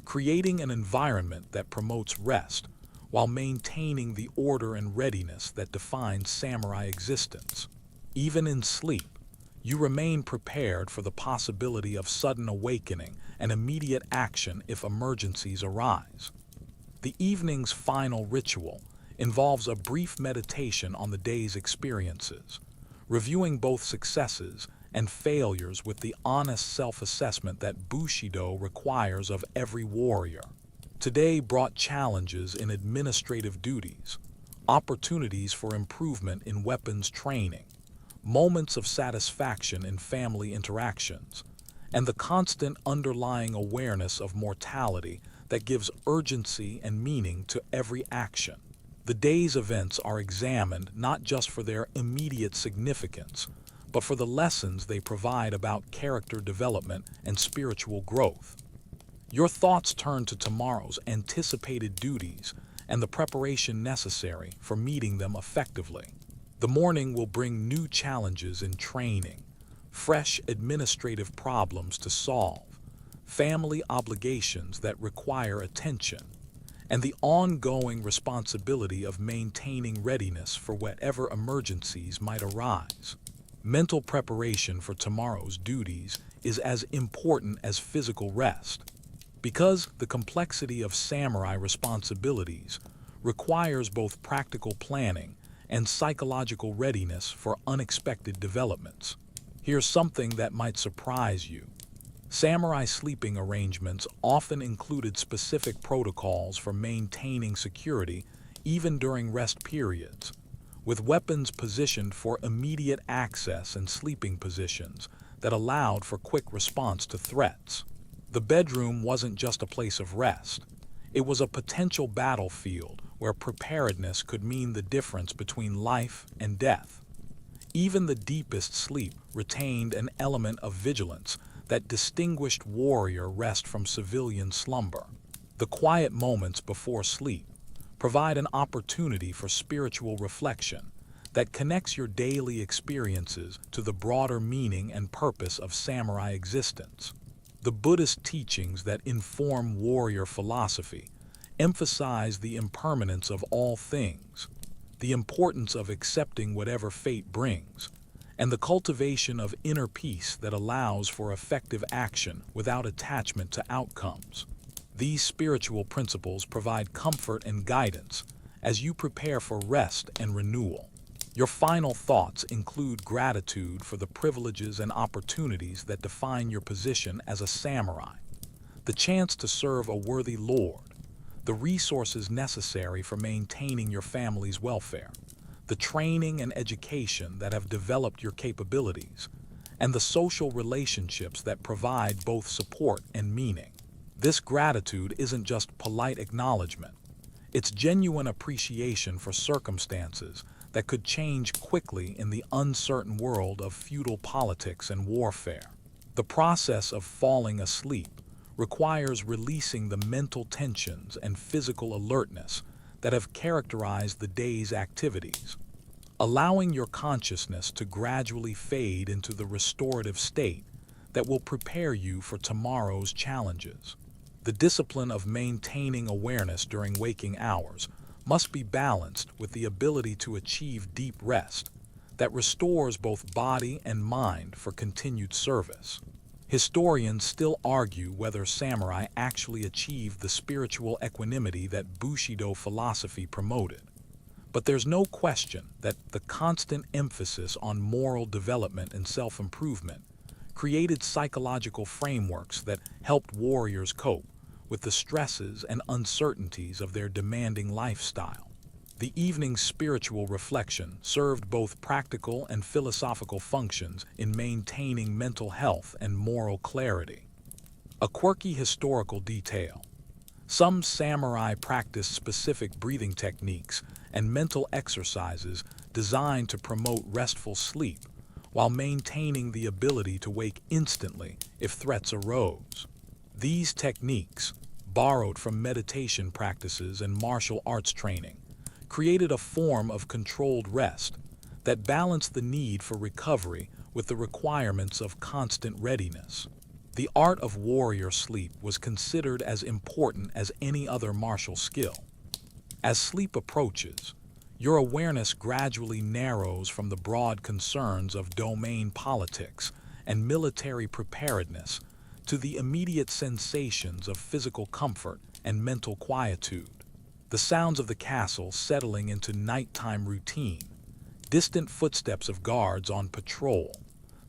A: creating an environment that promotes rest while maintaining the order and readiness that defines samurai existence. Even in sleep, you remain prepared for the possibility of sudden awakening and immediate action if emergencies arise. The evening's final ritual involves a brief meditation on the day's experiences, reviewing both successes and failures with the honest self-assessment that Bushido requires of every warrior. Today brought challenges in administrative duties, opportunities for improvement in weapons training, moments of satisfaction in family interactions, and the constant underlying awareness of mortality that gives urgency and meaning to every action. The day's events are examined not just for their immediate significance, but for the lessons they provide about character development and spiritual growth. Your thoughts turn to tomorrow's anticipated duties and the preparation necessary for meeting them effectively. The morning will bring new challenges in training, fresh administrative problems to solve, family obligations that require attention, and the ongoing responsibility of maintaining readiness for whatever emergencies might arise. Mental preparation for tomorrow's duties is as important as physical rest, because the complexity of samurai responsibilities requires both practical planning and psychological readiness for unexpected developments. Here's something that might surprise you. Samurai sleeping arrangements often included specific protocols for maintaining security even during rest periods, with weapons positioned for immediate access and sleeping positions that allowed for quick response to threats. The bedroom wasn't just a place of rest. It was a potential battlefield where preparedness could mean the difference between life and death. Even the deepest sleep retained an element of vigilance that distinguished warrior rest from civilian slumber. The quiet moments before sleep provide an opportunity for spiritual reflection that connects your daily experiences to the broader meaning and purpose of samurai existence. The Buddhist teachings that inform warrior philosophy emphasize the impermanence of all things, the importance of accepting whatever fate brings, and the cultivation of inner peace that allows for effective action without attachment to outcomes. These spiritual principles provide comfort and guidance as you prepare for rest and renewal. Your final thoughts include gratitude for the privileges and opportunities that define your position as a samurai, the chance to serve a worthy lord, the resources necessary for maintaining your family's welfare, the training and education that have developed your capabilities, and the social relationships that provide both support and meaning. This gratitude isn't just polite acknowledgement. It's genuine appreciation for circumstances that could change quickly in the uncertain world of feudal politics and warfare. The process of falling asleep requires releasing the mental tensions and physical alertness that have characterized the day's activities, allowing your consciousness to gradually fade into the restorative state that will prepare you for tomorrow's challenges. The discipline of maintaining awareness during waking hours must be balanced with the ability to achieve deep rest that restores both body and mind for continued service. Historians still argue whether samurai actually achieved the spiritual equanimity that Bushido philosophy promoted. But there's no question that the constant emphasis on moral development and self-improvement created psychological frameworks that helped warriors cope with the stresses and uncertainties of their demanding lifestyle. The evening's spiritual reflection served both practical and philosophical functions in maintaining mental health and moral clarity. A quirky historical detail: some samurai practiced specific breathing techniques and mental exercises designed to promote restful sleep while maintaining the ability to wake instantly if threats arose. These techniques, borrowed from meditation practices and martial arts training, created a form of controlled rest that balanced the need for recovery with the requirements of constant readiness. The art of warrior sleep was considered as important as any other martial skill. As sleep approaches, your awareness gradually narrows from the broad concerns of domain politics and military preparedness to the immediate sensations of physical comfort and mental quietude. The sounds of the castle settling into nighttime routine, distant footsteps of guards on patrol,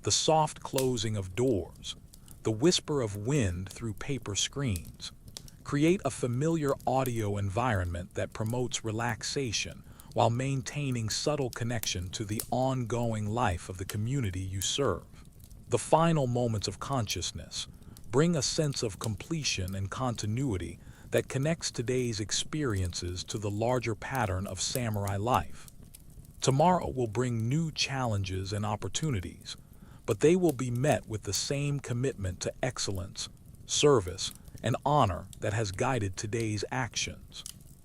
A: the soft closing of doors, the whisper of wind through paper screens, create a familiar audio environment that promotes relaxation while maintaining subtle connection to the ongoing life of the community you serve. The final moments of consciousness bring a sense of completion and continuity that connects today's experiences to the larger pattern of samurai life. Tomorrow will bring new challenges and opportunities, but they will be met with the same commitment to excellence, service, and honor that has guided today's actions.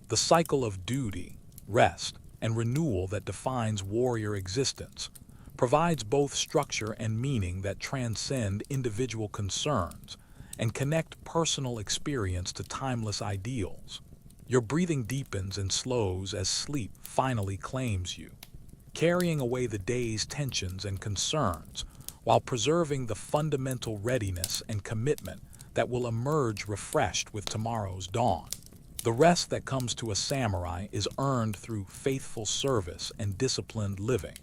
A: The cycle of duty, rest, and renewal that defines warrior existence provides both structure and meaning that transcend individual concerns and connect personal experience to timeless ideals. Your breathing deepens and slows as sleep finally claims you, carrying away the day's tensions and concerns while preserving the fundamental readiness and commitment that will emerge refreshed with tomorrow's dawn. The rest that comes to a samurai is earned through faithful service and disciplined living,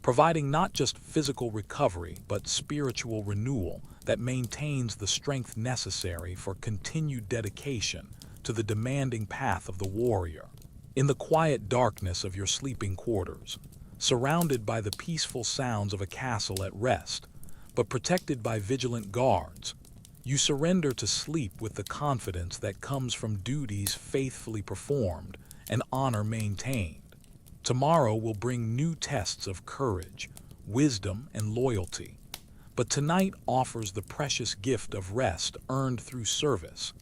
A: providing not just physical recovery but spiritual renewal that maintains the strength necessary for continued dedication to the demanding path of the warrior. In the quiet darkness of your sleeping quarters, surrounded by the peaceful sounds of a castle at rest, but protected by vigilant guards, you surrender to sleep with the confidence that comes from duties faithfully performed and honor maintained. Tomorrow will bring new tests of courage, wisdom, and loyalty, but tonight offers the precious gift of rest earned through service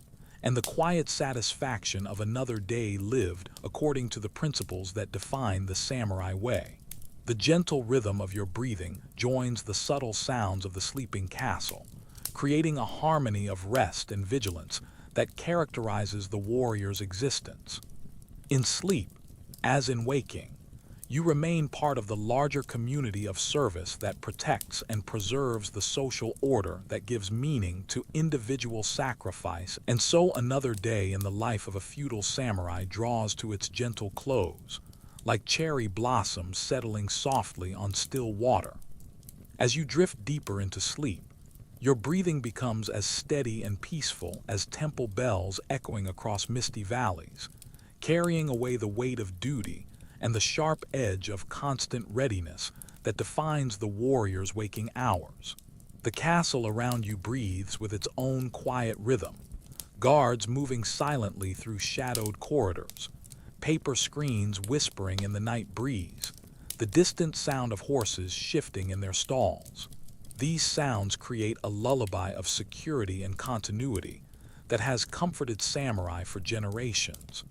A: and the quiet satisfaction of another day lived according to the principles that define the samurai way. The gentle rhythm of your breathing joins the subtle sounds of the sleeping castle, creating a harmony of rest and vigilance that characterizes the warrior's existence. In sleep, as in waking, You remain part of the larger community of service that protects and preserves the social order that gives meaning to individual sacrifice, and so another day in the life of a feudal samurai draws to its gentle close, like cherry blossoms settling softly on still water. As you drift deeper into sleep, your breathing becomes as steady and peaceful as temple bells echoing across misty valleys, carrying away the weight of duty and the sharp edge of constant readiness that defines the warrior's waking hours. The castle around you breathes with its own quiet rhythm, guards moving silently through shadowed corridors, paper screens whispering in the night breeze, the distant sound of horses shifting in their stalls. These sounds create a lullaby of security and continuity that has comforted samurai for generations.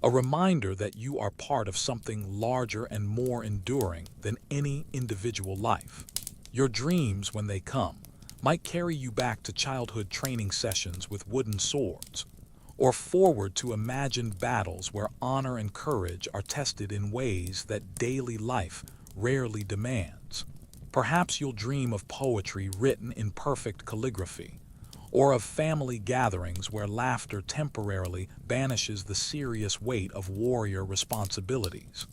A: A reminder that you are part of something larger and more enduring than any individual life. Your dreams, when they come, might carry you back to childhood training sessions with wooden swords, or forward to imagined battles where honor and courage are tested in ways that daily life rarely demands. Perhaps you'll dream of poetry written in perfect calligraphy, or of family gatherings where laughter temporarily banishes the serious weight of warrior responsibilities.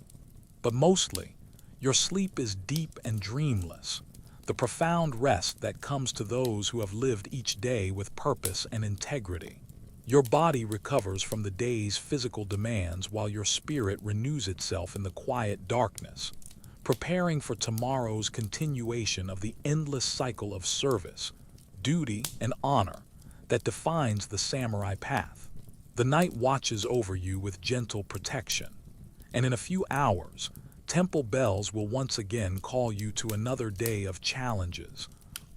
A: But mostly, your sleep is deep and dreamless, the profound rest that comes to those who have lived each day with purpose and integrity. Your body recovers from the day's physical demands while your spirit renews itself in the quiet darkness, preparing for tomorrow's continuation of the endless cycle of service, duty, and honor that defines the samurai path. The night watches over you with gentle protection, and in a few hours, temple bells will once again call you to another day of challenges,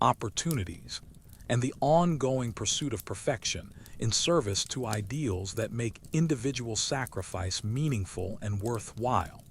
A: opportunities, and the ongoing pursuit of perfection in service to ideals that make individual sacrifice meaningful and worthwhile.